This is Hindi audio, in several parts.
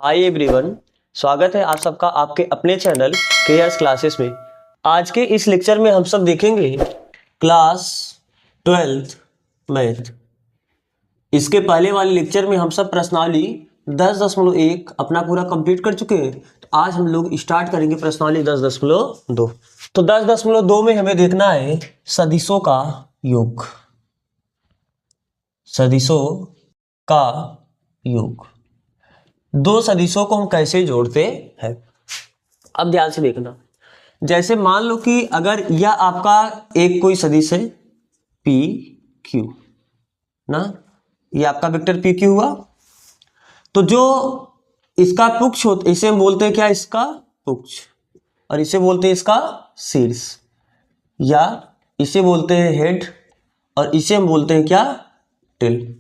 हाय एवरीवन, स्वागत है आप सबका आपके अपने चैनल केयर्स क्लासेस में। आज के इस लेक्चर में हम सब देखेंगे क्लास 12th मैथ। इसके पहले वाले लेक्चर में हम सब प्रश्नावली 10.1 अपना पूरा कंप्लीट कर चुके हैं। तो आज हम लोग स्टार्ट करेंगे प्रश्नावली 10.2। तो 10.2 में हमें देखना है सदिशों का योग। सदिशों का योग, दो सदिशों को हम कैसे जोड़ते हैं। अब ध्यान से देखना, जैसे मान लो कि अगर यह आपका एक कोई सदिश है पी क्यू ना, यह आपका वेक्टर पी क्यू हुआ। तो जो इसका पुक्ष होता, इसे हम बोलते हैं क्या, इसका पुक्ष, और इसे बोलते हैं इसका शीर्ष, या इसे बोलते हैं हेड, और इसे हम बोलते हैं क्या, टेल।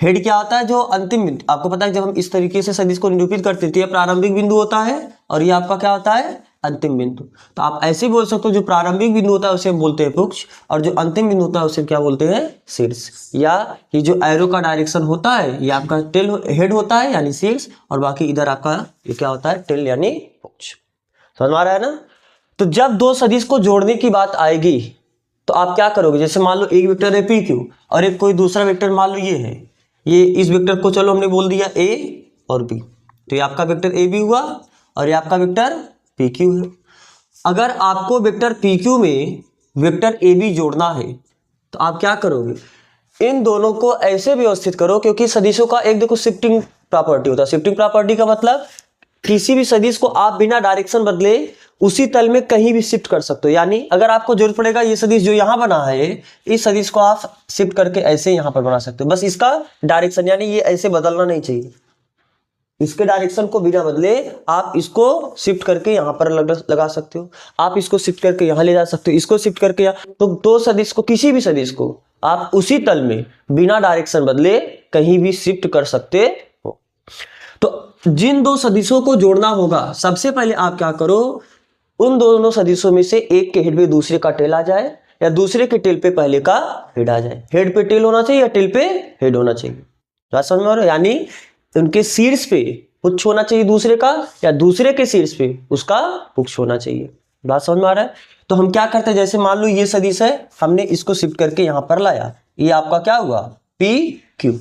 हेड क्या होता है, जो अंतिम बिंदु, आपको पता है जब हम इस तरीके से सदिश को निरूपित करते हैं तो यह प्रारंभिक बिंदु होता है और ये आपका क्या होता है, अंतिम बिंदु। तो आप ऐसे बोल सकते हो, जो प्रारंभिक बिंदु होता है उसे हम बोलते हैं पुक्ष, और जो अंतिम बिंदु होता है उसे क्या बोलते हैं, शीर्ष। या ये जो एरो का डायरेक्शन होता है ये आपका टेल हेड होता है यानी शीर्ष, और बाकी इधर आपका ये क्या होता है, टेल यानी पुक्ष। समझ में आ रहा है ना। तो जब दो सदिश को जोड़ने की बात आएगी तो आप क्या करोगे, जैसे मान लो एक वेक्टर है पी क्यू और एक कोई दूसरा वेक्टर मान लो ये है, ये इस वेक्टर को चलो हमने बोल दिया ए और बी, तो ये आपका वेक्टर ए बी हुआ और ये आपका वेक्टर पी क्यू है। अगर आपको वेक्टर पी क्यू में वेक्टर ए बी जोड़ना है तो आप क्या करोगे, इन दोनों को ऐसे व्यवस्थित करो, क्योंकि सदिशों का एक देखो शिफ्टिंग प्रॉपर्टी होता है। शिफ्टिंग प्रॉपर्टी का मतलब किसी भी सदिश को आप बिना डायरेक्शन बदले उसी तल में कहीं भी शिफ्ट कर सकते हो। यानी अगर आपको जरूरत पड़ेगा, ये सदिश जो यहाँ बना है इस सदिश को आप शिफ्ट करके ऐसे यहाँ पर बना सकते हो, बस इसका डायरेक्शन, यानी ये ऐसे बदलना नहीं चाहिए। इसके डायरेक्शन को बिना बदले आप इसको शिफ्ट करके यहाँ पर लगा सकते हो, आप इसको शिफ्ट करके यहाँ ले जा सकते हो, इसको शिफ्ट करके यहाँ। तो दो सदिश को, किसी भी सदिश को आप उसी तल में बिना डायरेक्शन बदले कहीं भी शिफ्ट कर सकते हो। तो जिन दो सदिशों को जोड़ना होगा, सबसे पहले आप क्या करो, उन दोनों सदिशों में से एक के हेड पे दूसरे का टेल आ जाए, या दूसरे के टेल पे पहले का हेड आ जाए। हेड पे टेल होना चाहिए या टेल पे हेड होना चाहिए, बात समझ में आ रहा है। यानी उनके शीर्ष पे पुच्छ होना चाहिए दूसरे का, या दूसरे के शीर्ष पे उसका पुच्छ होना चाहिए। बात समझ में आ रहा है। तो हम क्या करते हैं, जैसे मान लो ये सदिश है, हमने इसको शिफ्ट करके यहां पर लाया, ये आपका क्या हुआ, पी क्यू।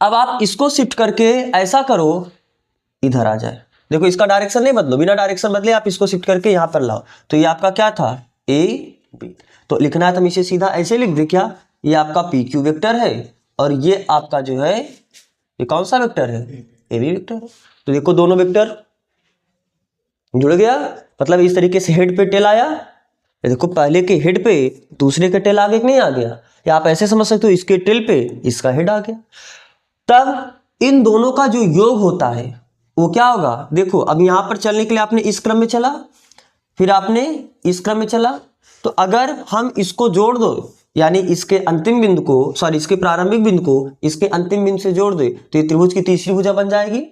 अब आप इसको शिफ्ट करके ऐसा करो इधर आ जाए, देखो इसका डायरेक्शन नहीं बदलो, बिना डायरेक्शन बदले आप इसको शिफ्ट करके यहां पर लाओ, तो ये आपका क्या था, ए बी। तो लिखना है तो हम इसे सीधा ऐसे लिख दे, क्या, ये आपका पी क्यू वेक्टर है और ये आपका जो है, ये कौन सा वेक्टर है, ए बी वेक्टर है। तो देखो दोनों वेक्टर जुड़ गया, मतलब इस तरीके से हेड पे टेल आया, देखो पहले के हेड पे दूसरे के टेल आगे नहीं आ गया, या आप ऐसे समझ सकते हो इसके टेल पे इसका हेड आ गया। तब इन दोनों का जो योग होता है वो क्या होगा, देखो अब यहां पर चलने के लिए आपने इस क्रम में चला, फिर आपने इस क्रम में चला, तो अगर हम इसको जोड़ दो, यानी इसके अंतिम बिंदु को, सॉरी इसके प्रारंभिक बिंदु को इसके अंतिम बिंदु से जोड़ दे, तो ये त्रिभुज की तीसरी भुजा बन जाएगी।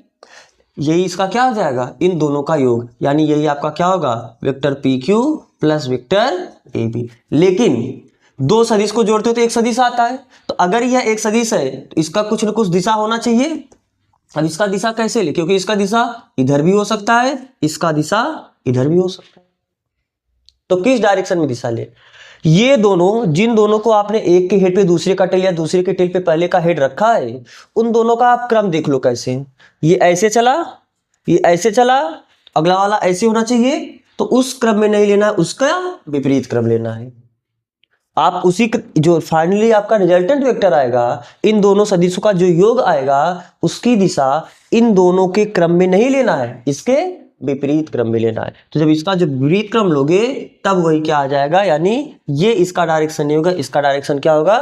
यही इसका क्या हो जाएगा, इन दोनों का योग, यानी यही आपका क्या होगा, vector p q plus vector a b. लेकिन दो सदिश को जोड़ते हो तो एक सदिश आता है, तो अगर यह एक सदिश है तो इसका कुछ न कुछ दिशा होना चाहिए। अब इसका दिशा कैसे ले, क्योंकि इसका दिशा इधर भी हो सकता है, इसका दिशा इधर भी हो सकता है, तो किस डायरेक्शन में दिशा ले, ये दोनों, जिन दोनों को आपने एक के हेड पे दूसरे का टेल या दूसरे के टेल पे पहले का हेड रखा है, उन दोनों का आप क्रम देख लो कैसे, ये ऐसे चला, ये ऐसे चला, अगला वाला ऐसे होना चाहिए, तो उस क्रम में नहीं लेना, उसका विपरीत क्रम लेना है। आप उसी जो फाइनली आपका रिजल्टेंट वेक्टर आएगा, इन दोनों सदिशों का जो योग आएगा उसकी दिशा इन दोनों के क्रम में नहीं लेना है, इसके विपरीत क्रम में लेना है। तो जब इसका जो विपरीत क्रम लोगे तब वही क्या आ जाएगा, यानी ये इसका डायरेक्शन नहीं होगा, इसका डायरेक्शन क्या होगा,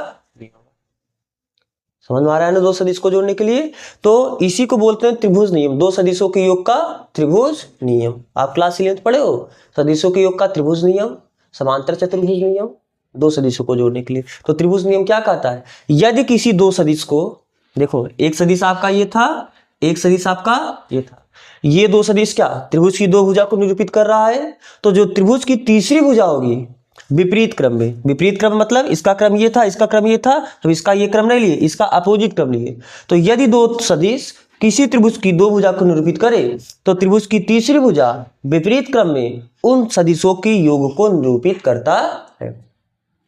समझ में आ रहा है ना, दो सदिश को जोड़ने के लिए। तो इसी को बोलते हैं त्रिभुज नियम, दो सदिशों के योग का त्रिभुज नियम। आप क्लास 11 पढ़े हो, सदिशों के योग का त्रिभुज नियम, समांतर चतुर्भुज नियम, दो सदिशों को जोड़ने के लिए। तो त्रिभुज नियम क्या कहता है, यदि किसी दो सदिश को, देखो एक सदिश आपका ये था, एक सदिश आपका ये था, ये दो सदिश क्या त्रिभुज की दो भुजा को निरूपित कर रहा है, तो जो त्रिभुज की तीसरी भुजा होगी विपरीत क्रम में, विपरीत क्रम मतलब इसका क्रम ये था, इसका क्रम ये था, तो इसका ये क्रम नहीं लिए, इसका अपोजिट क्रम लिए। तो यदि दो सदिश किसी त्रिभुज की दो भुजा को निरूपित करे तो त्रिभुज की तीसरी भुजा विपरीत क्रम में उन सदिशों के योग को निरूपित करता है।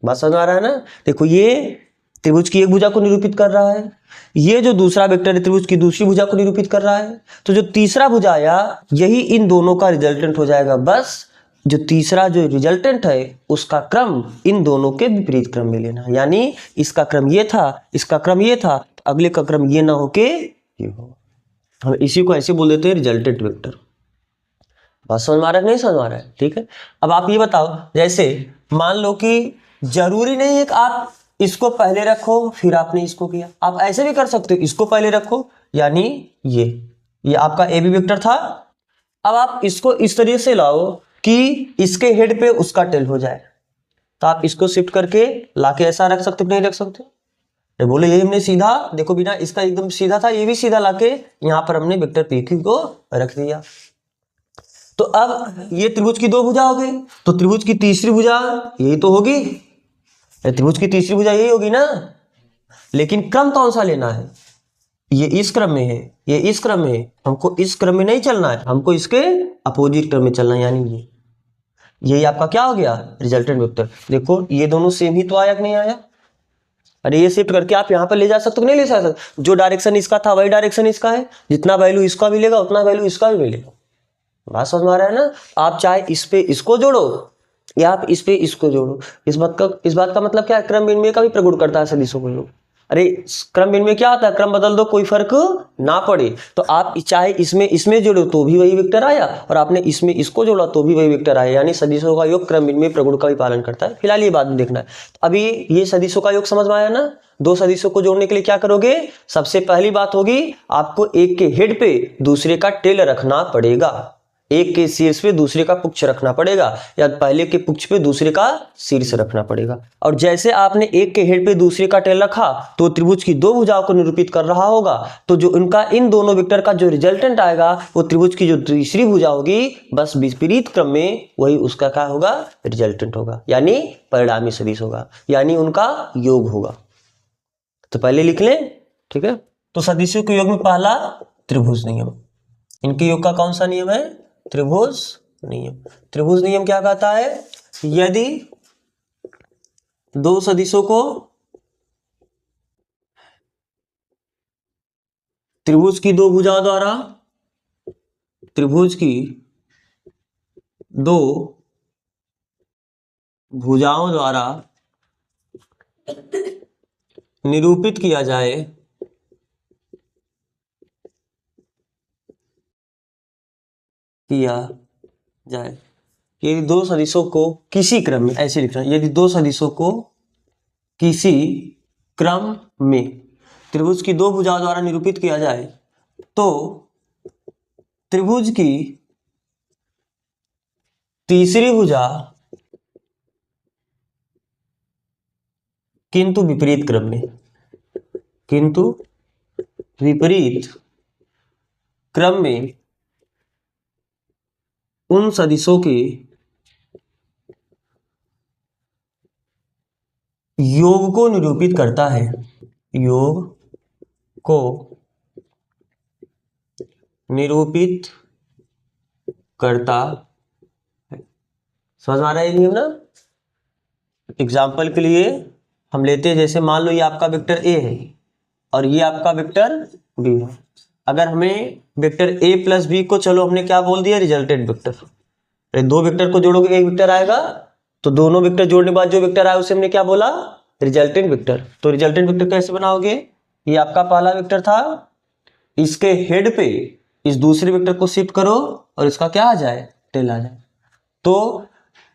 बात समझ आ रहा है ना? देखो ये त्रिभुज की एक भुजा को निरूपित कर रहा है, ये जो दूसरा वेक्टर है त्रिभुज की दूसरी भुजा को निरूपित कर रहा है, तो जो तीसरा भुजा आया यही इन दोनों का रिजल्टेंट हो जाएगा। बस जो तीसरा जो रिजल्टेंट है उसका क्रम इन दोनों के विपरीत क्रम में लेना, यानी इसका क्रम ये था, इसका क्रम ये था, तो अगले का क्रम ये ना होके ये हो। हम इसी को ऐसे बोल देते हैं रिजल्टेंट वेक्टर। बात समझ में आ रहा है नहीं समझ में आ रहा है? ठीक है, अब आप ये बताओ, जैसे मान लो कि जरूरी नहीं है कि आप इसको पहले रखो फिर आपने इसको किया, आप ऐसे भी कर सकते हो, इसको पहले रखो, यानी ये आपका ए बी वेक्टर था। अब आप इसको इस तरीके से लाओ कि इसके हेड पे उसका टेल हो जाए, तो आप इसको शिफ्ट करके लाके ऐसा रख सकते हो नहीं रख सकते? तो बोले ये हमने सीधा देखो, बिना इसका एकदम सीधा था, ये भी सीधा लाके यहाँ पर हमने वेक्टर पी क्यू को रख दिया। तो अब ये त्रिभुज की दो भुजा हो गई, तो त्रिभुज की तीसरी भुजा यही तो होगी, त्रिभुज की तीसरी भुजा यही होगी ना। लेकिन क्रम कौन सा लेना है? ये इस क्रम में है, ये इस क्रम में है, हमको इस क्रम में नहीं चलना है, हमको इसके अपोजिट क्रम में चलना है, यानी यही आपका क्या हो गया रिजल्टेंट वेक्टर। देखो ये दोनों सेम ही तो आया कि नहीं आया? अरे ये शिफ्ट करके आप यहाँ पर ले जा सकते हो नहीं ले सकते? जो डायरेक्शन इसका था वही डायरेक्शन इसका है, जितना वैल्यू इसका मिलेगा उतना वैल्यू इसका भी मिलेगा। बात समझ में आ रहा है ना? आप चाहे इस पे इसको जोड़ो या आप इस पे इसको जोड़ो, इस बात का मतलब क्या है? क्रम विनिमय का भी प्रगुण करता है सदिशों को योग। अरे क्रम विनिमय क्या होता है? क्रम बदल दो कोई फर्क ना पड़े, तो आप चाहे इसमें जोड़ो तो भी वही वेक्टर आया, और आपने इसमें इसको जोड़ा तो भी वही वेक्टर आया, यानी सदिशों का योग क्रम विनिमय प्रगुण का भी पालन करता है। फिलहाल ये बात में देखना है। तो अभी ये सदिशों का योग समझ में आया ना? दो सदिशों को जोड़ने के लिए क्या करोगे? सबसे पहली बात होगी आपको एक के हेड पे दूसरे का टेल रखना पड़ेगा, एक के शीर्ष पे दूसरे का पुच्छ रखना पड़ेगा, या पहले के पुच्छ पे दूसरे का शीर्ष रखना पड़ेगा। और जैसे आपने एक के हेड पे दूसरे का टेल रखा तो त्रिभुज की दो भुजाओं को निरूपित कर रहा होगा, तो जो उनका इन दोनों वेक्टर का जो रिजल्टेंट आएगा वो त्रिभुज की जो तीसरी भुजा होगी बस विपरीत क्रम में वही उसका क्या होगा? रिजल्टेंट होगा, यानी परिणामी सदिश होगा, यानी उनका योग होगा। तो पहले लिख लें, ठीक है? तो सदिशों के योग में पहला त्रिभुज नियम, इनके योग का कौन सा नियम है? त्रिभुज नियम। त्रिभुज नियम क्या कहता है? यदि दो सदिशों को त्रिभुज की दो भुजाओं द्वारा, त्रिभुज की दो भुजाओं द्वारा निरूपित किया जाए यदि दो सदिशों को किसी क्रम में, ऐसे लिखना, यदि दो सदिशों को किसी क्रम में त्रिभुज की दो भुजाओं द्वारा निरूपित किया जाए तो त्रिभुज की तीसरी भुजा किंतु विपरीत क्रम में, किंतु विपरीत क्रम में उन सदिशों के योग को निरूपित करता है, योग को निरूपित करता है। समझ में आ रहा है ये नियम ना? एग्जाम्पल के लिए हम लेते हैं, जैसे मान लो ये आपका वेक्टर ए है और ये आपका वेक्टर बी है। अगर हमें वेक्टर ए प्लस बी को, चलो हमने क्या बोल दिया? Resultant vector. दो वेक्टर को जोड़ोगे एक वेक्टर आएगा, तो दोनों वेक्टर जोड़ने के बाद जो वेक्टर आया उसे हमने क्या बोला? Resultant vector. तो रिजल्टेंट वेक्टर कैसे बनाओगे? ये आपका पहला वेक्टर था, इसके हेड पे इस दूसरे वेक्टर को शिफ्ट करो और इसका क्या आ जाए? टेल आ जाए। तो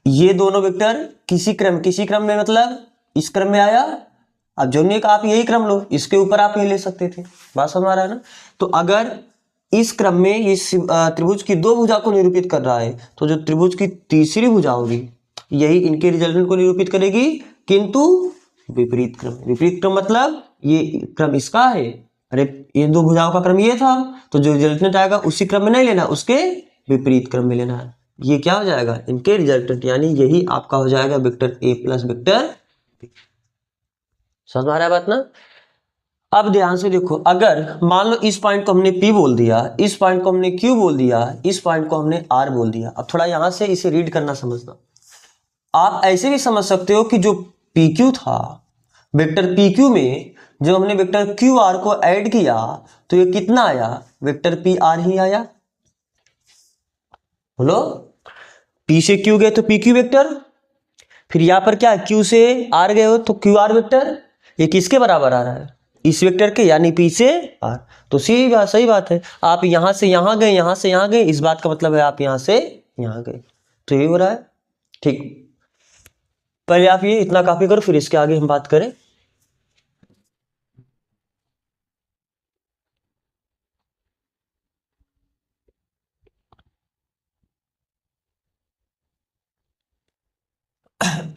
ये दोनों वेक्टर किसी क्रम में, मतलब इस क्रम में आया। अब जोड़ने का आप यही क्रम लो, इसके ऊपर आप ये ले सकते थे। बात समझ आ रहा है ना? तो अगर इस क्रम में ये त्रिभुज की दो भुजा को निरूपित कर रहा है, तो जो त्रिभुज की तीसरी भुजा होगी यही इनके रिजल्टेंट को निरूपित करेगी, किंतु विपरीत क्रम। विपरीत क्रम मतलब ये क्रम इसका है, अरे ये दो भुजाओं का क्रम ये था, तो जो रिजल्टेंट आएगा उसी क्रम में नहीं लेना, उसके विपरीत क्रम में लेना है। ये क्या हो जाएगा? इनके रिजल्टेंट, यानी यही आपका हो जाएगा वेक्टर ए प्लस वेक्टर बी। समझ में आ रहा है बात ना? अब ध्यान से देखो, अगर मान लो इस पॉइंट को हमने P बोल दिया, इस पॉइंट को हमने Q बोल दिया, इस पॉइंट को हमने R बोल दिया। अब थोड़ा यहां से इसे रीड करना समझना। आप ऐसे भी समझ सकते हो कि जो PQ था, वेक्टर PQ में जब हमने वेक्टर QR को ऐड किया तो ये कितना आया, वेक्टर PR ही आया। बोलो, P से Q गए तो PQ वेक्टर, फिर यहां पर क्या Q से R गए हो तो QR वेक्टर। ये किसके बराबर आ रहा है, इस वेक्टर के, यानी P से R। तो सही बात है, आप यहां से यहां गए, यहां से यहां गए, इस बात का मतलब है आप यहां से यहां गए, तो ये हो रहा है। ठीक, पहले आप ये इतना कॉपी करो, फिर इसके आगे हम बात करें।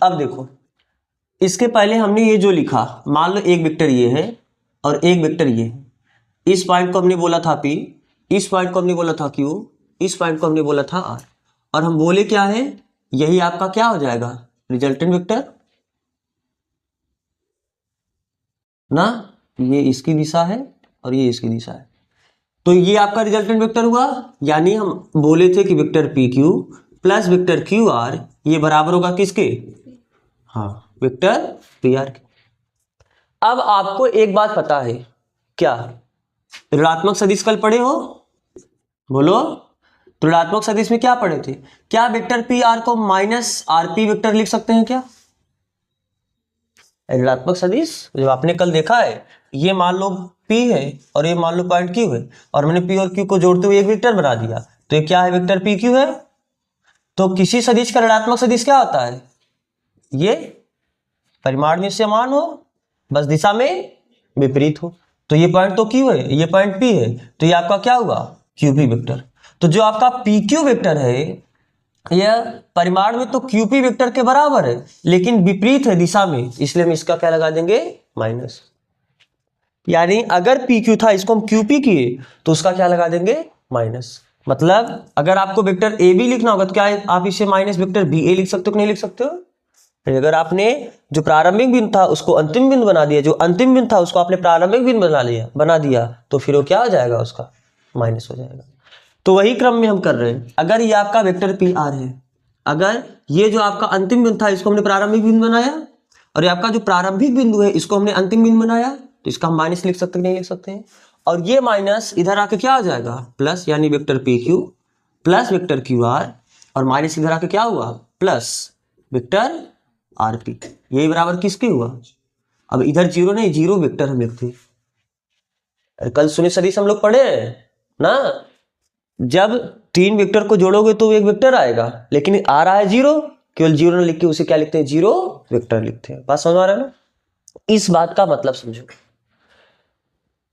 अब देखो, इसके पहले हमने ये जो लिखा, मान लो एक वेक्टर ये है और एक वेक्टर ये है। इस पॉइंट को हमने बोला था P, इस पॉइंट को हमने बोला था Q, इस पॉइंट को हमने बोला था R, और हम बोले क्या है, यही आपका क्या हो जाएगा, रिजल्टेंट वेक्टर ना। ये इसकी दिशा है और ये इसकी दिशा है, तो ये आपका रिजल्टेंट वेक्टर हुआ। यानी हम बोले थे कि vector PQ plus vector QR ये बराबर होगा किसके, हाँ, वेक्टर PR के। अब आपको एक बात पता है क्या, ऋणात्मक सदिश कल पढ़े हो, बोलो। तो ऋणात्मक सदिश में क्या पढ़े थे, क्या वेक्टर PR को माइनस RP वेक्टर लिख सकते हैं क्या। ऋणात्मक सदिश जो आपने कल देखा है, ये मान लो P है और ये मान लो पॉइंट Q है, और मैंने P और Q को जोड़ते हुए एक वेक्टर बना दिया, तो ये क्या है, वेक्टर PQ है। तो किसी सदिश का ऋणात्मक सदिश क्या होता है, ये परिमाण में समान हो, बस दिशा में विपरीत हो। तो ये पॉइंट तो Q है, ये पॉइंट P है, तो ये आपका क्या हुआ, QP वेक्टर। तो जो आपका PQ वेक्टर है यह परिमाण में तो QP वेक्टर के बराबर है, लेकिन विपरीत है दिशा में, इसलिए हम इसका क्या लगा देंगे, माइनस। यानी अगर PQ था, इसको हम QP किए, तो उसका क्या लगा देंगे, माइनस। मतलब अगर आपको वेक्टर AB लिखना होगा तो क्या आप इसे माइनस वेक्टर BA लिख सकते हो कि नहीं लिख सकते हो। अगर आपने जो प्रारंभिक बिंदु था उसको अंतिम बिंदु बना दिया, जो अंतिम बिंदु था उसको आपने प्रारंभिक बिंदु बना दिया, तो फिर वो क्या हो जाएगा, उसका माइनस हो जाएगा। तो वही क्रम में हम कर रहे हैं। अगर ये आपका वेक्टर PR है, अगर ये जो आपका अंतिम बिंदु था इसको हमने प्रारंभिक बिंदु बनाया, और ये आपका जो प्रारंभिक बिंदु है इसको हमने अंतिम बिंदु बनाया, तो इसका हम माइनस लिख सकते हैं नहीं लिख सकते हैं। और ये माइनस इधर आके क्या हो जाएगा, प्लस, यानी vector PQ plus vector QR, और माइनस इधर आके क्या हुआ, प्लस वेक्टर RP। यही बराबर किसके हुआ, अब इधर जीरो नहीं, जीरो वेक्टर हम लिखते। कल शून्य सदिश हम लोग पढ़े ना, जब तीन वेक्टर को जोड़ोगे तो एक वेक्टर आएगा, लेकिन आ रहा है जीरो, केवल जीरो न लिख के उसे क्या लिखते हैं, जीरो वेक्टर लिखते हैं। बात समझ आ रहा है ना, इस बात का मतलब समझो।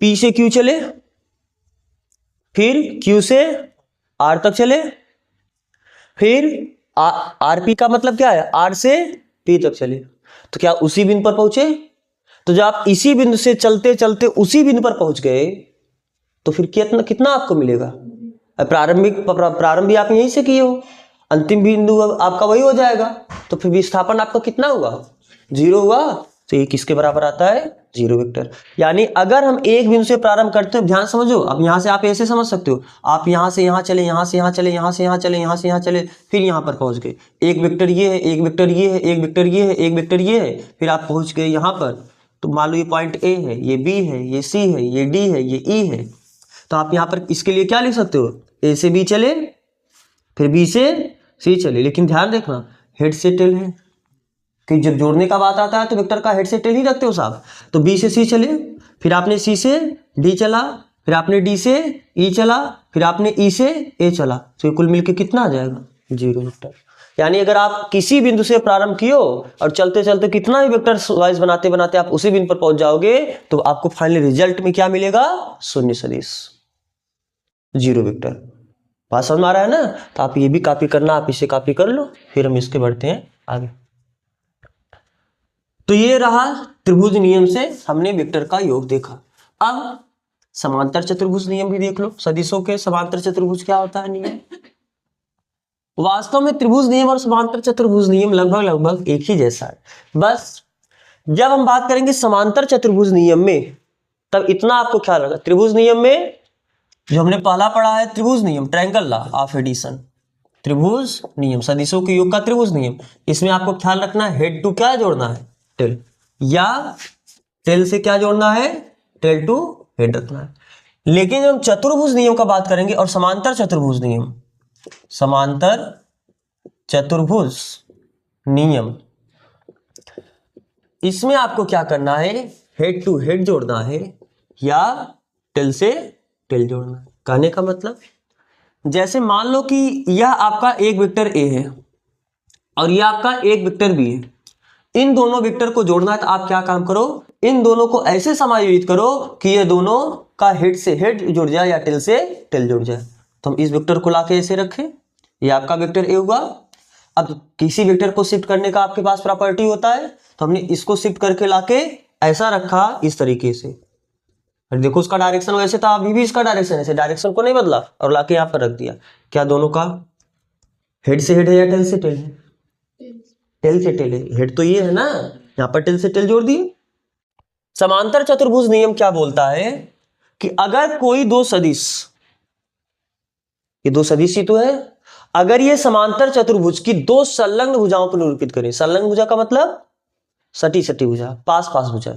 P से Q चले, फिर Q से R तक चले, फिर RP का मतलब क्या है, R से P तक चले, तो क्या उसी बिंदु पर पहुंचे। तो जब आप इसी बिंदु से चलते चलते उसी बिंदु पर पहुंच गए, तो फिर कितना आपको मिलेगा, प्रारंभ भी आप यहीं से किए हो, अंतिम बिंदु आपका वही हो जाएगा, तो फिर विस्थापन आपका कितना हुआ, जीरो हुआ। तो ये किसके बराबर आता है, जीरो वेक्टर। यानी अगर हम एक बिंदु से प्रारंभ करते हो, ध्यान समझो, अब यहां से आप ऐसे समझ सकते हो, आप यहां से यहां चले, यहां से यहां चले, यहां से यहां चले, यहां से यहां चले, फिर यहां पर पहुंच गए, एक वेक्टर ये है, एक वेक्टर ये है, एक वेक्टर ये है, एक वेक्टर ये है, फिर आप पहुंच गए यहां पर। तो मान लो ये पॉइंट A है, ये B है, ये C है, ये D है, ये E है, तो आप यहां पर इसके लिए क्या लिख सकते हो, A से B चले, फिर B से C चले, लेकिन ध्यान रखना हेड से टेल है, कि जब जोड़ने का बात आता है तो वेक्टर का हेड से टेल ही रखते हो साहब। तो B से C चले, फिर आपने C से D चला, फिर आपने D से E चला, फिर आपने E से A चला, तो ये कुल मिलके कितना आ जाएगा, जीरो वेक्टर। यानी अगर आप किसी बिंदु से प्रारंभ कियो और चलते चलते कितना भी वेक्टर वाइज बनाते बनाते आप उसी बिंदु पर पहुंच जाओगे, तो आपको फाइनली रिजल्ट में क्या मिलेगा, शून्य सदिश, जीरो वेक्टर। बात समझ में आ रहा है ना, तो आप ये भी कॉपी करना, आप इसे कॉपी कर लो, फिर हम इसके बढ़ते हैं आगे। तो ये रहा त्रिभुज नियम से हमने वेक्टर का योग देखा। अब समांतर चतुर्भुज नियम भी देख लो, सदिशों के समांतर चतुर्भुज क्या होता है नियम। वास्तव में त्रिभुज नियम और समांतर चतुर्भुज नियम लगभग एक ही जैसा है, बस जब हम बात करेंगे समांतर चतुर्भुज नियम में, तब इतना आपको ख्याल रखना। त्रिभुज नियम में जो हमने पहला पढ़ा है त्रिभुज नियम, ट्रायंगल लॉ ऑफ एडिशन, त्रिभुज नियम, सदिशों के योग का त्रिभुज नियम, इसमें आपको ख्याल रखना है हेड टू क्या जोड़ना है, टेल, या टेल से क्या जोड़ना है, टेल टू हेड रखना है। लेकिन जब हम चतुर्भुज नियम का बात करेंगे और समांतर चतुर्भुज नियम, समांतर चतुर्भुज नियम, इसमें आपको क्या करना है, हेड टू हेड जोड़ना है या टेल से टेल जोड़ना है। कहने का मतलब जैसे मान लो कि यह आपका एक वेक्टर ए है और यह आपका एक वेक्टर बी है, इन दोनों वेक्टर को जोड़ना है तो आप क्या काम करो, इन दोनों को ऐसे समायोजित करो कि ये दोनों का हेड से हेड जुड़ जाए या टेल से टेल जुड़ जाए। तो हम इस वेक्टर को लाके ऐसे रखें, ये आपका वेक्टर ए हुआ। अब किसी वेक्टर को शिफ्ट करने का आपके पास प्रॉपर्टी होता है, तो हमने इसको शिफ्ट करके लाके ऐसा रखा इस तरीके से, और देखो उसका डायरेक्शन वैसे था, अभी भी इसका डायरेक्शन ऐसे, डायरेक्शन को नहीं बदला और लाके यहाँ पर रख दिया। क्या दोनों का हेड से हेड है या टेल से टेल है, टेल से टेल है, हेड तो ये है ना, यहाँ पर टेल से टेल जोड़ दिए। समांतर चतुर्भुज नियम क्या बोलता है कि अगर कोई दो सदिश, ये दो सदिश ही तो है, अगर ये समांतर चतुर्भुज की दो संलग्न भुजाओं को निरूपित करें, संलग्न भुजा का मतलब सटी सटी भुजा, पास पास भुजा,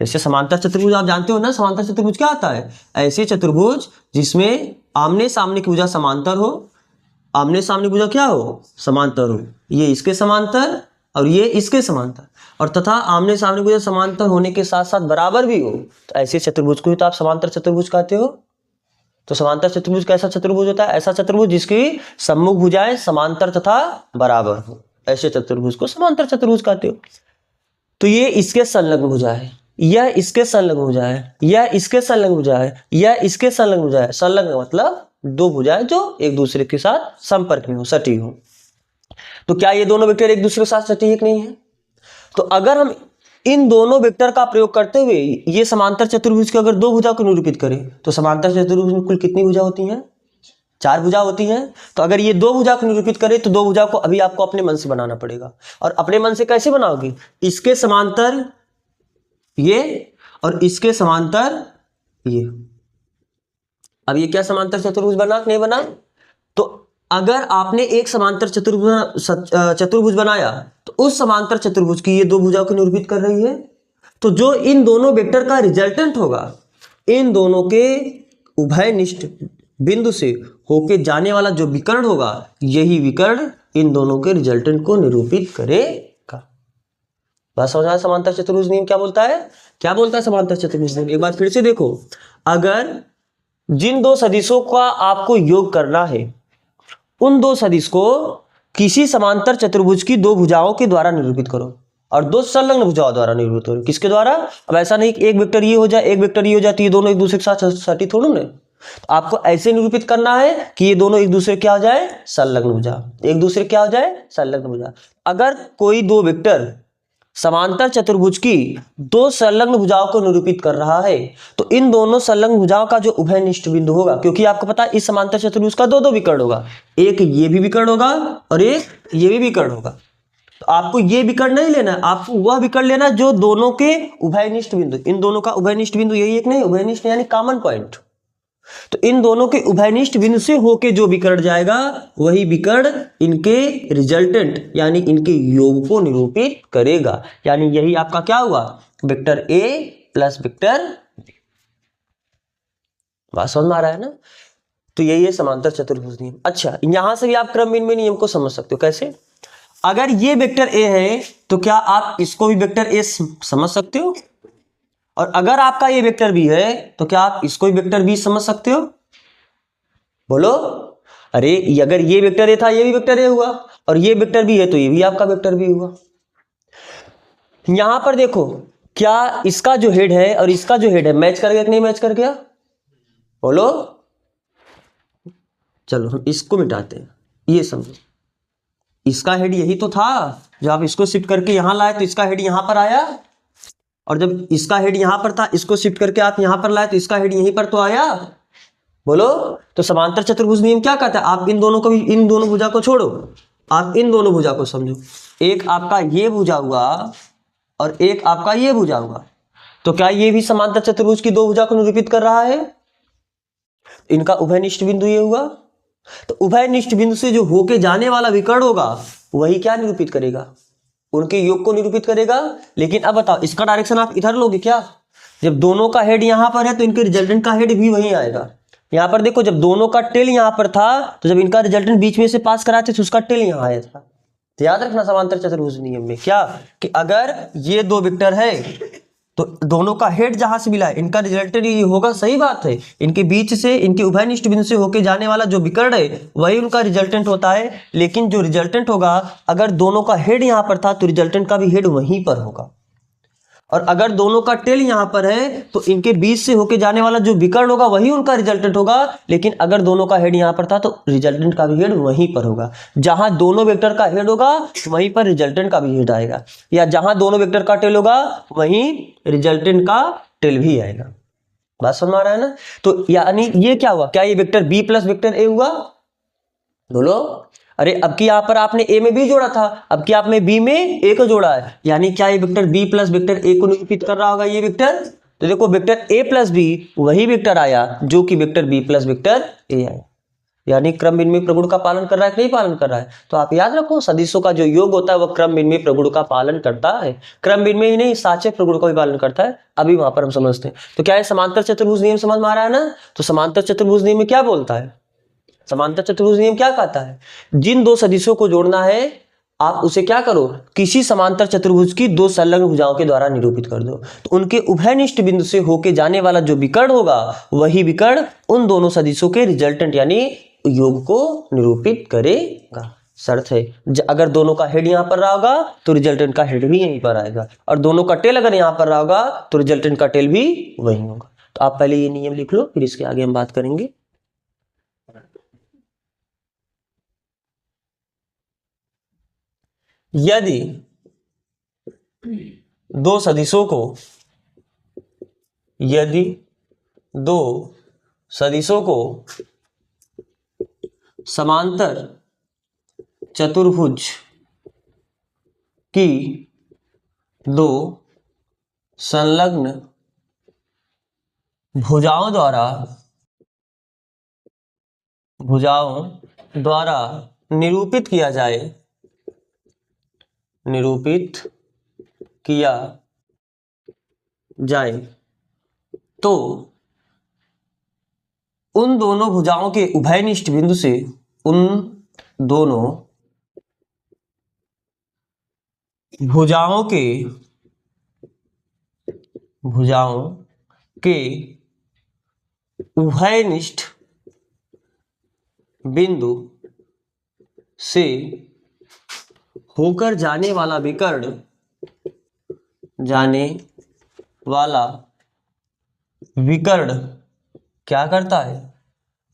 जैसे समांतर चतुर्भुज आप जानते हो ना, समांतर चतुर्भुज क्या आता है, ऐसे चतुर्भुज जिसमें आमने सामने की भुजा समांतर हो, आमने सामने भुजा क्या हो, समांतर हो, ये इसके समांतर और ये इसके समांतर, और तथा आमने सामने भुजा समांतर होने के साथ साथ बराबर भी हो, तो ऐसे चतुर्भुज को ही तो आप समांतर चतुर्भुज कहते हो। तो समांतर चतुर्भुज कैसा चतुर्भुज होता है, ऐसा चतुर्भुज जिसकी सम्मुख भुजाएं समांतर तथा बराबर हो, ऐसे चतुर्भुज को समांतर चतुर्भुज कहते हो। तो ये इसके संलग्न भुजा है, यह इसके संलग्न भुजा है, यह इसके संलग्न भुजा है, यह इसके संलग्न भुजा है। संलग्न मतलब दो भुजाएं जो एक दूसरे के साथ संपर्क में हो, सटी हो। तो क्या ये दोनों वेक्टर एक दूसरे के साथ सटी है कि नहीं है? तो अगर हम इन दोनों वेक्टर का प्रयोग करते हुए ये समांतर चतुर्भुज की अगर दो भुजा को निरूपित करें, तो समांतर चतुर्भुज में कुल कितनी भुजा होती हैं, चार भुजा होती हैं। तो अगर ये दो भुजा को निरूपित करें तो दो भुजा को अभी आपको अपने मन से बनाना पड़ेगा। और अपने मन से कैसे बनाओगे, इसके समांतर ये और इसके समांतर ये। अब ये क्या समांतर चतुर्भुज बना, नहीं बना? तो अगर आपने एक समांतर चतुर्भुज बनाया तो उस समांतर चतुर्भुज की ये दो भुजा को निरूपित कर रही है। तो जो इन दोनों वेक्टर का रिजल्टेंट होगा, इन दोनों के उभयनिष्ठ बिंदु से होके जाने वाला जो विकर्ण होगा, यही विकर्ण इन दोनों के रिजल्टेंट को निरूपित करेगा। बात समझ आया? समांतर चतुर्भुज नियम क्या बोलता है, क्या बोलता है समांतर चतुर्भुज नियम? एक बार फिर से देखो, अगर जिन दो सदिशों का आपको योग करना है, उन दो सदिश को किसी समांतर चतुर्भुज की दो भुजाओं के द्वारा निरूपित करो और दो संलग्न भुजाओं द्वारा निरूपित करो। किसके द्वारा? अब ऐसा नहीं कि एक वेक्टर ये हो जाए, एक वेक्टर ये हो जाए, तो ये दोनों एक दूसरे के साथ सटी थोड़ा ना। तो आपको ऐसे निरूपित करना है कि ये दोनों एक दूसरे क्या हो जाए, संलग्न भुजा, एक दूसरे क्या हो जाए, संलग्न भुजा। अगर कोई दो वेक्टर समांतर चतुर्भुज की दो संलग्न भुजाओं को निरूपित कर रहा है, तो इन दोनों संलग्न भुजाओं का जो उभयनिष्ठ बिंदु होगा, क्योंकि आपको पता है इस समांतर चतुर्भुज का दो दो विकर्ण होगा, एक ये भी विकर्ण होगा और एक ये भी विकर्ण होगा। तो आपको ये विकर्ण नहीं लेना है, आपको वह विकर्ण लेना है जो दोनों के उभयनिष्ठ बिंदु, इन दोनों का उभयनिष्ठ बिंदु यही एक नहीं, उभयनिष्ठ यानी कॉमन पॉइंट। तो इन दोनों के उभयनिष्ठ बिंदु से होके जो विकर्ण जाएगा, वही विकर्ण इनके रिजल्टेंट यानी इनके योग को निरूपित करेगा। यानी यही आपका क्या हुआ, वेक्टर ए प्लस वेक्टर बी। बात समझ में आ रहा है ना? तो यही है समांतर चतुर्भुज नियम। अच्छा, यहां से भी आप क्रमबिन्मय नियम को समझ सकते हो। कैसे? अगर ये वेक्टर ए है तो क्या आप इसको भी वेक्टर ए समझ सकते हो? और अगर आपका ये वेक्टर बी है तो क्या आप इसको भी वेक्टर बी समझ सकते हो? बोलो। अरे अगर ये वेक्टर ए था, ये भी वेक्टर ए हुआ, और ये वेक्टर बी है तो ये भी आपका वेक्टर बी हुआ। यहां पर देखो, क्या इसका जो हेड है और इसका जो हेड है मैच कर गया कि नहीं मैच कर गया? बोलो। चलो हम इसको मिटाते हैं, ये समझो। इसका हेड यही तो था, जब आप इसको शिफ्ट करके यहां लाए तो इसका हेड यहां पर आया, और जब इसका हेड यहां पर था, इसको शिफ्ट करके आप यहां पर लाए तो इसका हेड यहीं पर तो आया। बोलो। तो समांतर चतुर्भुज नियम क्या कहता है? आप इन दोनों को भी, इन दोनों भुजा को छोड़ो, आप इन दोनों भुजा को समझो। एक आपका ये भुजा हुआ और एक आपका ये भुजा हुआ। तो क्या ये भी समांतर चतुर्भुज की दो भुजा को निरूपित कर रहा है? इनका उभयनिष्ठ बिंदु ये हुआ। तो उभयनिष्ठ बिंदु से जो होके जाने वाला विकर्ण होगा वही क्या निरूपित करेगा? उनके योग को निरूपित करेगा। लेकिन अब बताओ, इसका डायरेक्शन आप इधर लोगे क्या? जब दोनों का हेड यहां पर है तो इनके रिजल्टेंट का हेड भी वहीं आएगा। यहां पर देखो, जब दोनों का टेल यहां पर था तो जब इनका रिजल्टेंट बीच में से पास कराए थे तो उसका टेल यहां आया था। तो याद रखना समांतर चतुर्भुज नियम में क्या, कि अगर ये दो वेक्टर है तो दोनों का हेड जहां से मिला है इनका रिजल्टेंट ये होगा। सही बात है, इनके बीच से, इनके उभयनिष्ठ बिंदु से होके जाने वाला जो विकर्ण है वही उनका रिजल्टेंट होता है। लेकिन जो रिजल्टेंट होगा, अगर दोनों का हेड यहां पर था तो रिजल्टेंट का भी हेड वहीं पर होगा, और अगर दोनों का टेल यहां पर है तो इनके बीच से होके जाने वाला जो विकर्ण होगा वही उनका रिजल्टेंट होगा। लेकिन अगर दोनों का हेड यहां पर था तो रिजल्टेंट का भी हेड वहीं पर होगा। जहां दोनों वेक्टर का हेड होगा वहीं पर रिजल्टेंट का भी हेड आएगा, या जहां दोनों वेक्टर का टेल होगा वहीं रिजल्टेंट का टेल भी आएगा। बात समझ में आ रहा है ना? तो यानी ये क्या हुआ, क्या ये vector B plus vector a हुआ? बोलो। अरे अब की यहां पर आपने ए में बी जोड़ा था, अब की आपने बी में ए को जोड़ा है, यानी क्या ये vector B plus vector a को निरूपित कर रहा होगा ये वेक्टर? तो देखो, वेक्टर ए प्लस बी वही वेक्टर आया जो कि vector B plus vector a आया। यानी क्रम विनिमय प्रगुण का पालन कर रहा है कि नहीं पालन कर रहा है? तो आप याद रखो, सदिशों का जो योग होता है वह क्रम विनिमय प्रगुण का पालन करता है। क्रम विनिमय ही नहीं, साचय प्रगुण का भी पालन करता है। अभी वहां पर हम समझते हैं। तो क्या है, समांतर चतुर्भुज नियम समझ में आ रहा है ना? तो समांतर चतुर्भुज नियम में क्या बोलता है? समांतर चतुर्भुज नियम क्या कहता है? जिन दो सदिशों को जोड़ना है आप उसे क्या करो, किसी समांतर चतुर्भुज की दो संलग्न भुजाओं के द्वारा निरूपित कर दो। तो उनके उभयनिष्ठ बिंदु से होके जाने वाला जो विकर्ण होगा वही विकर्ण उन दोनों सदिशों के रिजल्टेंट यानी योग को निरूपित करेगा। शर्त है, अगर दोनों का हेड यहां पर रहा होगा तो रिजल्टेंट का हेड भी यहीं पर आएगा, और दोनों का टेल अगर यहां पर रहा होगा तो रिजल्टेंट का टेल भी वहीं होगा। तो आप पहले ये नियम लिख लो, फिर इसके आगे हम बात करेंगे। यदि दो सदिशों को समांतर चतुर्भुज की दो संलग्न भुजाओं द्वारा निरूपित किया जाए तो उन दोनों भुजाओं के उभयनिष्ठ बिंदु से भुजाओं के उभयनिष्ठ बिंदु से होकर जाने वाला विकर्ण क्या करता है,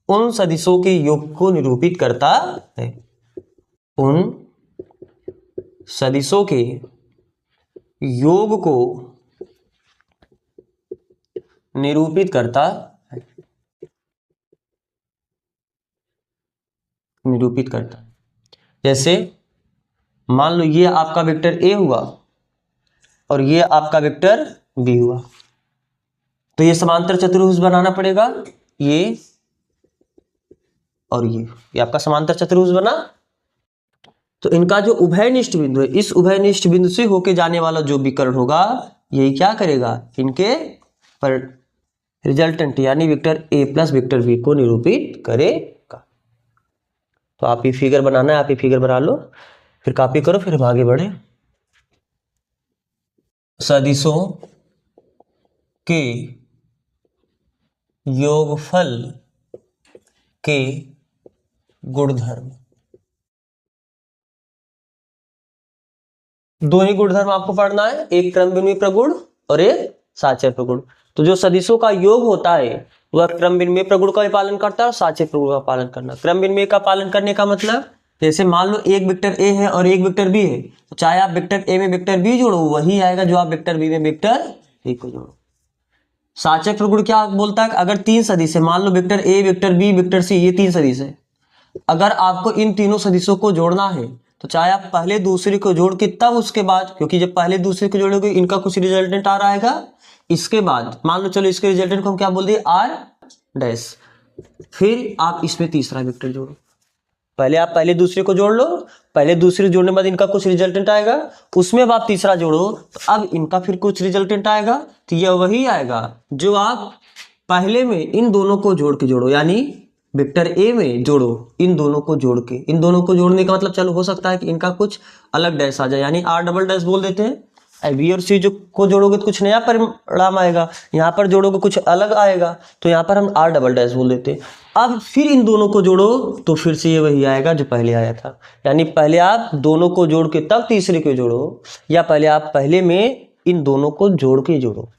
उन सदिशों के योग को निरूपित करता है। उन सदिशों के योग को निरूपित करता है। जैसे मान लो ये आपका वेक्टर ए हुआ और ये आपका वेक्टर बी हुआ, तो ये समांतर चतुर्भुज बनाना पड़ेगा, ये और ये आपका समांतर चतुर्भुज बना। तो इनका जो उभयनिष्ठ बिंदु है, इस उभयनिष्ठ बिंदु से होके जाने वाला जो विकर्ण होगा यही क्या करेगा, इनके पर रिजल्टेंट यानी वेक्टर ए प्लस वेक्टर बी को निरूपित करेगा। तो आप ये फिगर बनाना है, आप ये फिगर बना लो, फिर कॉपी करो, फिर हम आगे बढ़े। सदिशों के योगफल के गुणधर्म, दो ही गुणधर्म आपको पढ़ना है, एक क्रम विनिमय प्रगुण और एक साचय प्रगुण। तो जो सदिशों का योग होता है वह क्रम विनिमय प्रगुण का भी पालन करता है और साचय प्रगुण का पालन करना। क्रम विनिमय का पालन करने का मतलब, जैसे मान लो एक वेक्टर ए है और एक वेक्टर बी है, तो चाहे आप वेक्टर ए में वेक्टर बी जोड़ो वही आएगा जो आप वेक्टर बी में वेक्टर ए को जोड़ो। साचय प्रगुण क्या बोलता है, अगर तीन सदिश है, मान लो वेक्टर ए वेक्टर बी वेक्टर सी, ये तीन सदिश है, अगर आपको इन तीनों सदिशों को जोड़ना है तो चाहे आप पहले दूसरे को जोड़ के तब उसके बाद, क्योंकि जब पहले दूसरे को जोड़ोगे इनका कुछ रिजल्टेंट आ रहा है, इसके बाद मान लो चलो इसके रिजल्टेंट को हम क्या बोल दिए आर डैश, फिर आप इसमें तीसरा वेक्टर जोड़ो। पहले आप पहले दूसरे को जोड़ लो, पहले दूसरे जोड़ने के बाद इनका कुछ रिजल्टेंट आएगा, उसमें अब आप तीसरा जोड़ो तो अब इनका फिर कुछ रिजल्टेंट आएगा, तो यह वही आएगा जो आप पहले में इन दोनों को जोड़ के जोड़ो, यानी वेक्टर ए में जोड़ो इन दोनों को जोड़ के। इन दोनों को जोड़ने का मतलब चलो हो सकता है कि इनका कुछ अलग डैश आ जाए, यानी आर डबल डैश बोल देते हैं। बी और सी जो को जोड़ोगे तो कुछ नया परिणाम आएगा, यहाँ पर जोड़ोगे कुछ अलग आएगा, तो यहाँ पर हम आर डबल डैश बोल देते हैं। अब फिर इन दोनों को जोड़ो तो फिर से ये वही आएगा जो पहले आया था, यानी पहले आप दोनों को जोड़ के तब तीसरे को जोड़ो, या पहले आप पहले में इन दोनों को जोड़ के जोड़ो,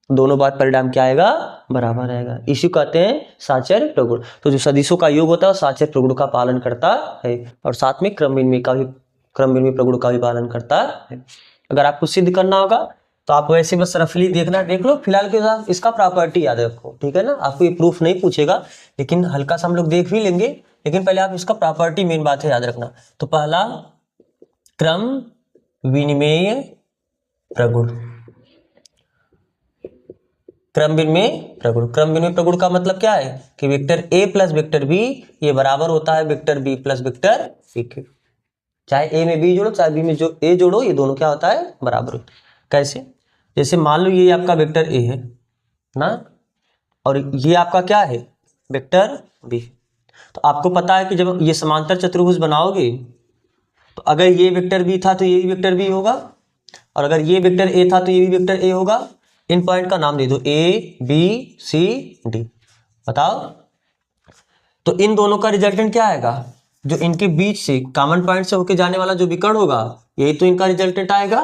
दोनों बार परिणाम क्या आएगा, बराबर आएगा। इसी को कहते हैं साचर्य प्रगुण। तो जो सदिशों का योग होता है साचर्य प्रगुण का पालन करता है, और साथ में क्रम विनिमय प्रगुण का भी पालन करता है। अगर आपको सिद्ध करना होगा तो आप वैसे बस रफली देखना, देख लो। फिलहाल के साथ इसका प्रॉपर्टी याद रखो, ठीक है ना। आपको ये प्रूफ नहीं पूछेगा, लेकिन हल्का सा हम लोग देख भी लेंगे, लेकिन पहले आप इसका प्रॉपर्टी मेन बात है याद रखना। तो पहला क्रम विनिमय प्रगुण, क्रम विनिमय प्रगुण। क्रम विनिमय प्रगुण का मतलब क्या है कि वेक्टर ए प्लस वेक्टर बी ये बराबर होता है vector B plus vector c के। चाहे ए में बी जोड़ो चाहे बी में जो ए जोड़ो, ये दोनों क्या होता है, बराबर होता है। कैसे, जैसे मान लो ये आपका वेक्टर ए है ना, और ये आपका क्या है, वेक्टर बी। तो आपको पता है कि जब ये समांतर चतुर्भुज बनाओगे तो अगर ये वेक्टर बी था तो ये भी वेक्टर बी होगा, और अगर ये वेक्टर ए था तो ये भी वेक्टर ए होगा। इन पॉइंट का नाम दे दो ए बी सी डी, बताओ। तो इन दोनों का रिजल्टेंट क्या आएगा, जो इनके बीच से कॉमन पॉइंट से होके जाने वाला जो विकर्ण होगा यही तो इनका रिजल्टेंट आएगा।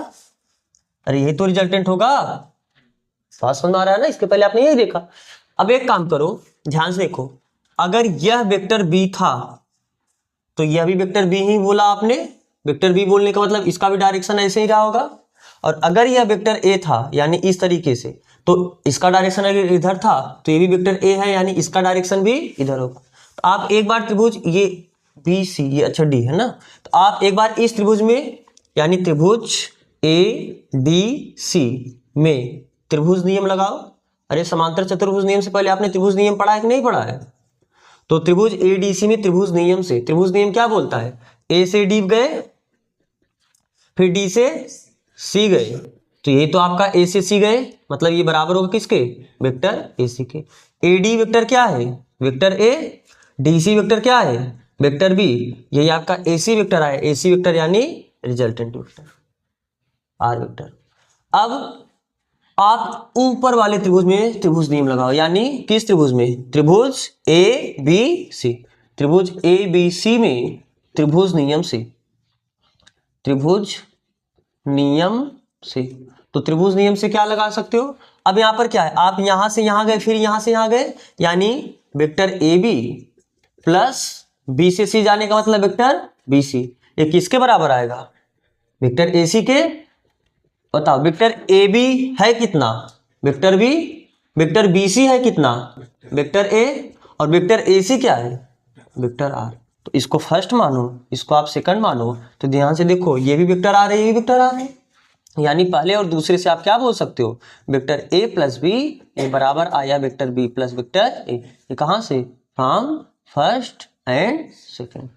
अरे यही तो रिजल्टेंट होगा, बात समझ में आ रहा है ना। इसके पहले आपने यही देखा। अब एक काम करो, ध्यान से देखो, अगर यह वेक्टर बी था तो यह भी वेक्टर बी ही बोला आपने। वेक्टर बी बोलने का मतलब इसका भी डायरेक्शन ऐसे ही रहा होगा। और अगर यह वेक्टर ए था यानी इस तरीके से, तो इसका डायरेक्शन अगर इधर था तो ये भी वेक्टर ए है, यानी इसका डायरेक्शन भी इधर होगा। तो आप एक बार त्रिभुज ये बी सी, ये अच्छा डी है ना, तो आप एक बार इस त्रिभुज में यानी त्रिभुज ए डी सी में त्रिभुज नियम लगाओ। अरे समांतर चतुर्भुज नियम से पहले आपने त्रिभुज नियम पढ़ा है कि नहीं पढ़ा है। तो त्रिभुज ए डी सी में त्रिभुज नियम से, त्रिभुज नियम क्या बोलता है, ए से डी गए फिर डी से सी गए, तो ये तो आपका ए से सी गए, मतलब ये बराबर होगा किसके, वेक्टर ए सी के। ए डी वेक्टर क्या है, vector a, d c vector क्या है, वेक्टर बी, यही आपका ए सी वेक्टर आया। ए सी वेक्टर यानी रिजल्टेंट वेक्टर आर वेक्टर। अब आप ऊपर वाले त्रिभुज में त्रिभुज नियम लगाओ, यानी किस त्रिभुज में, त्रिभुज ए बी सी। त्रिभुज ए बी सी में त्रिभुज नियम से, त्रिभुज नियम से, तो त्रिभुज नियम से क्या लगा सकते हो। अब यहां पर क्या है, आप यहां से यहां गए फिर यहां से यहां गए, यानी vector a b plus b से सी जाने का मतलब वेक्टर बी सी, ये किसके बराबर आएगा, वेक्टर ए सी के। बताओ वेक्टर ए बी है कितना, vector B, vector b c है कितना, वेक्टर ए, और वेक्टर ए सी क्या है, वेक्टर आर। तो इसको फर्स्ट मानो, इसको आप सेकंड मानो। तो ध्यान से देखो, ये भी वेक्टर आर है, ये भी वेक्टर आर है, यानी पहले और दूसरे से आप क्या बोल सकते हो, वेक्टर ए प्लस बी ये बराबर आया vector B plus vector a. ये कहां से, फ्रॉम फर्स्ट एंड सेकंड।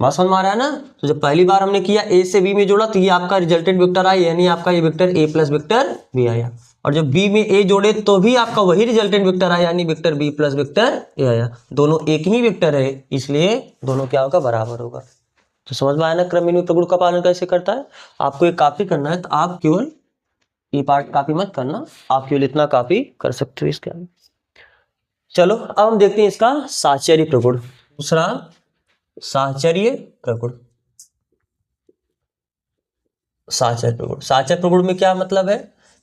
बात समझ में आ रहा है ना। तो जब पहली बार हमने किया ए से बी में जोड़ा तो ये आपका रिजल्टेंट वेक्टर आया, यानी आपका ये वेक्टर ए प्लस वेक्टर बी आया। और जब बी में ए जोड़े तो भी आपका वही रिजल्टेंट वेक्टर आया, यानी vector B plus vector a आया। दोनों एक ही वेक्टर है, इसलिए दोनों क्या होगा, बराबर होगा। तो समझ में आया ना क्रम विनिमय प्रगुण का पालन कैसे करता है। आपको एक कॉपी करना है तो आप केवल ये पार्ट कॉपी मत करना, आप केवल इतना कॉपी कर सकते हो इसके आगे। चलो अब हम देखते हैं इसका साहचर्य प्रगुण। दूसरा साहचर्य प्रगुण। साहचर्य प्रगुण, साहचर्य प्रगुण में क्या मतलब है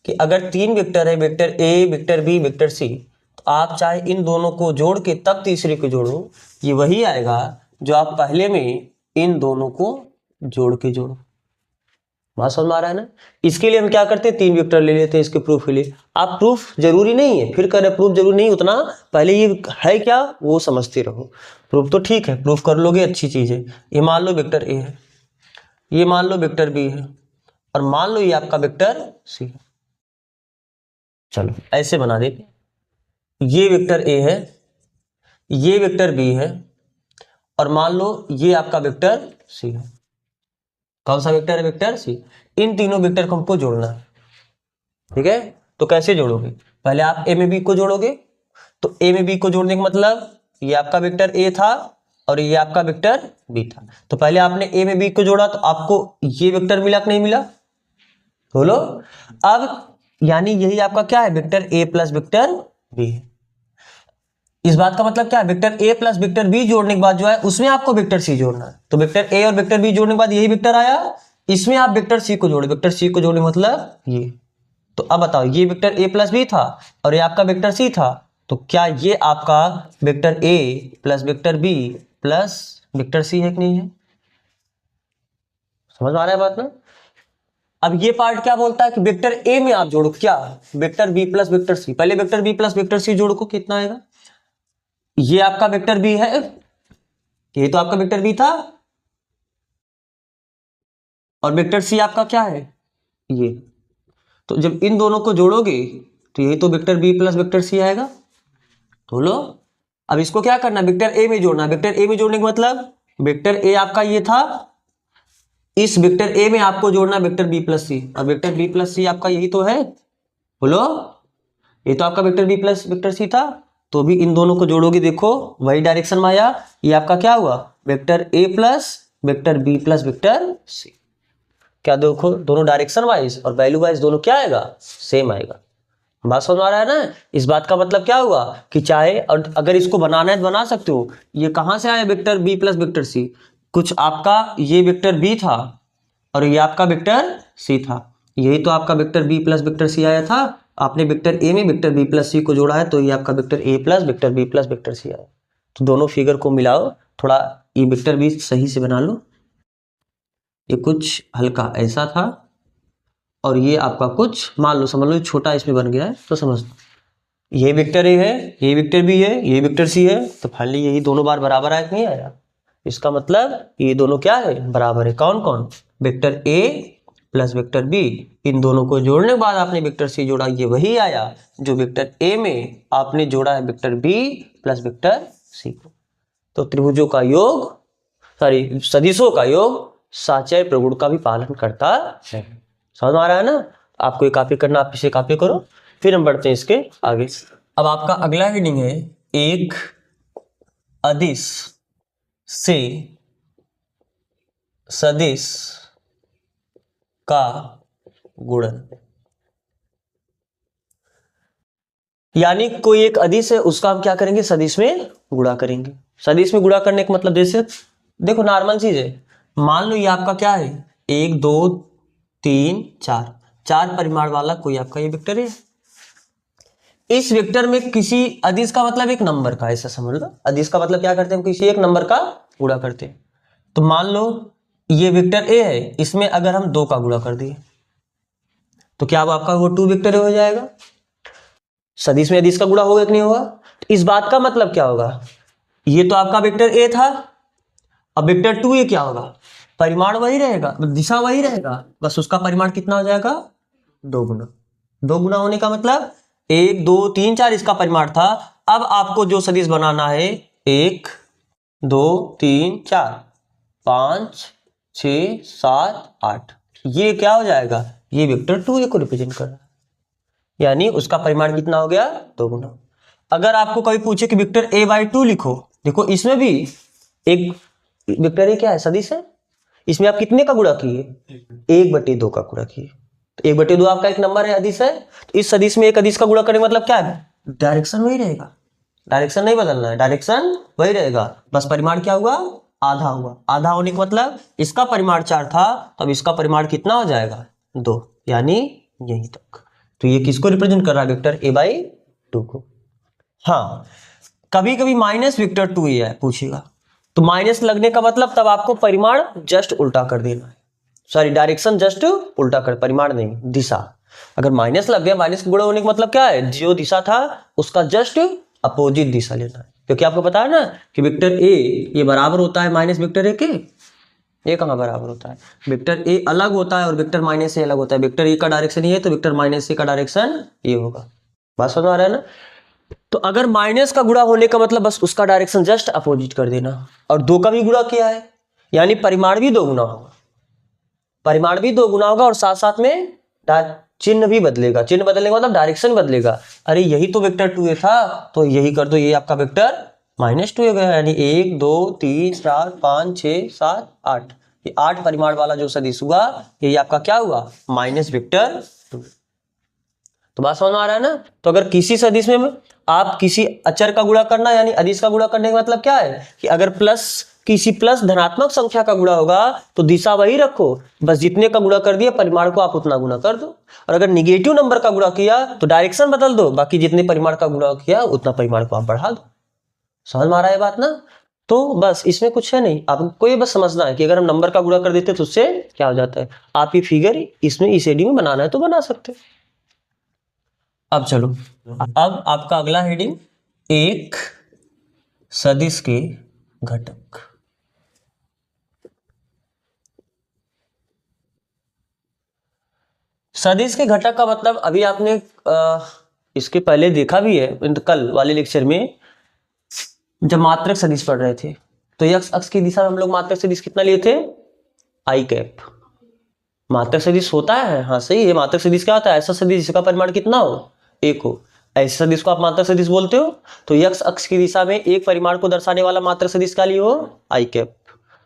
कि अगर तीन वेक्टर है, वेक्टर ए, वेक्टर बी, वेक्टर सी, तो आप चाहे इन दोनों को जोड़ के तब तीसरे को जोड़ो, ये वही आएगा जो आप पहले में इन दोनों को जोड़ के जोड़ो। बात समझ में आ रहा है ना। इसके लिए हम क्या करते हैं, तीन वेक्टर ले लेते हैं इसके प्रूफ के लिए। आप प्रूफ जरूरी नहीं है, फिर करें प्रूफ जरूरी नहीं, उतना पहले ये है क्या वो समझते रहो। प्रूफ तो ठीक है, प्रूफ कर लोगे अच्छी चीज है। ये मान लो वेक्टर ए है, ये मान लो वेक्टर बी है, और मान लो ये आपका वेक्टर सी है। चलो ऐसे बना देते, ये वेक्टर ए है, ये वेक्टर बी है, और मान लो ये आपका वेक्टर सी है। कौन सा वेक्टर है? Vector C. इन तीनों वेक्टर को हमको जोड़ना है, ठीक है। तो कैसे जोड़ोगे? पहले आप ए में बी को जोड़ोगे। तो ए में बी को जोड़ने का मतलब ये आपका वेक्टर ए था और ये आपका वेक्टर बी था। तो पहले आपने ए में बी को जोड़ा तो आपको ये वेक्टर मिला कि नहीं मिला? बोलो। अब यानी यही आपका क्या है? वेक्टर ए प्लस वेक्टर बी है। इस बात का मतलब क्या है? वेक्टर ए प्लस वेक्टर बी जोड़ने के बाद जो है उसमें आपको वेक्टर सी जोड़ना है। तो वेक्टर ए और वेक्टर बी जोड़ने के बाद यही वेक्टर आया, इसमें आप वेक्टर सी को जोड़े। वेक्टर सी को जोड़ने मतलब ये। तो अब बताओ, ये वेक्टर ए प्लस बी था और ये आपका वेक्टर सी था, तो क्या ये आपका वेक्टर ए plus vector B plus vector c है कि नहीं है? समझ आ रहा है बात ना? अब ये पार्ट क्या बोलता है कि वेक्टर ए में आप जोड़ो क्या? Vector B plus vector C. पहले vector B plus vector C जोड़ो, को कितना आएगा? ये आपका वेक्टर बी है, ये तो आपका वेक्टर बी था, और वेक्टर सी आपका क्या है? ये। तो जब इन दोनों को जोड़ोगे तो यही तो vector B plus vector c आएगा। तो लो, अब इसको क्या करना? वेक्टर ए में जोड़ना। वेक्टर ए में जोड़ने का मतलब वेक्टर ए आपका ये था, इस वेक्टर ए में आपको जोड़ना वेक्टर बी प्लस सी, और वेक्टर बी प्लस सी आपका यही तो है। बोलो, ये तो आपका vector B plus vector c था। तो भी इन दोनों को जोड़ोगे, देखो वही डायरेक्शन में आया। ये आपका क्या हुआ? वेक्टर ए plus vector B plus vector c. क्या देखो, दोनों डायरेक्शन वाइज और वैल्यू वाइज दोनों क्या आएगा? सेम आएगा। बात समझ आ रहा है ना? इस बात का मतलब क्या हुआ कि चाहे और अगर इसको बनाना है तो बना सकते हो। ये कहां से आया? Vector B plus vector c. कुछ आपका ये वेक्टर बी था और ये आपका वेक्टर सी था, यही तो आपका vector B plus vector c आया था। आपने वेक्टर ए में वेक्टर बी प्लस सी को जोड़ा है, तो ये आपका वेक्टर ए plus vector B plus vector c आया। तो दोनों फिगर को मिलाओ, थोड़ा ये वेक्टर भी सही से बना लो। ये कुछ हल्का ऐसा था और ये आपका कुछ मान लो, समझ लो छोटा इसमें बन गया है, तो समझ लो ये वेक्टर ए है, ये वेक्टर बी है, ये वेक्टर सी है। तो फाइनली यही दोनों बार बराबर आया कि नहीं आया? इसका मतलब ये दोनों क्या है? बराबर है। कौन कौन? वेक्टर ए प्लस वेक्टर बी। इन दोनों को जोड़ने के बाद आपने वेक्टर सी जोड़ा, ये वही आया जो वेक्टर ए में आपने जोड़ा है vector B plus vector c को। तो त्रिभुजों का योग, सॉरी सदिशों का योग साचय प्रगुण का भी पालन करता है। समझ में आ रहा है ना? आपको ये कॉपी करना, आप इसे कॉपी करो, फिर हम बढ़ते हैं इसके आगे। अब आपका अगला हेडिंग है, एक अदिश से सदिश का गुणन। यानी कोई एक अदिश है, उसका हम क्या करेंगे? सदिश में गुणा करेंगे। सदिश में गुणा करने का मतलब जैसे देखो नॉर्मल चीज है। मान लो ये आपका क्या है? 1 2 3 4, 4 परिमाण वाला कोई आपका ये वेक्टर है। इस वेक्टर में किसी अदिश का मतलब एक नंबर का, ऐसा समझ लो। अदिश का मतलब क्या करते हैं? हम किसी एक नंबर का गुणा करते हैं। तो मान लो ये वेक्टर ए है, इसमें अगर हम 2 का गुणा कर दिए तो क्या अब आपका वो 2 वेक्टर हो जाएगा? सदिश में अदिश का गुणा होगा कि नहीं होगा? तो इस बात का मतलब क्या होगा? ये तो आपका वेक्टर ए था, अब वेक्टर 2 ये क्या होगा? परिमाण वही रहेगा, दिशा वही रहेगा, बस उसका परिमाण कितना हो जाएगा? 2 गुना। 2 गुना होने का मतलब 1 2 3 4 इसका परिमाण था। अब आपको जो सदिश बनाना है 1 2 3 4 5 6 7 8, ये क्या हो जाएगा? ये वेक्टर 2 को रिप्रेजेंट कर रहा है, यानी उसका परिमाण कितना हो गया? 2 गुना। अगर आपको कभी पूछे कि वेक्टर a बाई 2 लिखो, देखो इसमें भी एक वेक्टर a क्या है? सदिश है। इसमें आप कितने का गुणा किए? 1/2 का गुणा किए। तो 1/2 आपका एक नंबर है, अदिश है। तो इस सदिश में एक अदिश का गुणा करने का मतलब क्या है? डायरेक्शन वही रहेगा, डायरेक्शन नहीं बदलना है, डायरेक्शन वही रहेगा, बस परिमाण क्या हुआ? आधा हुआ। आधा होने का मतलब इसका परिमाण 4 था, तब इसका परिमाण कितना हो जाएगा? 2, यानी यहीं तक। तो ये किसको रिप्रेजेंट कर रहा है? वेक्टर a बाई 2 को। हाँ, कभी कभी माइनस वेक्टर 2 ये है पूछेगा, तो माइनस लगने का मतलब तब आपको परिमाण जस्ट उल्टा कर देना है, सॉरी डायरेक्शन जस्ट उल्टा कर, परिमाण नहीं दिशा। अगर माइनस लग गया, माइनस का गुणा होने का मतलब क्या है? जो दिशा था उसका जस्ट अपोजिट दिशा लेना है, क्योंकि आपको पता है ना कि वेक्टर ए ये बराबर होता है माइनस वेक्टर ए के। ये कहाँ बराबर होता है? वेक्टर ए अलग होता है और वेक्टर माइनस ए अलग होता है। वेक्टर ए का डायरेक्शन ये है तो वेक्टर माइनस ए का डायरेक्शन ये होगा। बात समझ आ रहा है ना। तो अगर माइनस का गुणा होने का मतलब बस उसका डायरेक्शन जस्ट अपोजिट कर देना, और दो का भी गुणा किया है यानी परिमाण भी दो गुना होगा, परिमाण भी दो गुना होगा और साथ साथ में चिन्ह भी बदलेगा, चिन्ह बदलने का मतलब डायरेक्शन बदलेगा। अरे यही तो वेक्टर 2a था, तो यही कर दो, ये आपका वेक्टर -2a गया, यानी 1 2 3 4 5 6 7 8, ये 8 परिमाण वाला जो सदिश हुआ ये आपका क्या हुआ, माइनस वेक्टर 2। तो बात समझ में आ रहा है ना। तो अगर किसी सदिश में आप किसी अचर का गुणा करना यानी अदिश का गुणा करने का मतलब क्या है कि अगर किसी प्लस धनात्मक संख्या का गुणा होगा तो दिशा वही रखो, बस जितने का गुणा कर दिया परिमाण को आप उतना गुणा कर दो, और अगर निगेटिव नंबर का गुणा किया तो डायरेक्शन बदल दो, बाकी जितने परिमाण का गुणा किया उतना परिमाण को आप बढ़ा दो। समझ में आ रहा है बात ना। तो बस इसमें कुछ है नहीं, आपको ये बस समझना है कि अगर हम नंबर का गुणा कर देते तो उससे क्या हो जाता है। आप ये फिगर इसमें इस एडी में बनाना है तो बना सकते हो। अब चलो, अब आपका अगला हेडिंग, एक सदिश के घटक। सदिश के घटक का मतलब अभी आपने इसके पहले देखा भी है कल वाले लेक्चर में जब मात्रक सदिश पढ़ रहे थे, तो एक्स अक्ष की दिशा में हम लोग मात्रक सदिश कितना लिए थे, आई कैप। मात्रक सदिश होता है, हाँ सही है, मात्रक सदिश क्या होता है, ऐसा सदिश जिसका परिमाण कितना हो, एक हो, ऐसे सदिश को आप मात्रक सदिश बोलते हो। तो एक्स अक्ष की दिशा में एक परिमाण को दर्शाने वाला मात्रक सदिश क्या लिए हो, आई कैप।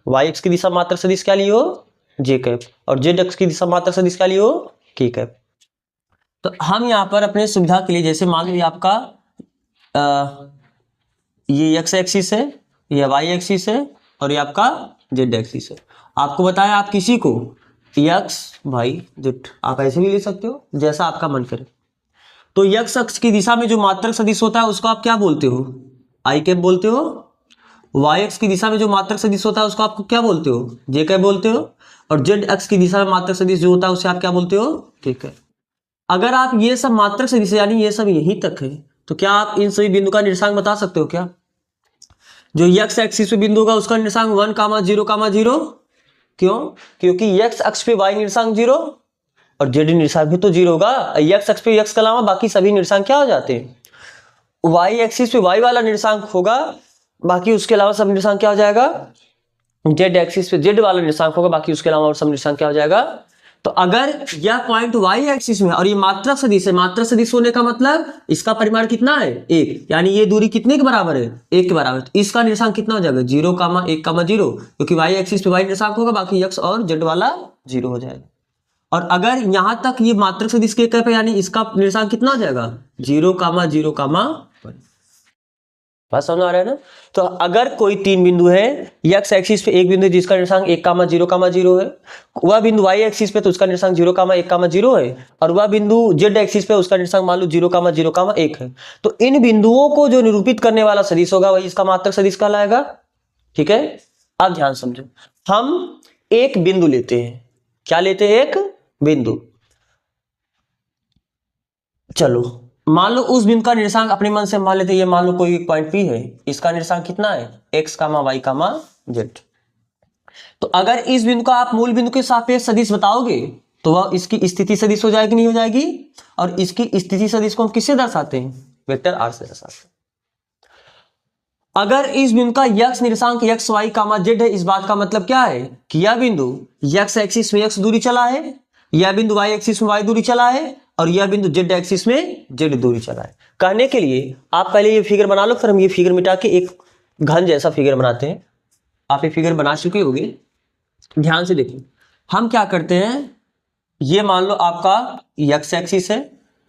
वाई अक्ष की दिशा मात्रक सदिश क्या लिए हो, जे कैप। और जेड अक्ष की दिशा मात्रक सदिश क्या लिए हो, के कैप। तो हम यहाँ पर अपने सुविधा के लिए, जैसे मान लीजिए आपका ये एक्स एक्सिस है, ये वाई एक्सिस है, और ये आपका जेड एक्सिस है। आपको बताया आप किसी को एक्स वाई जेड, आप ऐसे भी ले सकते हो जैसा आपका मन करे। तो एक्स अक्ष की दिशा में जो मात्रक सदिश होता है उसको आप क्या बोलते हो, आई कैप बोलते हो। वाई अक्ष की दिशा में जो मात्रक सदिश होता है उसको आप क्या बोलते हो, जे कैप बोलते हो। और जेड अक्ष की दिशा में मात्रक सदिश जो होता है उसे आप क्या बोलते हो, के कैप। अगर आप ये सब मात्रक सदिश यानी ये सब यहीं तक है, तो क्या आप इन सभी बिंदु का निर्देशांक बता सकते हो क्या। जो एक्स एक्सिस पे बिंदु होगा उसका निर्देशांक 1,0,0। क्यों, क्योंकि एक्स अक्ष पे वाई निर्देशांक 0 और जेड निर्देशांक भी तो 0 होगा। एक्स अक्ष पे एक्स के अलावा बाकी सभी निर्देशांक क्या हो जाते हैं, वाई एक्सिस पे वाई वाला निर्देशांक होगा, बाकी उसके अलावा सब निर्देशांक क्या हो जाएगा, जेड एक्सिस पे जेड वाला निर्देशांक होगा, बाकी उसके अलावा और सब निर्देशांक क्या हो जाएगा। तो अगर यह पॉइंट वाई एक्सिस में और ये मात्रक सदिश है, मात्रक सदिश होने का मतलब इसका परिमाण कितना है, एक, यानी ये दूरी कितने के बराबर है, एक के बराबर। तो इसका निर्देशांक कितना हो जाएगा, 0,1,0, क्योंकि वाई एक्सिस पे वाई निर्देशांक होगा, बाकी एक्स और जेड वाला 0 हो जाएगा। और अगर यहां तक ये मात्रक सदिश के पे यानी इसका निर्देशांक कितना हो जाएगा, 0,0,1। बात समझ आ रहा है ना। तो अगर कोई तीन बिंदु है, एक्स एक्सिस पे एक बिंदु है जिसका निर्देशांक 1,0,0 है, वह बिंदु वाई एक्सिस पे तो उसका निर्देशांक 0,1,0 है, और वह बिंदु जेड एक्सिस पे उसका निर्देशांक मान लो 0,0,1 है। तो इन बिंदुओं को जो निरूपित करने वाला सदिश होगा वही इसका मात्रक सदिश कहलाएगा। ठीक है, अब ध्यान समझो, हम एक बिंदु लेते हैं, क्या लेते हैं, एक बिंदु। चलो मान लो उस बिंदु का निर्देशांक अपने मन से मान लेते हैं, ये मान लो कोई पॉइंट पी है, इसका निर्देशांक कितना है, एक्स कामा वाई कामा जेड। तो अगर इस बिंदु का आप मूल बिंदु के सापेक्ष सदिश बताओगे तो वह इसकी स्थिति सदिश हो जाएगी, नहीं हो जाएगी। और इसकी स्थिति सदिश को हम किससे दर्शाते हैं, वेक्टर आर से दर्शाते हैं। अगर इस बिंदु का यक्स निर्देशांक एक्स वाई कामा जेड है, इस बात का मतलब क्या है कि यह बिंदु यक्स एक्सिस में एक्स दूरी चला है, यह बिंदु वाई एक्सिस में वाई दूरी चला है, और यह बिंदु जेड एक्सिस में जेड दूरी चला है। कहने के लिए आप पहले ये फिगर बना लो, फिर हम ये फिगर मिटा के एक घन जैसा फिगर बनाते हैं। आप ये फिगर बना चुके होंगे, ध्यान से देखिए। हम क्या करते हैं, ये मान लो आपका एक्स एक्सिस है,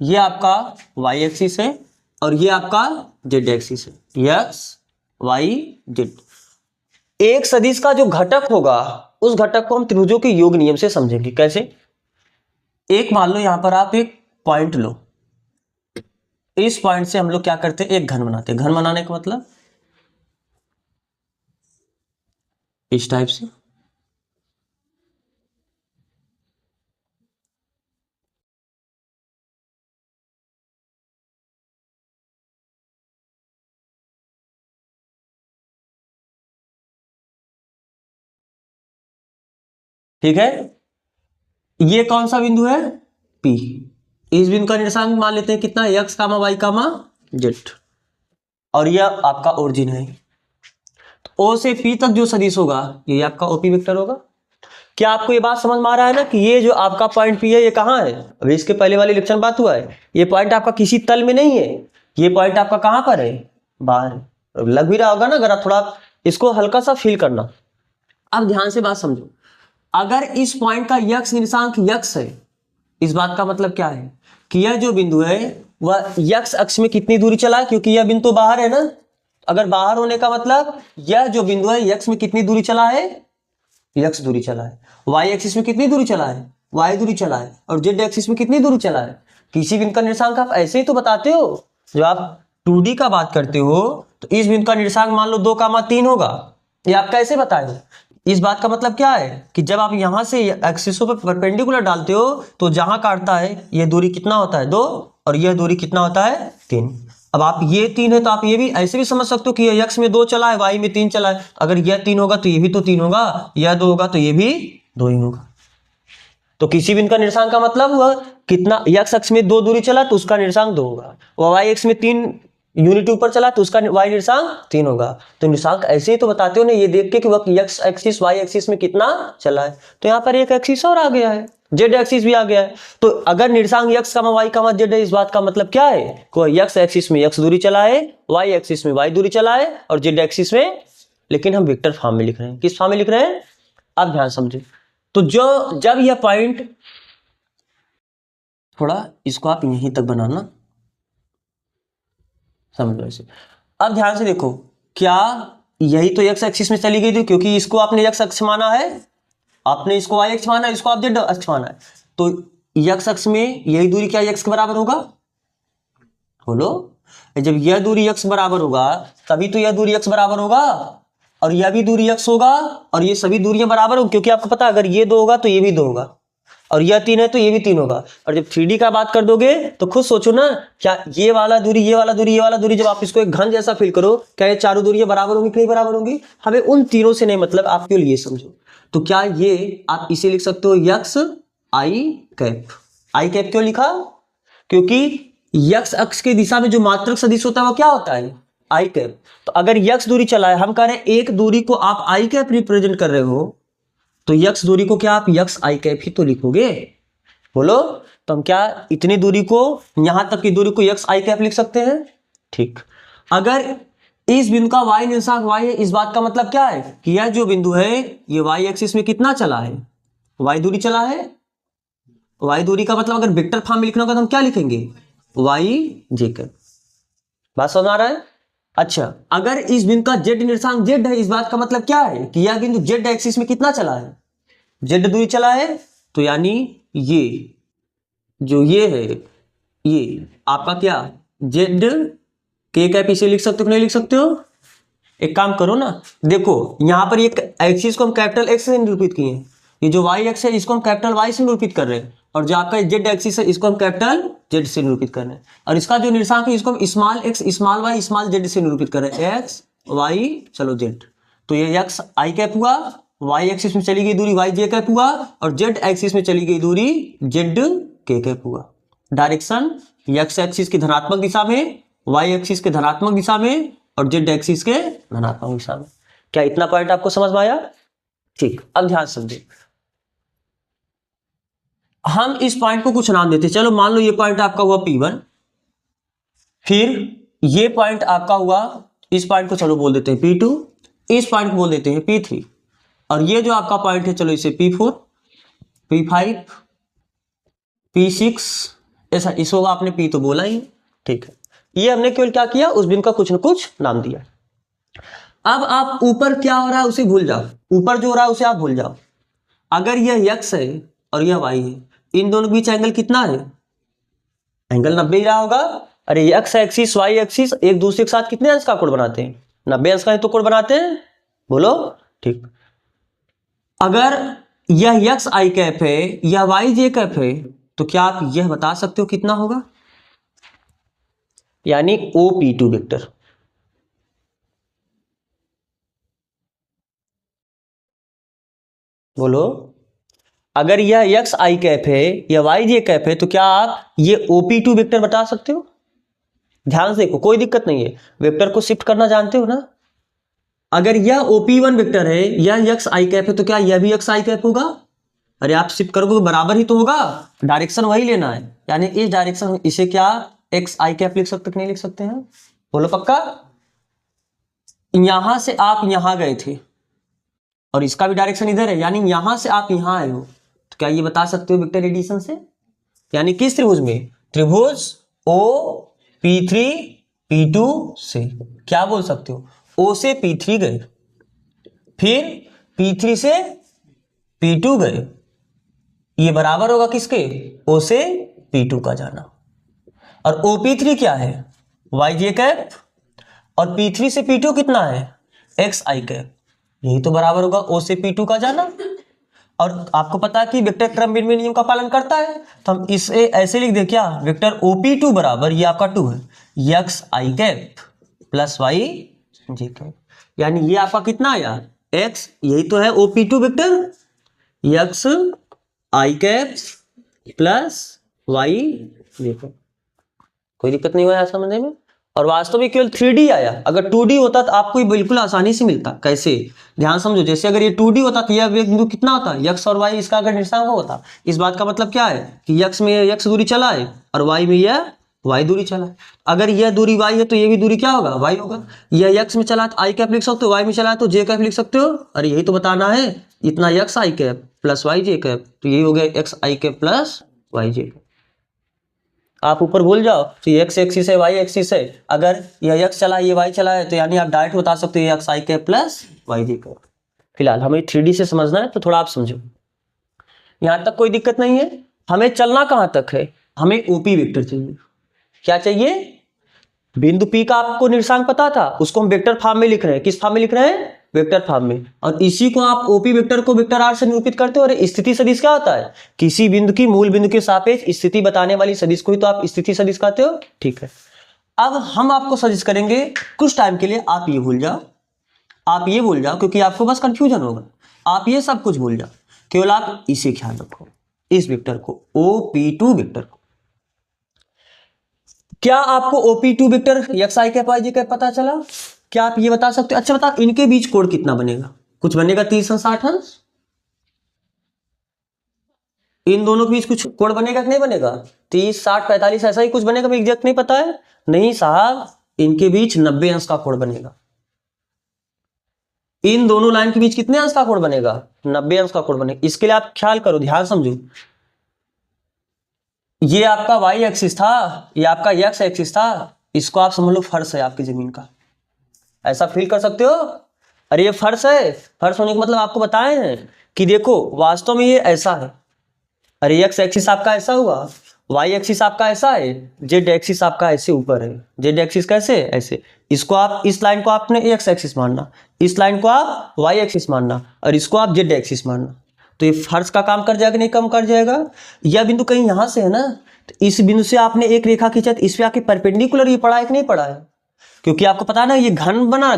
ये आपका वाई एक्सिस है, और ये आपका जेड एक्सिस है, एक्स वाई जेड। एक सदिश का जो घटक होगा उस घटक को हम त्रिभुजों के योग नियम से समझेंगे। कैसे, एक मान लो यहां पर आप एक पॉइंट लो, इस पॉइंट से हम लोग क्या करते हैं, एक घन बनाते हैं। घन बनाने का मतलब इस टाइप से, ठीक है। ये कौन सा बिंदु है, पी। इस बिंदु का निर्देशांक मान लेते हैं कितना, x कामा y कामा z, और यह आपका ओरिजिन है। तो O से P तक जो सदिश होगा ये आपका OP वेक्टर होगा। क्या आपको ये बात समझ में आ रहा है ना कि ये जो आपका पॉइंट P है ये कहाँ है? अभी इसके पहले वाले लेक्चर में बात हुआ है, ये पॉइंट आपका किसी तल में नहीं है, ये पॉइंट आपका कहाँ पर है? बाहर है। लग भी रहा होगा ना, अगर आप थोड़ा इसको हल्का सा फील करना। अब ध्यान से बात समझो, अगर इस पॉइंट का x निर्देशांक x है, इस बात का मतलब क्या है कि यह जो बिंदु है वह x अक्ष में कितनी दूरी चला है, क्योंकि यह बिंदु तो बाहर है ना। अगर बाहर होने का मतलब यह जो बिंदु है x में कितनी दूरी चला है? x दूरी चला है। y एक्सिस में कितनी दूरी चला है? y दूरी चला है। और z एक्सिस में कितनी दूरी चला है? किसी बिंदु का निर्देशांक आप ऐसे ही तो बताते हो, जब आप 2D का बात करते हो तो इस बिंदु का निर्देशांक मान लो 2,3 होगा, ये आप कैसे बताएंगे? इस बात का मतलब क्या है कि जब आप यहां से एक्सिसों पर परपेंडिकुलर डालते हो तो जहां काटता है यह दूरी कितना होता है? 2, और यह दूरी कितना होता है? 3। अब आप ये 3 है तो आप ये भी ऐसे भी समझ सकते हो कि यह x में 2 चला है, y में 3 चला है। अगर यह 3 होगा तो ये भी तो 3 होगा, यह 2 होगा तो ये भी 2 ही होगा। तो किसी बिंदु का निर्देशांक का मतलब हुआ कितना, x अक्ष में 2 दूरी चला तो उसका निर्देशांक 2 होगा, और y अक्ष में 3 यूनिट ऊपर चला तो उसका y निर्देशांक 3 होगा। तो निर्देशांक ऐसे ही तो बताते हो ना, ये देख के कि वह x एक्सिस y एक्सिस में कितना चला है। तो यहाँ पर एक एक्सिस और आ गया है, z एक्सिस भी आ गया है। तो अगर निर्देशांक x, y, z है, इस बात का मतलब क्या है कि x एक्सिस में x दूरी चला है, y एक्सिस में y दूरी चला है, और z एक्सिस में, लेकिन हम वेक्टर फॉर्म में लिख रहे हैं। किस फॉर्म में लिख रहे हैं? अब ध्यान समझे। तो जब यह पॉइंट, थोड़ा इसको आप यहीं तक बनाना, समझो ऐसे। अब ध्यान से देखो, क्या यही तो x एक्सिस में चली गई थी, क्योंकि इसको आपने x अक्ष माना है, आपने इसको y अक्ष माना है, इसको आप z अक्ष माना है। तो x अक्ष में यही दूरी क्या x के बराबर होगा? बोलो, जब यह दूरी x बराबर होगा तभी तो यह दूरी x बराबर होगा, और यह भी दूरी x होगा, और ये सभी दूरियां बराबर होंगी, क्योंकि आपको पता है अगर ये 2 होगा तो ये भी 2 होगा, और यह 3 है तो ये भी 3 होगा। और जब 3D का बात कर दोगे तो खुद सोचो ना, क्या ये वाला दूरी, ये वाला दूरी, ये वाला दूरी, जब आप इसको एक घन जैसा फील करो, क्या ये चारों दूरियां बराबर होंगी कि नहीं बराबर होंगी? हमें उन तीनों से नहीं मतलब, आप केवल ये समझो। तो क्या ये आप इसे लिख सकते हो यक्स आई कैप? आई कैप क्यों लिखा? क्योंकि यक्स अक्ष की दिशा में जो मात्रक सदिश होता है वो क्या होता है? आई कैप। तो अगर यक्स दूरी चला है, हम कह रहे हैं एक दूरी को आप आई कैप रिप्रेजेंट कर रहे हो, तो यक्स दूरी को क्या आप यक्स आई कैप ही तो लिखोगे? बोलो, तो हम क्या इतनी दूरी को, यहां तक की दूरी को यक्स आई कैप लिख सकते हैं? ठीक। अगर इस बिंदु का y निर्देशांक y है, इस बात का मतलब क्या है कि यह जो बिंदु है ये y एक्सिस में कितना चला है? y दूरी चला है। y दूरी का मतलब अगर वेक्टर फॉर्म में लिखना होगा तो हम क्या लिखेंगे? y j cap. बात समझ आ रहा है? अच्छा, अगर इस बिंदु का z निर्देशांक z है, इस बात का मतलब क्या है कि यह बिंदु z एक्सिस में कितना चला है? z दूरी चला है। तो यानी ये जो ये है, ये आपका क्या z के कैप, इसे लिख सकते हो कि नहीं लिख सकते हो? एक काम करो ना, देखो यहां पर एक एक्सिस को हम कैपिटल एक्स से निरूपित किए हैं, ये जो y एक्स है इसको हम कैपिटल y से निरूपित कर रहे हैं, और जो आपका z एक्सिस है इसको हम कैपिटल z से निरूपित कर रहे हैं, और इसका जो निर्देशांक है इसको हम small x small y small z से निरूपित कर रहे हैं, x y चलो z। तो ये x आई कैप हुआ, y एक्सिस में चली गई दूरी y j कैप हुआ, और z एक्सिस में चली गई दूरी z k कैप हुआ। डायरेक्शन x एक्सिस की धनात्मक दिशा में, y एक्सिस के धनात्मक दिशा में, और z एक्सिस के धनात्मक दिशा में। क्या इतना पॉइंट आपको समझ में आया? ठीक। अब ध्यान समझे, हम इस पॉइंट को कुछ नाम देते हैं। चलो मान लो ये पॉइंट आपका हुआ P1, फिर ये पॉइंट आपका हुआ, इस पॉइंट को चलो बोल देते हैं P2, इस पॉइंट को बोल देते हैं P3, और ये जो आपका पॉइंट है चलो इसे P4, P5, P6, ऐसा इसको आपने P तो बोला ही, ठीक है। ये हमने केवल क्या किया, उस बिंदु का कुछ न कुछ नाम दिया। अब आप ऊपर क्या हो रहा है उसे भूल जाओ, ऊपर जो हो रहा है उसे आप भूल जाओ। अगर यह x है और यह y है, इन दोनों के बीच एंगल कितना है? एंगल 90 ही रहा होगा। अरे x एक्सिस y एक्सिस एक दूसरे के साथ कितने अंश का कोण बनाते हैं? 90 अंश का तो कोण बनाते हैं। बोलो, ठीक। अगर यह x आई कैप है, यह y j कैप है, तो क्या आप यह बता सकते हो कितना होगा? यानी OP2 वेक्टर। बोलो, अगर यह एक्स आई कैप है या वाई जे कैप है तो क्या आप ये OP2 वेक्टर बता सकते हो? ध्यान से देखो, कोई दिक्कत नहीं है, वेक्टर को शिफ्ट करना जानते हो ना। अगर यह OP1 वेक्टर है, यह एक्स आई कैप है, तो क्या यह भी एक्स आई कैप होगा? अरे आप शिफ्ट करोगे तो बराबर ही तो होगा, डायरेक्शन वही लेना है, यानी इस डायरेक्शन, इसे क्या एक्स आई कैप लिख सकते कि नहीं लिख सकते हैं? बोलो पक्का। यहां से आप यहां गए थे और इसका भी डायरेक्शन इधर है, यानी यहां से आप यहां आए हो, तो क्या ये बता सकते हो वेक्टर एडिशन से? यानी किस त्रिभुज में? त्रिभुज OP3 P2 से क्या बोल सकते हो? O से P3 गए, फिर P3 से P2 गए, ये बराबर होगा किसके? O से P2 का जाना। और OP3 क्या है? YJ कैप, और P3 से P2 कितना है? XI कैप, यही तो बराबर होगा O से P2 का जाना। और आपको पता है कि वेक्टर क्रम विनिमय नियम का पालन करता है, तो हम इसे ऐसे लिख दे क्या? वेक्टर OP2 बराबर, ये आपका 2 है, XI cap plus YJ cap, यानी ये आपका कितना आया? X, यही तो है OP2 vector, XI cap plus YJ cap. कोई दिक्कत नहीं हुआ है समझने में। और वास्तव में केवल 3D आया, अगर 2D होता तो आपको ये बिल्कुल आसानी से मिलता। कैसे? ध्यान समझो, जैसे अगर ये 2D होता तो यह बिंदु कितना होता? x और y, इसका अगर निर्देशांक होता, इस बात का मतलब क्या है कि x में यह x दूरी चला है और y में यह y दूरी चला है। अगर यह दूरी y है तो ये भी दूरी क्या होगा? y होगा। यह x में चला तो i कैप लिख सकते हो, y में चला है तो j कैप लिख सकते हो। अरे यही तो बताना है, इतना x i cap plus y j cap, तो यही हो गया x i cap plus y j cap. आप ऊपर भूल जाओ तो ये x एक्सिस है, y एक्सिस है, अगर यह x चला ये y चला है, तो यानी आप डायरेक्ट बता सकते हो ये x i cap plus y j cap. फिलहाल हमें 3D से समझना है तो थोड़ा आप समझो, यहां तक कोई दिक्कत नहीं है। हमें चलना कहां तक है? हमें OP वेक्टर चाहिए। क्या चाहिए? बिंदु P का आपको निर्देशांक पता था, उसको हम वेक्टर फॉर्म में लिख रहे हैं। किस फॉर्म में लिख रहे हैं? वेक्टर फॉर्म में। और इसी को आप OP वेक्टर को वेक्टर R से निरूपित करते हो। और स्थिति सदिश क्या होता है? किसी बिंदु की मूल बिंदु के सापेक्ष स्थिति बताने वाली सदिश को ही तो आप स्थिति सदिश कहते हो। ठीक है, अब हम आपको सजेस्ट करेंगे कुछ टाइम के लिए आप ये भूल जाओ, आप ये भूल जाओ, क्योंकि आपको बस कंफ्यूजन होगा। आप ये सब कुछ भूल जाओ, केवल आप इसे ख्याल रखो, इस वेक्टर को, OP2 वेक्टर को। क्या आपको OP2 vector XI cap YJ cap पता चला? क्या आप ये बता सकते हो? अच्छा बता, इनके बीच कोण कितना बनेगा? कुछ बनेगा 30 अंश 60 अंश? इन दोनों के बीच कुछ कोण बनेगा कि नहीं बनेगा? 30 60 45 ऐसा ही कुछ बनेगा, मुझे एग्जैक्ट नहीं पता है। नहीं साहब, इनके बीच 90 अंश का कोण बनेगा। इन दोनों लाइन के बीच कितने अंश का कोण बनेगा? 90 अंश का कोण बनेगा। इसके लिए आप ख्याल करो, ध्यान समझो, ये आपका y एक्सिस था, ये आपका x एक्सिस था, इसको आप समझ लो फर्श है आपकी जमीन का। ऐसा फील कर सकते हो? अरे ये फर्श है, फर्श होने का मतलब आपको बताए हैं कि देखो वास्तव में ये ऐसा है। अरे x एक्सिस आपका ऐसा हुआ, y एक्सिस आपका ऐसा है, z एक्सिस आपका ऐसे ऊपर है। z एक्सिस कैसे? ऐसे। इसको आप, इस लाइन को आपने x एक्सिस मानना, इस लाइन को आप y एक्सिस मानना, और इसको आप z एक्सिस मानना। तो ये फर्श का काम कर जाएगा नहीं कम कर जाएगा? यह बिंदु कहीं यहां से है ना, तो इस बिंदु से आपने एक रेखा खींचा, इस पे आके परपेंडिकुलर ये पड़ा है कि नहीं पड़ा है? क्योंकि आपको पता है ना, ये घन बना,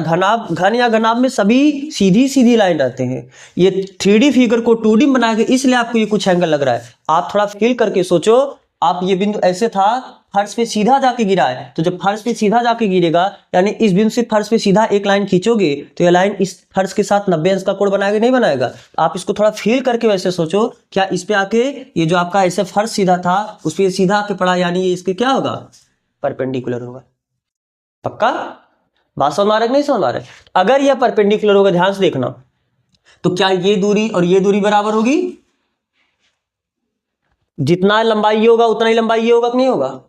घन या घनाभ में सभी सीधी सीधी लाइन रहते हैं। ये 3D फिगर को 2D में बनाया गया, इसलिए आपको ये कुछ एंगल लग रहा है। आप थोड़ा फील करके सोचो, आप ये बिंदु ऐसे था, फर्श पे सीधा जाके गिरा है, तो जब फर्श पे सीधा जाके गिरेगा, यानी इस बिंदु से फर्श पे सीधा एक लाइन खींचोगे, तो यह लाइन इस फर्श के साथ 90 अंश का कोण बनाएगा नहीं बनाएगा? आप इसको थोड़ा फील करके वैसे सोचो, क्या इस पे आके ये जो आपका ऐसे फर्श सीधा था उस पर सीधा आके पड़ा, यानी ये इसके क्या होगा? परपेंडिकुलर होगा। पक्का? बात समझ आ रहा है कि नहीं समझ आ रहा है? अगर यह परपेंडिकुलर होगा, ध्यान से देखना, तो क्या ये दूरी और ये दूरी बराबर होगी? जितना लंबाई ये होगा उतना ही लंबाई ये होगा कि नहीं होगा?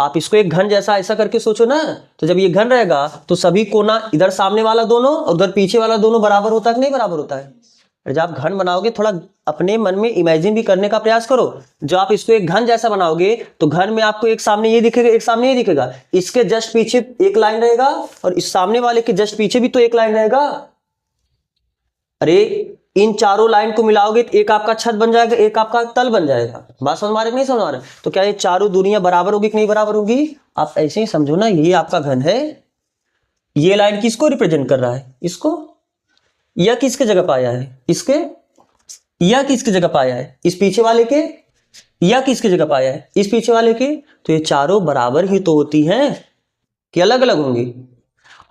आप इसको एक घन जैसा ऐसा करके सोचो ना, तो जब ये घन रहेगा तो सभी कोना, इधर सामने वाला दोनों और उधर पीछे वाला दोनों बराबर होता है कि नहीं बराबर होता है? जब आप घन बनाओगे, थोड़ा अपने मन में इमेजिन भी करने का प्रयास करो। जो आप इसको एक घन जैसा बनाओगे तो घन में आपको एक सामने ये दिखेगा, एक सामने ये दिखेगा, इसके जस्ट पीछे एक लाइन रहेगा और इस सामने वाले के जस्ट पीछे भी तो एक लाइन रहेगा। अरे इन चारों लाइन को मिलाओगे तो एक आपका छत बन जाएगा, एक आपका तल बन जाएगा। बात समझ आ रही नहीं समझ आ रहा? तो क्या ये चारों दूरियां बराबर होगी कि नहीं बराबर होगी? आप ऐसे ही समझो ना, ये आपका घन है, ये लाइन किसको रिप्रेजेंट कर रहा है? इसको। यह किसके जगह पे आया है? इसके। यह किसकी जगह पे आया है? इस पीछे वाले के। यह किसकी जगह पे आया है? इस पीछे वाले के। तो ये चारों बराबर ही तो होती हैं कि अलग अलग होंगी?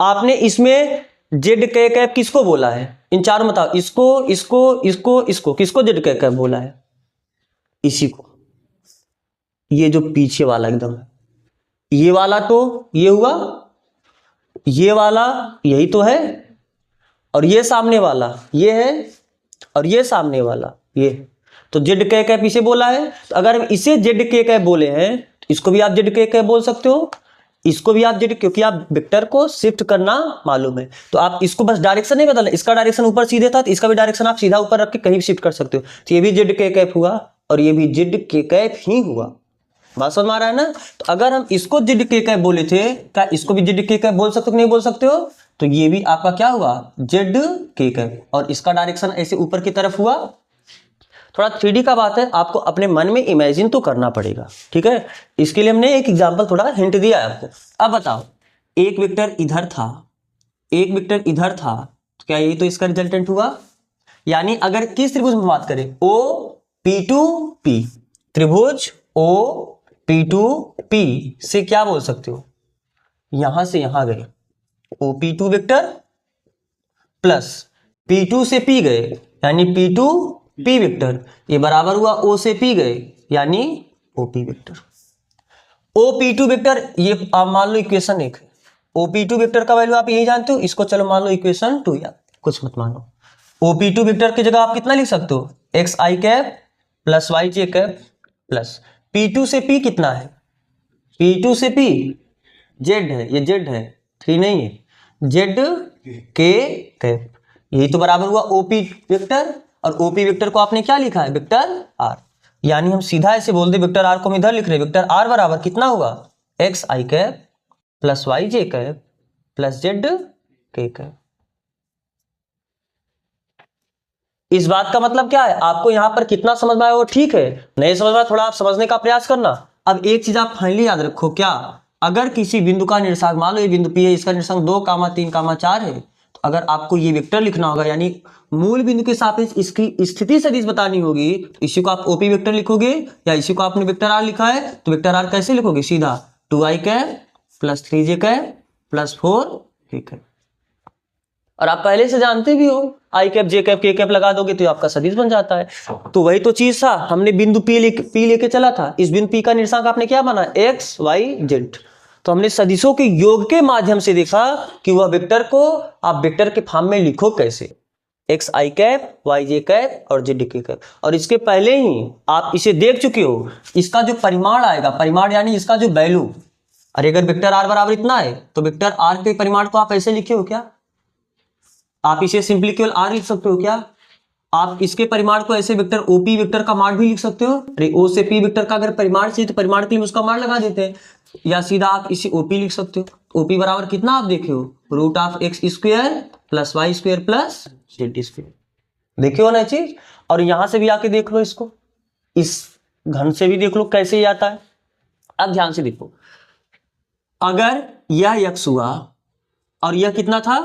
आपने इसमें जेड के कैप किसको बोला है? इन चारों में बताओ। इसको, इसको, इसको, इसको, किसको जेड के कैप बोला है? इसी को। ये जो पीछे वाला एकदम है, ये वाला तो ये हुआ, ये वाला यही तो है, और ये सामने वाला ये है, और ये सामने वाला ये। तो जेड के कैप इसे बोला है। तो अगर हम इसे जेड के कैप बोले हैं तो इसको भी आप जेड के कैप बोल सकते हो, इसको भी आप जेड, क्योंकि आप वेक्टर को शिफ्ट करना मालूम है। तो आप इसको बस डायरेक्शन नहीं बदलना, इसका डायरेक्शन ऊपर सीधे था तो इसका भी डायरेक्शन आप सीधा ऊपर रख के कहीं भी शिफ्ट कर सकते हो। तो ये भी जेड के कैप हुआ और ये भी जेड के कैप ही हुआ। बात समझ में आ रहा है ना? तो अगर हम इसको जेड के कैप बोले थे, क्या इसको भी जेड के कैप बोल सकते हो कि नहीं बोल सकते हो? तो ये भी आपका क्या हुआ? जेड के कैप, और इसका डायरेक्शन ऐसे ऊपर की तरफ हुआ। थोड़ा 3D का बात है, आपको अपने मन में इमेजिन तो करना पड़ेगा, ठीक है? इसके लिए हमने एक एग्जांपल, थोड़ा हिंट दिया है आपको। अब बताओ, एक वेक्टर इधर था, एक वेक्टर इधर था, तो क्या यही तो इसका रिजल्टेंट हुआ? यानी अगर किस त्रिभुज में बात करें, ओ P2P, त्रिभुज ओ P2P से क्या बोल सकते हो? यहां से यहां गए OP2 वेक्टर प्लस P2 से P गए यानी P2P वेक्टर, ये बराबर हुआ O से P गए यानी OP वेक्टर। OP2 वेक्टर ये आप मान लो इक्वेशन 1 है। OP2 वेक्टर का वैल्यू आप यही जानते हो, इसको चलो मान लो इक्वेशन 2 या कुछ मत मानो। OP2 वेक्टर की जगह आप कितना लिख सकते हो? xi cap plus yj cap plus P2 से P कितना है? P2 से P z है, ये z है, 3 नहीं है, z के कैप, यही तो बराबर हुआ OP वेक्टर। और OP वेक्टर को आपने क्या लिखा है? Vector r। यानी हम सीधा ऐसे बोल दे, वेक्टर r को हम इधर लिख रहे हैं, वेक्टर r बराबर कितना हुआ? xi cap plus yj cap plus z के कैप। इस बात का मतलब क्या है? आपको यहां पर कितना समझ में आया वो ठीक है, नहीं समझ में आया थोड़ा आप समझने का प्रयास करना। अब एक चीज आप फाइनली याद रखो, क्या अगर किसी बिंदु का निर्देशांक, मान लो ये बिंदु P है, इसका निर्देशांक 2, 3, 4 है, तो अगर आपको ये वेक्टर लिखना होगा यानी मूल बिंदु के सापेक्ष इसकी स्थिति सदिश बतानी होगी, तो इसी को आप OP वेक्टर लिखोगे, या इसी को आपने वेक्टर r लिखा है तो वेक्टर r कैसे लिखोगे? सीधा 2i cap plus 3j cap plus 4k cap. और आप पहले से जानते भी हो, आई कैप जे कैप के कैप लगा दोगे तो आपका सदिश बन जाता है। तो वही तो चीज था, हमने बिंदु P लेके चला था, इस बिंदु P का निर्देशांक आपने क्या माना? x y z। तो हमने सदिशों के योग के माध्यम से देखा कि वह वेक्टर को आप वेक्टर के फॉर्म में लिखो कैसे, एक्स आई कैप, वाई जे कैप और जेड के कैप। और इसके पहले ही आप इसे देख चुके हो, इसका जो परिमाण आएगा, परिमाण यानी इसका जो वैल्यू, अरे अगर वेक्टर r बराबर इतना है तो वेक्टर r के परिमाण को आप ऐसे लिखे हो क्या? आप इसे सिंपली केवल r लिख सकते हो क्या? आप इसके परिमाण को ऐसे वेक्टर OP वेक्टर का मान भी लिख सकते हो। अरे O से P वेक्टर का अगर परिमाण चाहिए तो परिमाण के लिए उसका मान लगा देते हैं, या सीधा आप इसे OP लिख सकते हो। OP बराबर कितना आप देखे हो? Root of x square plus Y square plus Z square. देखे हो ना चीज? और यहां से भी आके देख लो, इसको इस घन से भी देख लो कैसे ही आता है। अब ध्यान से देखो, अगर यह x हुआ और यह कितना था?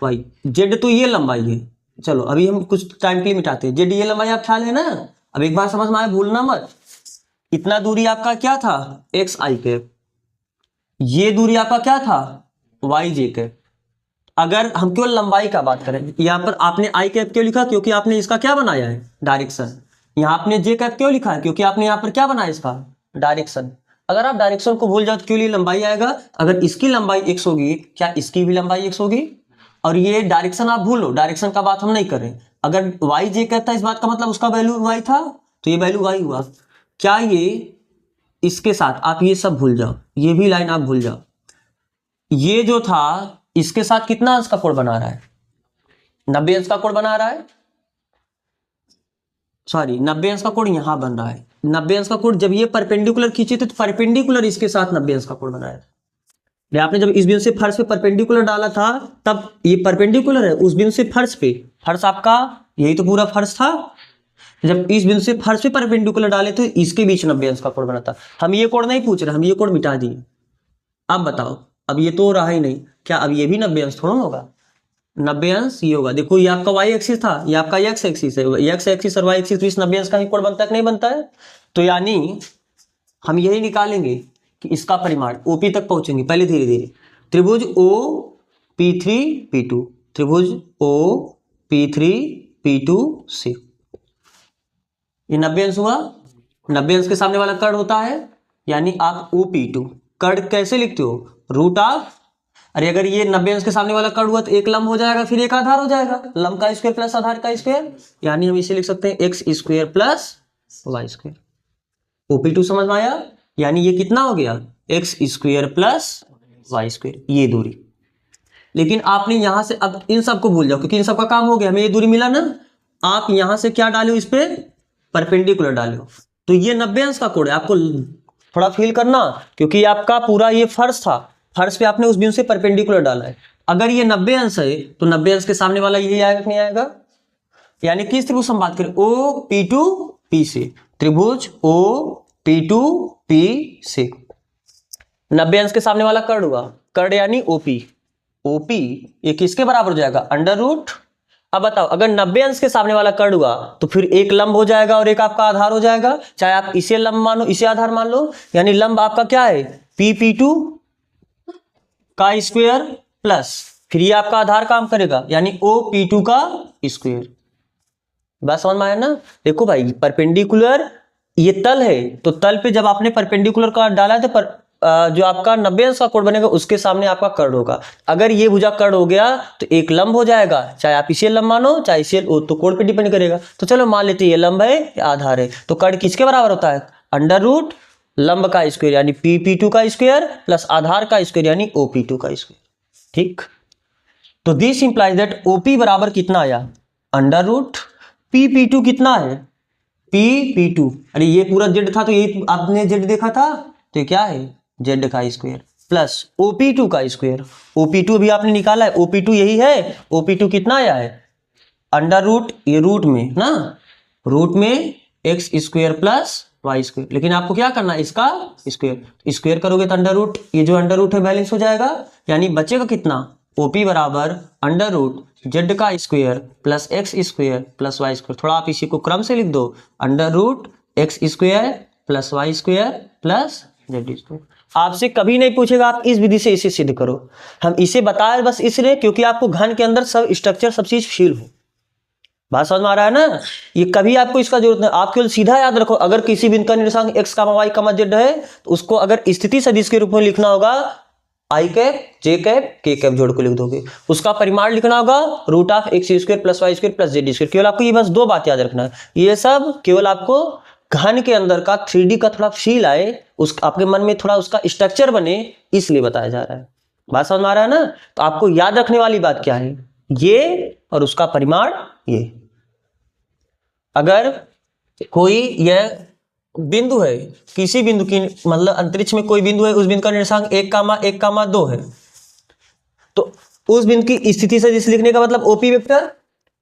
y, z तो ये लंबाई है, चलो अभी हम कुछ टाइम के लिए मिटाते हैं, z ये लंबाई आप ख्याल है ना? अब एक बार समझ में आया, भूलना मत। इतना दूरी आपका क्या था? एक्स आई कैप, ये दूरी आपका क्या था? Y J cap. अगर हम केवल लंबाई का बात करें, यहां पर आपने आई कैप क्यों लिखा? क्योंकि आपने इसका क्या बनाया है? डायरेक्शन। यहां आपने जे कैप क्यों लिखा है? क्योंकि आपने यहां पर क्या बनाया इसका? डायरेक्शन। अगर आप डायरेक्शन को भूल जाओ तो क्यों लिए लंबाई आएगा? अगर इसकी लंबाई x होगी, क्या इसकी भी लंबाई x होगी? और ये डायरेक्शन आप भूलो, डायरेक्शन का बात हम नहीं कर रहे। अगर वाई जे कहता है, इस बात का मतलब उसका वैल्यू y था, तो ये वैल्यू y हुआ। क्या ये इसके साथ आप ये सब भूल जाओ, ये भी लाइन आप भूल जाओ, ये जो था इसके साथ कितना अंश का कोण बना रहा है? 90 अंश का कोण बना रहा है। सॉरी, 90 अंश का कोण यहां बन रहा है। 90 अंश का कोण जब ये परपेंडिकुलर खींचे थे तो परपेंडिकुलर इसके साथ 90 अंश का कोण बनाया था। आपने जब इस बिंदु से फर्श पे परपेंडिकुलर डाला था तब ये परपेंडिकुलर है उस बिंदु से फर्श पे, फर्श आपका यही तो पूरा फर्श था। जब इस बिंदु से फर्श पे परपेंडिकुलर डाले तो इसके बीच 90 अंश का कोण बना था। हम ये कोण नहीं पूछ रहे, हम ये कोण मिटा दिए। अब बताओ, अब ये तो रहा ही नहीं, क्या अब ये भी 90 अंश थोड़ा होगा? 90 अंश ये होगा। देखो ये आपका y एक्सिस था, ये आपका x एक्सिस है, x एक्सिस और y एक्सिस, तो इस 90 अंश का ही कोण बनता है कि नहीं बनता है? तो यानी हम यही निकालेंगे कि इसका परिमाण OP तक पहुंचेंगे पहले धीरे धीरे। त्रिभुज OP3 P2, त्रिभुज OP3 P2 से ये 90 अंश हुआ। 90 अंश के सामने वाला कर्ण होता है, यानी आप OP2 कर्ण कैसे लिखते हो? रूट ऑफ, अरे अगर ये 90 अंश के सामने वाला कर्ण हुआ तो एक लंब हो जाएगा, फिर एक आधार हो जाएगा, लंब का स्क्वायर प्लस आधार का स्क्वायर, यानी हम इसे लिख सकते हैं x square plus Y square. OP2 समझ में आया? यानी ये कितना हो गया? x square plus Y square, ये दूरी। लेकिन आपने यहां से अब इन सबको भूल जाओ, क्योंकि इन सबका काम हो गया, हमें ये दूरी मिला ना। आप यहां से क्या डालो? इस पे परपेंडिकुलर डालो। तो ये 90 अंश का कोण है, आपको थोड़ा फील करना, क्योंकि आपका पूरा ये फर्श था, फर्श पे आपने उस बिंदु से परपेंडिकुलर डाला है। अगर ये 90 अंश है तो 90 अंश के सामने वाला यही आएगा कि नहीं आएगा? यानी किस त्रिभुज हम बात करें? OP2 P से, त्रिभुज OP2 P से 90 अंश के सामने वाला कर्ण हुआ, कर्ण यानी OP ये किसके बराबर हो जाएगा? Under root. अब बताओ, अगर 90 अंश के सामने वाला कर्ण हुआ तो फिर एक लंब हो जाएगा और एक आपका आधार हो जाएगा, चाहे आप इसे लंब मानो इसे आधार मान लो, यानी लंब आपका क्या है? PP2 का स्क्वायर प्लस फिर ये आपका आधार काम करेगा, यानी OP2 का स्क्वायर। बात समझ में आया ना? देखो भाई, परपेंडिकुलर ये तल है, तो तल पे जब आपने परपेंडिकुलर का डाला है तो जो आपका 90 अंश का कोण बनेगा उसके सामने आपका कर्ण होगा। अगर ये भुजा कर्ण हो गया तो एक लंब हो जाएगा, चाहे आप इसे लंब मानो चाहे इसे, तो कोण पे डिपेंड करेगा। तो चलो मान लेते ये लंब है या आधार है, तो कर्ण किसके बराबर होता है? अंडर रूट लंब का स्क्वायर यानी PP2 का स्क्वायर प्लस आधार का स्क्वायर यानी OP2 का स्क्वायर। ठीक, तो दिस इंप्लाइज दैट OP बराबर कितना आया? अंडर रूट PP2 कितना है? PP2, अरे ये पूरा z था तो ये आपने z देखा था, तो ये क्या है? z का स्क्वायर प्लस OP2 का स्क्वायर। OP2 भी आपने निकाला है, OP2 यही है। OP2 कितना आया है? अंडर रूट, ये रूट में ना, रूट में x square plus Y square. लेकिन आपको क्या करना है? इसका स्क्वायर, स्क्वायर करोगे तो अंडर रूट, ये जो अंडर रूट है बैलेंस हो जाएगा, यानी बचेगा कितना? OP बराबर अंडर रूट z का square plus x square plus Y square. थोड़ा आप इसी को क्रम से लिख दो, under root x square plus Y square plus z square. आपसे कभी नहीं पूछेगा आप इस विधि से इसे सिद्ध करो, हम इसे बताए बस इसलिए क्योंकि आपको घन के अंदर सब स्ट्रक्चर सब चीज फील हो। बात समझ में आ रहा है ना? ये कभी आपको इसका जरूरत नहीं, आप केवल सीधा याद रखो, अगर किसी बिंदु का निर्देशांक x, y, z है तो उसको अगर स्थिति सदिश के रूप में लिखना होगा i cap j cap k cap जोड़ को लिख दोगे। उसका परिमाण लिखना होगा root of x square plus Y square plus z square. केवल आपको ये बस दो बात याद रखना है, ये सब केवल आपको घन के अंदर का 3D का थोड़ा फील आए, उस आपके मन में थोड़ा उसका स्ट्रक्चर बने, इसलिए बताया जा रहा है। बात समझ में आ रहा है ना? तो आपको याद रखने वाली बात क्या है? ये और उसका परिमाण ये। अगर कोई यह बिंदु है, किसी बिंदु की मतलब अंतरिक्ष में कोई बिंदु है, उस बिंदु का निर्देशांक 1,1,2 है, तो उस बिंदु की स्थिति से जिस लिखने का मतलब OP वेक्टर,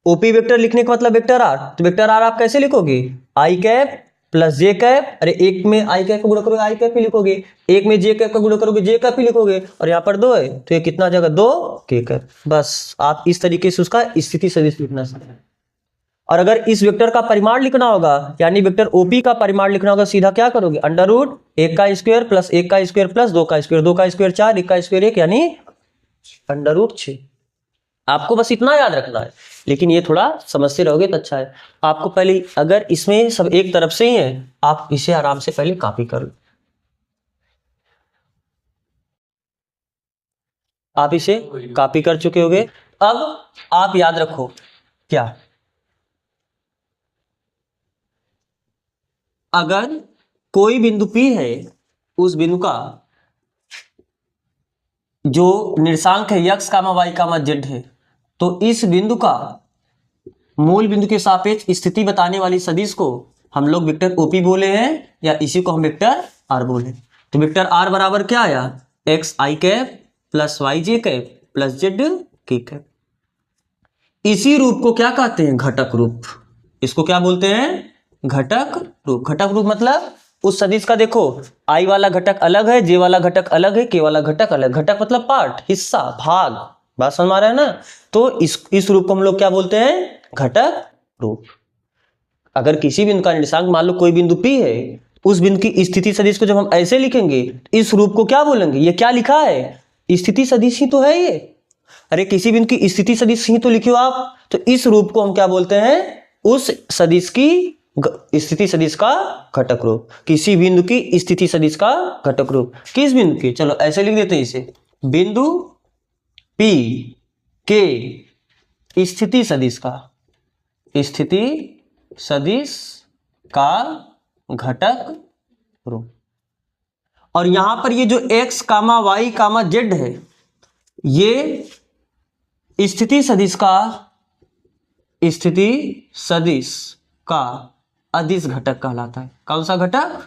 OP वेक्टर लिखने का मतलब वेक्टर R, तो वेक्टर R आप कैसे लिखोगे? i cap plus j cap, अरे एक में i कैप का गुणा करोगे i कैप ही लिखोगे, एक में j कैप का गुणा करोगे j कैप ही लिखोगे, और यहाँ पर 2 है तो ये कितना आ जाएगा? 2 k कैप। बस आप इस तरीके से उसका स्थिति सदिश लिखना सीखें। और अगर इस वेक्टर का परिमाण लिखना होगा, यानी वेक्टर OP का परिमाण लिखना होगा, सीधा क्या करोगे? अंडर रूट 1 का स्क्वायर प्लस 1 का स्क्वायर प्लस 2 का स्क्वायर, 2 का स्क्वायर 4, 1 का स्क्वायर 1, यानी अंडर रूट 6। आपको बस इतना याद रखना है, लेकिन ये थोड़ा समझते रहोगे तो अच्छा है। आपको पहले, अगर इसमें सब एक तरफ से ही है, आप इसे आराम से पहले कॉपी कर लो। आप इसे कॉपी कर चुके होगे। अब आप याद रखो क्या, अगर कोई बिंदु P है, उस बिंदु का जो निर्देशांक है x, y, z है, तो इस बिंदु का मूल बिंदु के सापेक्ष स्थिति बताने वाली सदिश को हम लोग वेक्टर OP बोले हैं, या इसी को हम वेक्टर R बोले। तो वेक्टर R बराबर क्या आया? x i cap plus y j cap plus z k cap. इसी रूप को क्या कहते हैं? घटक रूप। इसको क्या बोलते हैं? घटक रूप। घटक रूप मतलब उस सदिश का देखो i वाला घटक अलग है, j वाला घटक अलग है, k वाला घटक अलग। घटक मतलब पार्ट, हिस्सा, भाग। बात समझ में आ रहा है ना? तो इस रूप को हम लोग क्या बोलते हैं? घटक रूप। अगर किसी बिंदु का निर्देशांक मान लो कोई बिंदु P है, उस बिंदु की स्थिति सदिश को जब हम ऐसे लिखेंगे, इस रूप को क्या बोलेंगे? ये क्या लिखा है? स्थिति सदिश ही तो है ये। अरे किसी बिंदु की स्थिति सदिश ही तो लिखियो आप। तो इस रूप को हम क्या बोलते हैं? उस सदिश की स्थिति सदिश का घटक रूप। किसी बिंदु की स्थिति सदिश का घटक रूप। किस बिंदु की? चलो ऐसे लिख देते हैं इसे, बिंदु P के स्थिति सदिश का, स्थिति सदिश का घटक रूप। और यहां पर ये जो x कामा y कामा z है, ये स्थिति सदिश का अदिश घटक कहलाता है। कौन सा घटक?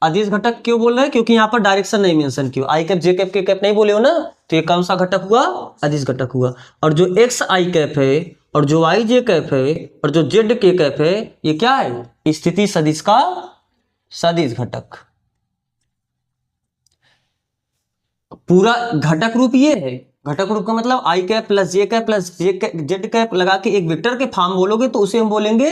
अदिश घटक। क्यों बोल रहे हैं? क्योंकि यहां पर डायरेक्शन नहीं मेंशन किया, आई कैप जे कैप के कैप नहीं बोले हो ना, तो ये कौन सा घटक हुआ? अदिश घटक हुआ। और जो एक्स आई कैप है और जो वाई जे कैप है और जो जेड के कैप है, ये क्या है? स्थिति सदिश का सदिश घटक। पूरा घटक रूप ये है। घटक रूप का मतलब आई कैप प्लस जे कैप प्लस जेड कैप लगा के एक वेक्टर के फॉर्म बोलोगे तो उसे हम बोलेंगे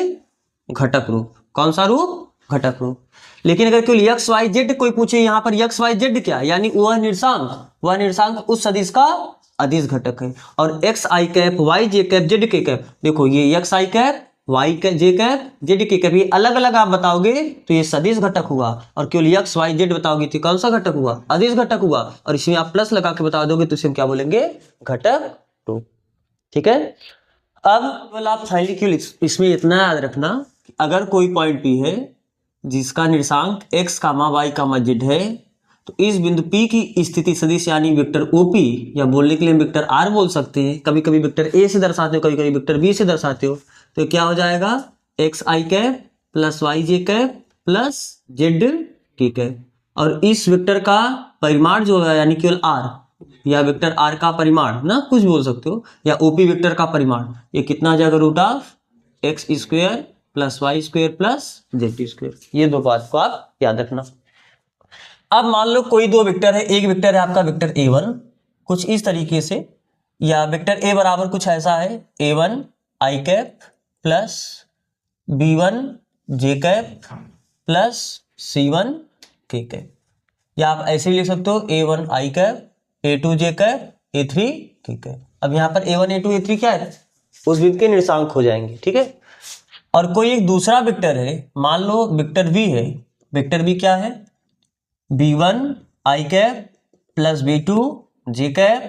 घटक रूप। कौन सा रूप? घटक रूप। लेकिन अगर केवल एक्स वाई जेड कोई पूछे, यहां पर एक्स वाई जेड क्या, यानी वह निर्देशांक उस सदिश का अदिश घटक है। और एक्स आई cap Y J cap Z के कैप, देखो ये एक्स आई कैप वाई कैप जे कैप जेड के कैप, ये अलग अलग आप बताओगे तो ये सदिश घटक हुआ। और केवल एक्स वाई जेड बताओगे तो कौन सा घटक हुआ? अदिश घटक हुआ। और इसमें आप प्लस लगा के बता दोगे तो इसे हम क्या बोलेंगे? घटक रूप। ठीक है। अब आप फाइनली केवल इसमें इतना याद रखना, अगर कोई पॉइंट P है जिसका निर्देशांक x कामा y कामा z है, तो इस बिंदु P की स्थिति सदिश यानी वेक्टर OP, या बोलने के लिए वेक्टर R बोल सकते हैं, कभी कभी वेक्टर A से दर्शाते हो, कभी कभी वेक्टर B से दर्शाते हो, तो क्या हो जाएगा? एक्स आई cap plus Y J cap plus Z के कैप। और इस वेक्टर का परिमाण जो है, यानी केवल R या वेक्टर R का परिमाण ना, कुछ बोल सकते हो, या OP वेक्टर का परिमाण, ये कितना आ जाएगा? Root of x square plus Y square plus Z square. ये दो बात को आप याद रखना। अब मान लो कोई दो वेक्टर है, एक वेक्टर है आपका वेक्टर A1 कुछ इस तरीके से, या वेक्टर A बराबर कुछ ऐसा है, A1 आई कैप प्लस B1 जे कैप प्लस C1 के कैप, या आप ऐसे ही लिख सकते हो A1 आई कैप A2 जे कैप A3 के कैप। अब यहाँ पर A1 A2 A3 क्या है? उस बिंदु के निर्देशांक हो जाएंगे। ठीक है। और कोई एक दूसरा वेक्टर है, मान लो वेक्टर B है, वेक्टर B क्या है? B1 आई कैप प्लस B2 जे कैप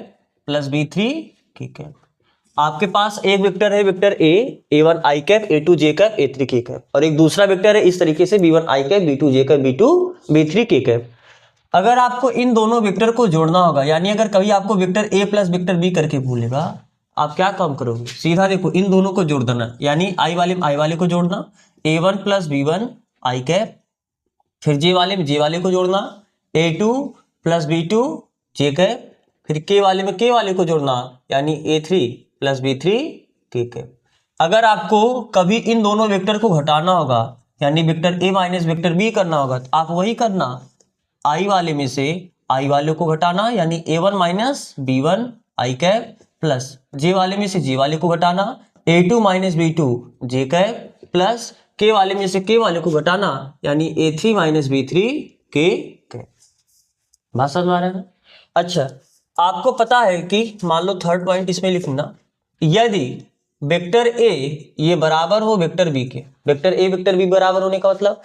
प्लस B3 के कैप। आपके पास एक वेक्टर है वेक्टर A1 आई कैप A2 जे कैप A3 के कैप, और एक दूसरा वेक्टर है इस तरीके से B1 आई कैप B2 जे कैप B2 B3 के कैप। अगर आपको इन दोनों वेक्टर को जोड़ना होगा, यानी अगर कभी आपको vector A plus vector B करके भूलेगा, आप क्या काम करोगे? सीधा देखो इन दोनों को जोड़ देना, यानी आई वाले को जोड़ना, A1 प्लस B1 आई कैप, फिर जे वाले में जे वाले को जोड़ना, A2 प्लस B2 जे कैप, फिर के वाले में के वाले को जोड़ना, यानी A3 प्लस B3 के कैप। अगर आपको कभी इन दोनों वेक्टर को घटाना होगा, यानी vector A minus vector B करना होगा, तो आप वही करना, आई वाले में से आई वाले को घटाना, यानी A1 माइनस B1 आई कैप प्लस जे वाले में से जे वाले को घटाना, A2 माइनस B2 जे कैप प्लस के वाले में से के वाले को घटाना, यानी A3 माइनस B3 के कैप। बात समझ आ रहा है ना? अच्छा, आपको पता है कि मान लो थर्ड पॉइंट इसमें लिखना, यदि वेक्टर A ये बराबर हो वेक्टर B के, वेक्टर A वेक्टर B बराबर होने का मतलब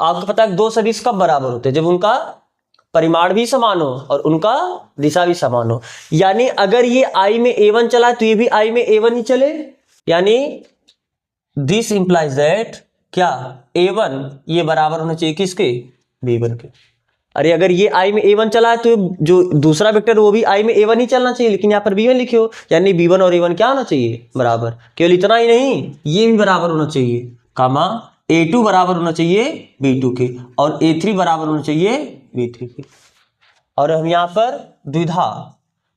आपको पता है दो सदिश कब बराबर होते हैं? जब उनका परिमाण भी समान हो और उनका दिशा भी समान हो। यानी अगर ये I में A1 चला तो ये भी I में A1 ही चले, यानी दिस इंप्लाइज दैट क्या A1 ये बराबर होना चाहिए किसके? B1 के। अरे अगर ये I में A1 चला है तो जो दूसरा वेक्टर वो भी I में A1 ही चलना चाहिए, लेकिन यहाँ पर B1 लिखे हो, यानी B1 और A1 क्या होना चाहिए? बराबर। केवल इतना ही नहीं, ये भी बराबर होना चाहिए, कामा A2 बराबर होना चाहिए B2 के, और A3 बराबर होना चाहिए B3 के। और हम यहाँ पर द्विधा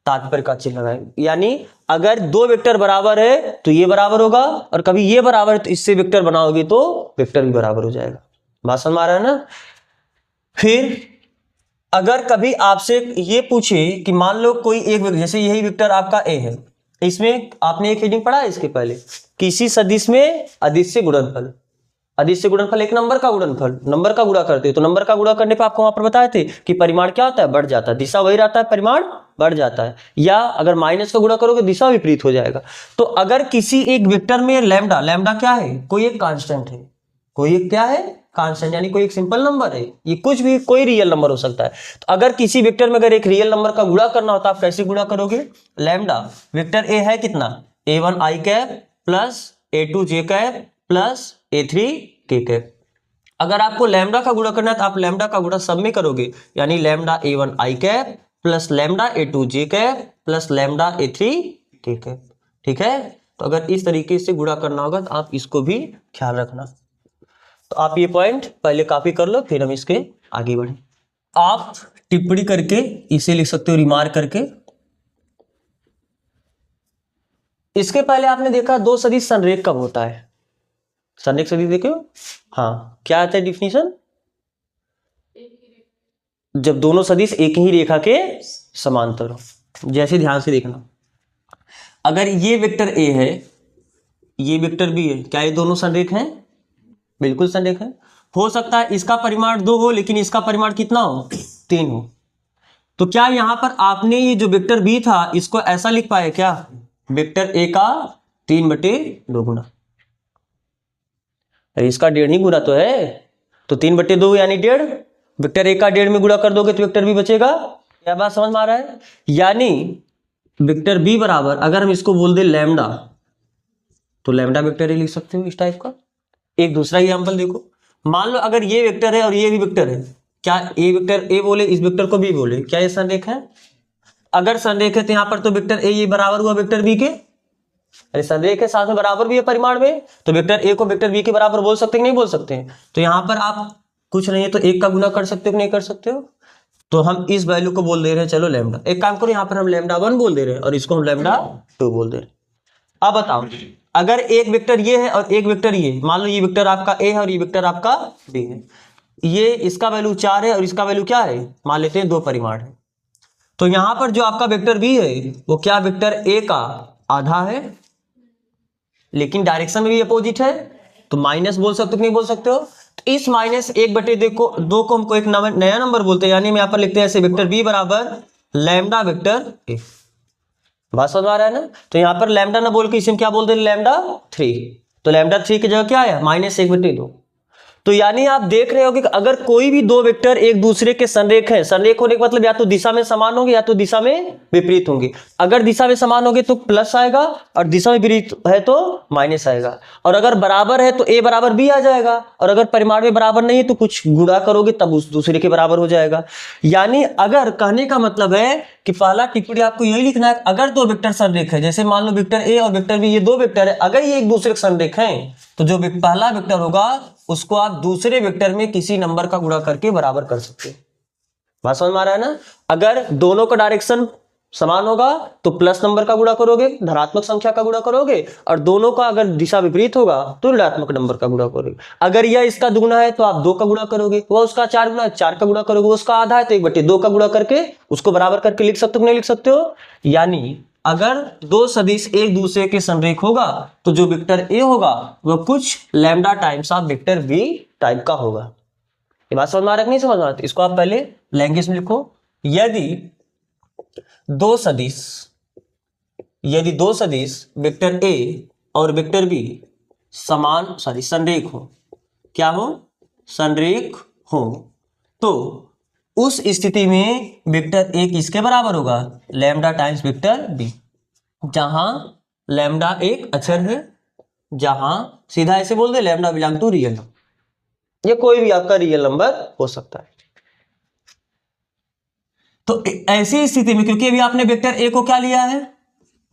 तात्पर्य का चिन्ह लगाएं, यानी अगर दो वेक्टर बराबर है तो ये बराबर होगा, और कभी ये बराबर है तो इससे वेक्टर बनाओगे तो वेक्टर भी बराबर हो जाएगा। बात समझ आ रहा है ना? फिर अगर कभी आपसे ये पूछे कि मान लो कोई एक वेक्टर, जैसे यही वेक्टर आपका A है, इसमें आपने एक हेडिंग पढ़ा है इसके पहले, किसी सदिश में अदिश से गुणनफल। अदिश से गुणनफल एक नंबर का गुणनफल, नंबर का गुणा करते हो तो नंबर का गुणा करने पे आपको वहां पर बताए थे कि परिमाण क्या होता है, बढ़ जाता है, दिशा वही रहता है, परिमाण बढ़ जाता है। या अगर माइनस का गुणा करोगे दिशा विपरीत हो जाएगा। तो अगर किसी एक वेक्टर में लैम्डा, लैम्डा क्या है, कोई एक कांस्टेंट है, कोई एक क्या है, कांस्टेंट, यानी कोई एक सिंपल नंबर है, ये कुछ भी कोई रियल नंबर हो सकता है। तो अगर किसी वेक्टर में अगर एक रियल नंबर का गुणा करना होता है, आप कैसे गुणा करोगे, लैम्डा वेक्टर ए है कितना, a1 i cap plus a2 j cap plus a3 k cap. अगर आपको लैम्डा का गुणा करना है तो आप लैम्डा का गुणा सब में करोगे, यानी lambda a1 i cap plus lambda a2 j cap plus lambda a3 k cap. ठीक है, तो अगर इस तरीके से गुणा करना होगा तो आप इसको भी ख्याल रखना। तो आप ये पॉइंट पहले कॉपी कर लो, फिर हम इसके आगे बढ़े। आप टिप्पणी करके इसे लिख सकते हो, रिमार्क करके। इसके पहले आपने देखा दो सदिश संरेख कब होता है, संरेख सदिश देखे हो, हाँ, क्या आता है डिफिनीशन, जब दोनों सदिश एक ही रेखा के समांतर हो। जैसे ध्यान से देखना, अगर ये वेक्टर ए है, ये वेक्टर बी है, क्या ये दोनों संरेख हैं, बिल्कुल संरेख है। हो सकता है इसका परिमाण 2 हो लेकिन इसका परिमाण कितना हो, 3 हो। तो क्या यहां पर आपने ये जो वेक्टर बी था इसको ऐसा लिख पाए क्या, वेक्टर ए का 3/2 गुना, अरे इसका 1.5 ही गुना तो है, तो 3/2 यानी 1.5, वेक्टर ए का 1.5 में गुणा कर दोगे तो वेक्टर बी बचेगा। क्या बात समझ में आ रहा है, यानी वेक्टर बी बराबर, अगर हम इसको बोल दे लैम्डा, तो लैम्डा वेक्टर ए लिख सकते हो इस टाइप का। एक दूसरा एग्जांपल देखो, मान लो अगर ये वेक्टर है और ये भी वेक्टर है, क्या ए वेक्टर ए बोले, इस वेक्टर को बी बोले, क्या ये संरेख है, अगर संरेख है तो यहाँ पर तो वेक्टर ए ये बराबर हुआ वेक्टर बी के, अरे संरेख है साथ में बराबर भी है परिमाण में, तो वेक्टर ए को वेक्टर बी के बराबर बोल सकते हैं कि नहीं बोल सकते हैं। तो यहाँ पर आप कुछ नहीं है तो एक का गुना कर सकते हो कि नहीं कर सकते हो, तो हम इस वैल्यू को बोल दे रहे हैं चलो लैम्डा, एक काम करो यहाँ पर हम लैम्डा 1 बोल दे रहे हैं और इसको हम लैम्डा 2 बोल दे रहे हैं। अब बताओ, अगर एक वेक्टर ये है और एक वेक्टर ये, मान लो ये वेक्टर आपका ए है और ये वेक्टर आपका बी है, ये इसका वैल्यू 4 है और इसका वैल्यू क्या है, मान लेते हैं 2 परिमाण है। तो यहां पर जो आपका वेक्टर बी है वो क्या वेक्टर ए का आधा है, लेकिन डायरेक्शन में भी अपोजिट है, तो माइनस बोल सकते हो कि नहीं बोल सकते हो। तो इस -1/2 को हमको एक नया नंबर बोलते हैं, यानी हम यहाँ पर लिखते हैं ऐसे, वेक्टर बी बराबर लैम्डा वेक्टर ए। बात समझ आ रहा है ना, तो यहाँ पर लैम्डा ना बोल के इसे क्या बोल दे, लैम्डा 3, तो लैम्डा 3 की जगह क्या है, -1/2। तो यानी आप देख रहे हो कि अगर कोई भी दो वेक्टर एक दूसरे के संरेख हैं, संरेख होने का मतलब या तो दिशा में समान होंगे या तो दिशा में विपरीत होंगे। अगर दिशा में समान होंगे तो प्लस आएगा और दिशा में विपरीत है तो माइनस आएगा, और अगर बराबर है तो ए बराबर बी आ जाएगा, और अगर परिमाण में बराबर नहीं है तो कुछ गुणा करोगे तब उस दूसरे के बराबर हो जाएगा। यानी अगर कहने का मतलब है कि पहला टिप्पणी आपको यही लिखना है, अगर दो वेक्टर संरेख है, जैसे मान लो वेक्टर ए और वेक्टर बी, ये दो वेक्टर है, अगर ये एक दूसरे के संरेख हैं तो जो पहला वेक्टर होगा उसको आप दूसरे वेक्टर में किसी नंबर का गुणा करके बराबर कर सकते हो। बात समझ में आ रहा है ना, अगर दोनों का डायरेक्शन समान होगा तो प्लस नंबर का गुणा करोगे, धनात्मक संख्या का गुणा करोगे, और दोनों का अगर दिशा विपरीत होगा तो ऋणात्मक नंबर का गुणा करोगे। अगर यह इसका दुगुना है तो आप 2 का गुणा करोगे, वह उसका 4 गुना है 4 का गुणा करोगे, उसका आधा है तो 1/2 का गुणा करके उसको बराबर करके लिख सकते हो नहीं लिख सकते हो। यानी अगर दो सदिश एक दूसरे के संरेख होगा तो जो वेक्टर ए होगा वह कुछ lambda times of vector b type का होगा। ये बात समझ में आ रहा है कि नहीं समझ में आ रहा है, इसको आप पहले लैंग्वेज में लिखो। यदि दो सदिश वेक्टर ए और वेक्टर बी संरेख हो, क्या हो, संरेख हो, तो उस स्थिति में वेक्टर ए किसके बराबर होगा, लैम्डा टाइम्स वेक्टर बी, जहां लैम्डा एक अचर है, जहां सीधा ऐसे बोल दे lambda belong to real number, ये कोई भी आपका रियल नंबर हो सकता है। तो ऐसी स्थिति में क्योंकि अभी आपने वेक्टर ए को क्या लिया है,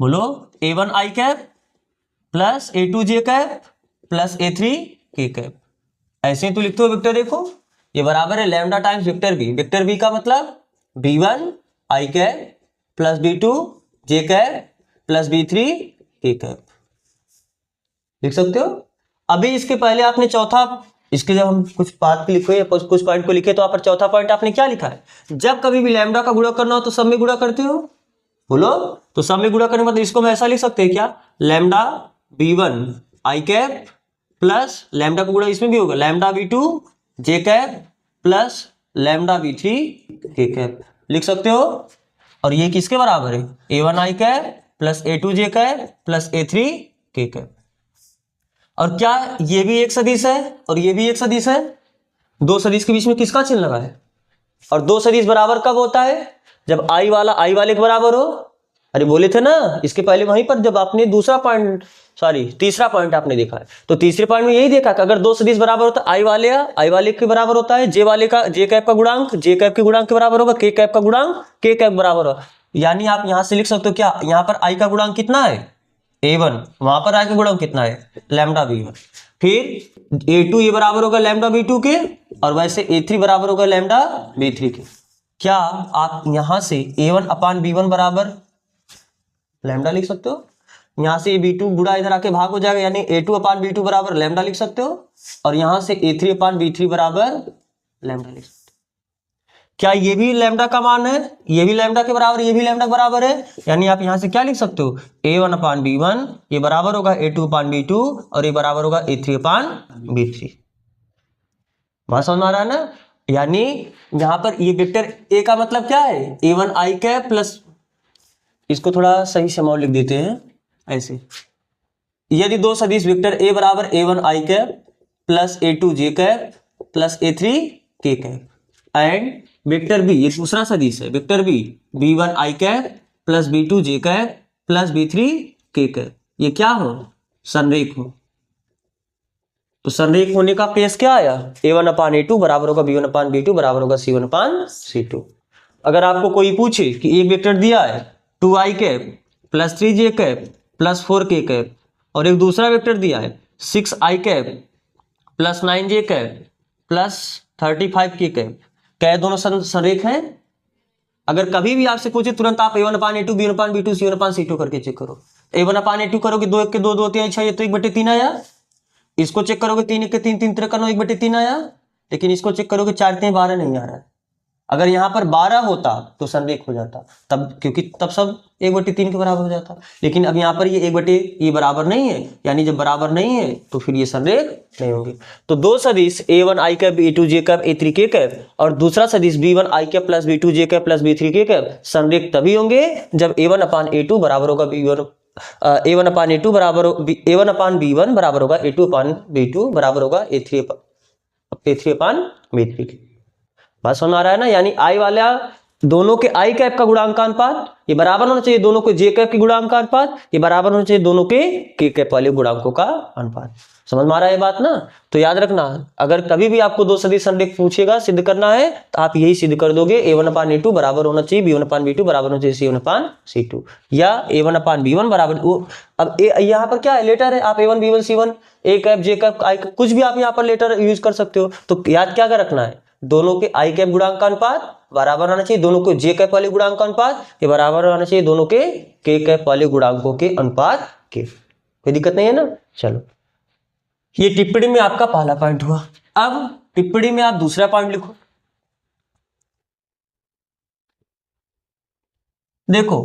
बोलो a1 i cap plus a2 j cap plus a3 k cap, ऐसे ही तो लिखते हो वेक्टर ए को, ये बराबर है lambda times vector B. Vector B का मतलब b1 i cap plus b2 j cap plus b3 k cap, लिख सकते हो। अभी इसके पहले आपने चौथा, इसके जब हम कुछ बात को लिखे या कुछ पॉइंट को लिखे तो आप पर चौथा पॉइंट आपने क्या लिखा है, जब कभी भी लैम्डा का गुणा करना हो तो सब में गुणा करते हो, बोलो, तो सब में गुणा करने के बाद इसको हम ऐसा लिख सकते हैं क्या, लैम्डा b1 आई कैप प्लस लैम्डा का गुणा इसमें भी होगा लैम्डा b2 जे कैप प्लस लैम्डा b3 के कैप, लिख सकते हो। और ये किसके बराबर है, a1 आई कैप प्लस a2 जे कैप प्लस a3 के कैप। और क्या ये भी एक सदिश है और ये भी एक सदिश है, दो सदिश के बीच में किसका चिन्ह लगा है। और दो सदिश बराबर कब होता है, जब आई वाला आई वाले के बराबर हो। अरे बोले थे ना इसके पहले वहीं पर, जब आपने दूसरा पॉइंट तीसरा पॉइंट आपने देखा है, तो तीसरे पॉइंट में यही देखा कि अगर दो सदिश बराबर होता है आई वाले के बराबर होता है, जे वाले का जे कैप का गुणांक जे कैप के गुणांक के बराबर होगा, के कैप का गुणांक के कैप बराबर होगा। यानी आप यहां से लिख सकते हो क्या, यहाँ पर आई का गुणांक कितना है a1, वहां पर आई का गुणांक कितना है लैम्डा b1, फिर a2 ये बराबर होगा लैम्डा b2 के, और वैसे a3 बराबर होगा लैम्डा b3 के। क्या आप यहां से a1 अपान b1 बराबर लैम्डा लिख सकते हो, यहां से b2 गुणा इधर आके भाग हो जाएगा, यानी a2 अपान b2 बराबर लैम्डा लिख सकते हो, और यहां से a3 अपान b3 बराबर लैम्डा लिख सकते हो। क्या ये भी लैम्डा का मान है, ये भी लैम्डा के बराबर, ये भी लैम्डा के बराबर है, यानी आप यहां से क्या लिख सकते हो, a1 अपान b1 ये बराबर होगा a2 अपान b2 और ये बराबर होगा a3 अपान b3। बात समझ में आ रहा है ना। यानी यहां पर ये वेक्टर a का मतलब क्या है, a1 आई कैप प्लस, इसको थोड़ा सही से लिख देते हैं ऐसे, यदि दो सदिश वेक्टर a बराबर a1 आई कैप प्लस a2 जे कैप प्लस a3 के कैप, एंड वेक्टर बी ये दूसरा सदिश है, वेक्टर बी b1 आई कैप प्लस b2 जे कैप प्लस b3 के कैप, ये क्या हो, संरेख हो। तो संरेख होने का केस क्या आया, a1 अपान a2 बराबर होगा b1 अपान b2 बराबर होगा c1 अपान c2। अगर आपको कोई पूछे कि एक वेक्टर दिया है 2 आई कैप प्लस 3 जे कैप प्लस 4 के कैप, और एक दूसरा वेक्टर दिया है 6 आई कैप प्लस 9 जे कैप प्लस 35 के कैप, क्या दोनों संरेख हैं। अगर कभी भी आपसे पूछे तुरंत आप a1 अपान a2 b1 अपान b2 c1 अपान c2 करके चेक करो। a1 अपान a2 करोगे 2 1 के 2 2 3 6 ये तो 1/3 आया, इसको चेक करोगे 3 1 के 3 3 3 9 1/3 आया, लेकिन इसको चेक करोगे 4 3 12 नहीं आ रहा है। अगर यहाँ पर 12 होता तो संरेख हो जाता, तब क्योंकि तब सब 1/3 के बराबर हो जाता, लेकिन अब यहाँ पर ये बराबर नहीं है, यानी जब बराबर नहीं है तो फिर ये संरेख नहीं होंगे। तो दो सदिश a1 आई कैप a2 जे कैप a3 के कैप और दूसरा सदिश b1 आई कैप प्लस b2 जे कैप प्लस b3 के कैप संरेख तभी होंगे जब a1 अपान a2 बराबर होगा b1 a1 अपान a2 बराबर a1 अपान b1 बराबर होगा a2 अपान b2 बराबर होगा a3 अपान b3 के। बात समझ आ रहा है ना। यानी आई वाला दोनों के आई कैप का गुणांकानुपात ये बराबर होना चाहिए, दोनों के जे कैप के गुणांकानुपात ये बराबर होना चाहिए, दोनों के कैप वाले गुणांकों का अनुपात। समझ में आ रहा है बात ना। तो याद रखना, अगर कभी भी आपको दो सदिश संरेख पूछेगा सिद्ध करना है तो आप यही सिद्ध कर दोगे, a1 अपान a2 बराबर होना चाहिए b1 अपान b2 बराबर होना चाहिए c1 अपान c2, या a1 अपान b1 बराबर अब यहाँ पर क्या है लेटर है, आप a1 b1 c1 a cap J cap I cap कुछ भी आप यहाँ पर लेटर यूज कर सकते हो। तो याद क्या कर रखना है, दोनों के आई कैप गुणांक का अनुपात बराबर होना चाहिए, दोनों को जे कैप वाले गुणांक का अनुपात ये बराबर होना चाहिए, दोनों के कैप वाले गुणांकों के अनुपात के। कोई दिक्कत नहीं है ना। चलो ये टिप्पणी में आपका पहला पॉइंट हुआ। अब टिप्पणी में आप दूसरा पॉइंट लिखो। देखो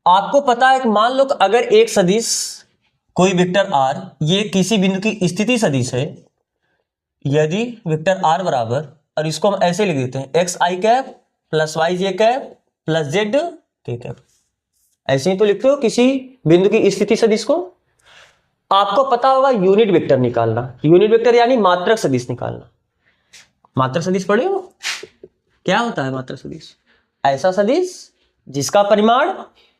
आपको पता है कि मान लो अगर एक सदिश कोई वेक्टर r ये किसी बिंदु की स्थिति सदिश है, यदि वेक्टर r बराबर, और इसको हम ऐसे लिख देते हैं एक्स आई cap plus Y J cap plus Z के कैप, ऐसे ही तो लिखते हो किसी बिंदु की स्थिति सदिश को। आपको पता होगा यूनिट वेक्टर निकालना, यूनिट वेक्टर यानी मात्रक सदिश निकालना। मात्रक सदिश पढ़े हो, क्या होता है मात्रक सदिश, ऐसा सदिश जिसका परिमाण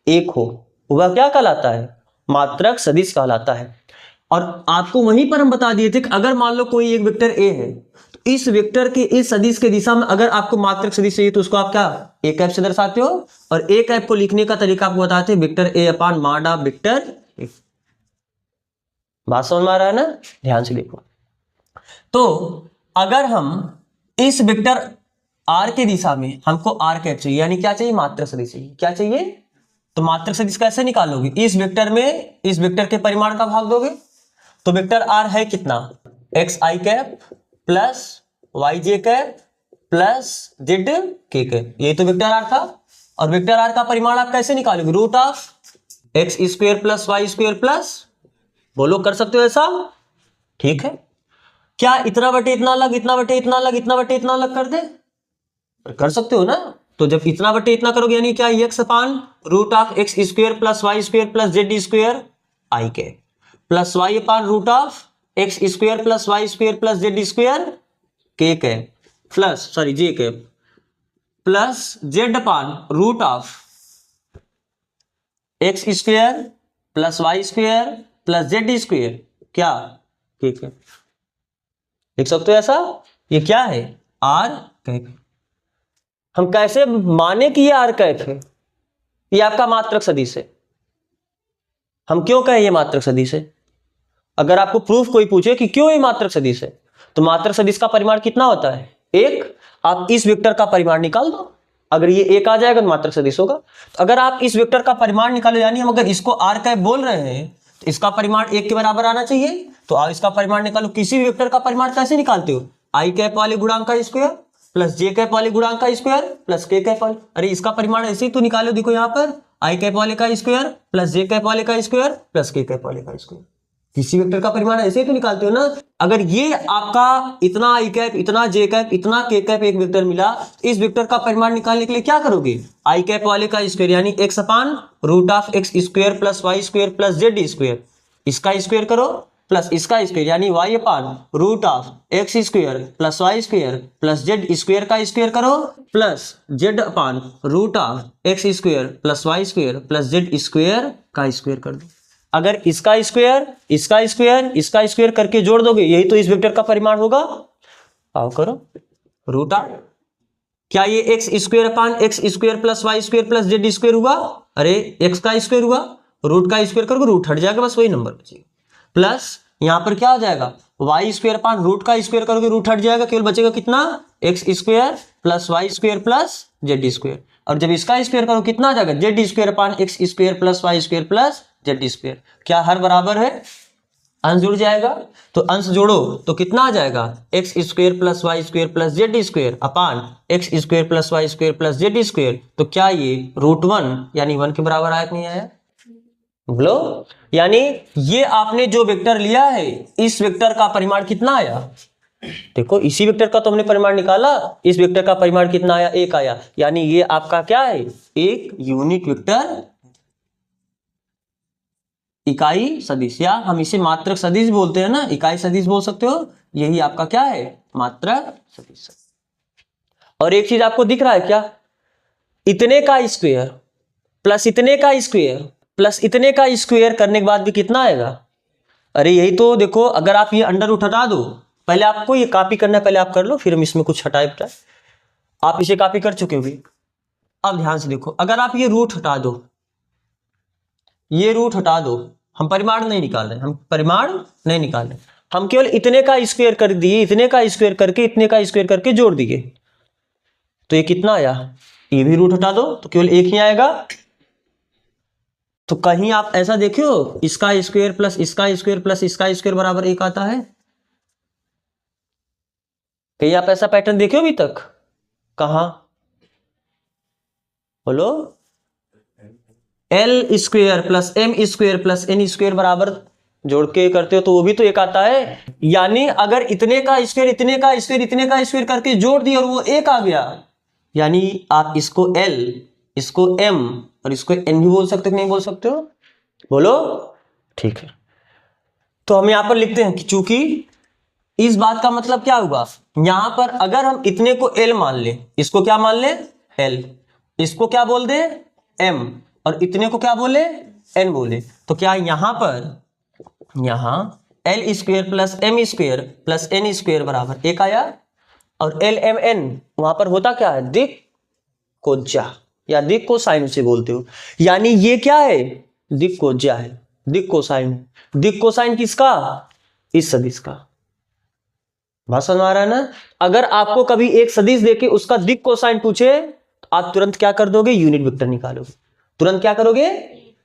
एक हो वह क्या कहलाता है, मात्रक सदिश कहलाता है। और आपको वहीं पर हम बता दिए थे कि अगर मान लो कोई एक वेक्टर ए है तो इस वेक्टर के इस सदिश के दिशा में अगर आपको मात्रक सदिश चाहिए तो उसको आप क्या ए कैप से दर्शाते हो, और ए कैप को लिखने का तरीका आपको बताते हैं vector A upon mod of vector ए। बात समझ में आ रहा है ना, ध्यान से देखो। तो अगर हम इस वेक्टर आर के दिशा में हमको आर कैप चाहिए, यानी क्या चाहिए, मात्रक सदिश चाहिए। क्या चाहिए, तो मात्रक सदिश कैसे निकालोगे, इस वेक्टर में इस वेक्टर के परिमाण का भाग दोगे। तो वेक्टर आर है कितना, एक्स आई cap plus Y J cap plus Z के कैप, यही तो वेक्टर आर था। और वेक्टर आर का परिमाण आप कैसे निकालोगे, root of x square plus Y square plus, बोलो कर सकते हो ऐसा? ठीक है, क्या इतना बटे इतना अलग, इतना बटे इतना अलग, इतना बटे इतना अलग कर दे? कर सकते हो ना। तो जब इतना बटे इतना करोगे यानी क्या, x upon root of x square plus Y square plus Z square i के, plus y upon root of x square plus Y square plus Z square k plus sorry j के, plus Z upon root of x square plus Y square plus Z square, क्या ठीक है, लिख सकते हो ऐसा। ये क्या है, आर कैप। हम कैसे माने कि ये आर कैप है, ये आपका मात्रक सदिश है। हम क्यों कहें ये मात्रक सदिश है? अगर आपको प्रूफ कोई पूछे कि क्यों ये मात्रक सदिश है, तो मात्रक सदिश का परिमाण कितना होता है, एक। आप इस वेक्टर का परिमाण निकाल दो, अगर ये एक आ जाएगा तो मात्रक सदिश होगा। तो अगर आप इस वेक्टर का परिमाण निकालो, यानी हम अगर इसको आर कैप बोल रहे हैं तो इसका परिमाण एक के बराबर आना चाहिए। तो आप इसका परिमाण निकालो। किसी भी वेक्टर का परिमाण कैसे निकालते हो, आई कैप वाले गुणांक का स्क्वायर प्लस जे कैप वाले गुणांक का स्क्वायर प्लस के कैप वाले, अरे इसका परिमाण ऐसे ही तो निकालो। देखो यहाँ पर आई कैप वाले का स्क्वायर प्लस जे कैप वाले का स्क्वायर प्लस के कैप वाले का स्क्वायर, किसी वेक्टर का परिमाण ऐसे ही तो निकालते हो ना। अगर ये आपका इतना आई कैप, इतना जे कैप, इतना के कैप एक वेक्टर मिला, इस वेक्टर का परिमाण निकालने के लिए क्या करोगे, आई कैप वाले का स्क्वायर यानी X upon root of x square plus Y square plus Z square, इसका स्क्वायर करो प्लस इसका स्क्वायर यानी Y upon root of x square plus Y square plus Z square का स्क्वायर करो plus Z upon root of x square plus Y square plus Z square का स्क्वायर कर दो। अगर इसका स्क्वायर इसका स्क्वायर इसका स्क्वायर करके जोड़ दोगे, यही तो इस वेक्टर का परिमाण होगा। आओ करो रूट ऑफ, क्या ये X square upon X square plus Y square plus Z square हुआ, अरे एक्स का स्क्वायर हुआ, रूट का स्क्वायर करोगे रूट हट जाएगा, बस वही नंबर बचेगा। प्लस यहां पर क्या हो जाएगा, वाई स्क्वायर अपान रूट का स्क्वायर करोगे रूट हट जाएगा, केवल बचेगा कितना, X square plus Y square plus Z square. और जब इसका स्क्वायर करो कितना आ जाएगा, Z square upon X square plus Y square plus Z square. क्या हर बराबर है, अंश जुड़ जाएगा। तो अंश जोड़ो तो कितना आ जाएगा, X square plus Y square plus Z square upon X square plus Y square plus Z square. तो क्या ये रूट 1 यानी 1 के बराबर आया कि नहीं आया, बोलो। यानी ये आपने जो वेक्टर लिया है, इस वेक्टर का परिमाण कितना आया, देखो इसी वेक्टर का तो हमने परिमाण निकाला, इस वेक्टर का परिमाण कितना आया, एक आया। यानी ये आपका क्या है, एक यूनिट वेक्टर इकाई सदिश, या हम इसे मात्रक सदिश बोलते हैं ना, इकाई सदिश बोल सकते हो। यही आपका क्या है, मात्रक सदिश। और एक चीज आपको दिख रहा है क्या, इतने का स्क्वायर प्लस इतने का स्क्वायर प्लस इतने का स्क्वायर करने के बाद भी कितना आएगा, अरे यही तो देखो। अगर आप ये अंडर रूट हटा दो, पहले आपको ये कॉपी करना है, पहले आप कर लो, फिर हम इसमें कुछ हटाए बटाए। आप इसे कॉपी कर चुके होंगे। अब ध्यान से देखो, अगर आप ये रूट हटा दो, ये रूट हटा दो, हम परिमाण नहीं निकाल रहे, हम परिमाण नहीं निकाल रहे, हम केवल इतने का स्क्वायर कर दिए, इतने का स्क्वायर करके इतने का स्क्वायर करके जोड़ दिए। तो ये कितना आया, ये भी रूट हटा दो तो केवल एक ही आएगा। तो कहीं आप ऐसा देखो, इसका स्क्वायर प्लस इसका स्क्वायर प्लस इसका स्क्वायर बराबर एक आता है, कहीं आप ऐसा पैटर्न देखे हो अभी तक, कहां, बोलो। L square plus M square plus N square बराबर जोड़ के करते हो तो वो भी तो एक आता है। यानी अगर इतने का स्क्वायर इतने का स्क्वायर इतने का स्क्वायर करके जोड़ दिया और वो एक आ गया, यानी आप इसको एल, इसको एम और इसको एन भी बोल सकते हो, नहीं बोल सकते हो, बोलो। ठीक है, तो हम यहां पर लिखते हैं कि चूंकि इस बात का मतलब क्या हुआ, यहां पर अगर हम इतने को एल मान ले, इसको क्या मान ले, एल, इसको क्या बोल दे, एम, और इतने को क्या बोले, एन बोले, तो क्या यहां पर, यहां L square plus M square plus N square बराबर एक आया। और एल एम एन वहां पर होता क्या है, दिक कोज्या या दिक कोसाइन उसे बोलते हो। यानी ये क्या है, दिक कोज्या है, दिक कोसाइन है। दिक कोसाइन किसका, इस सदिश का। बात समझ आ रहा है ना। अगर आपको कभी एक सदिश देके उसका दिक कोसाइन पूछे तो आप तुरंत क्या कर दोगे, यूनिट वेक्टर निकालोगे, तुरंत क्या करोगे,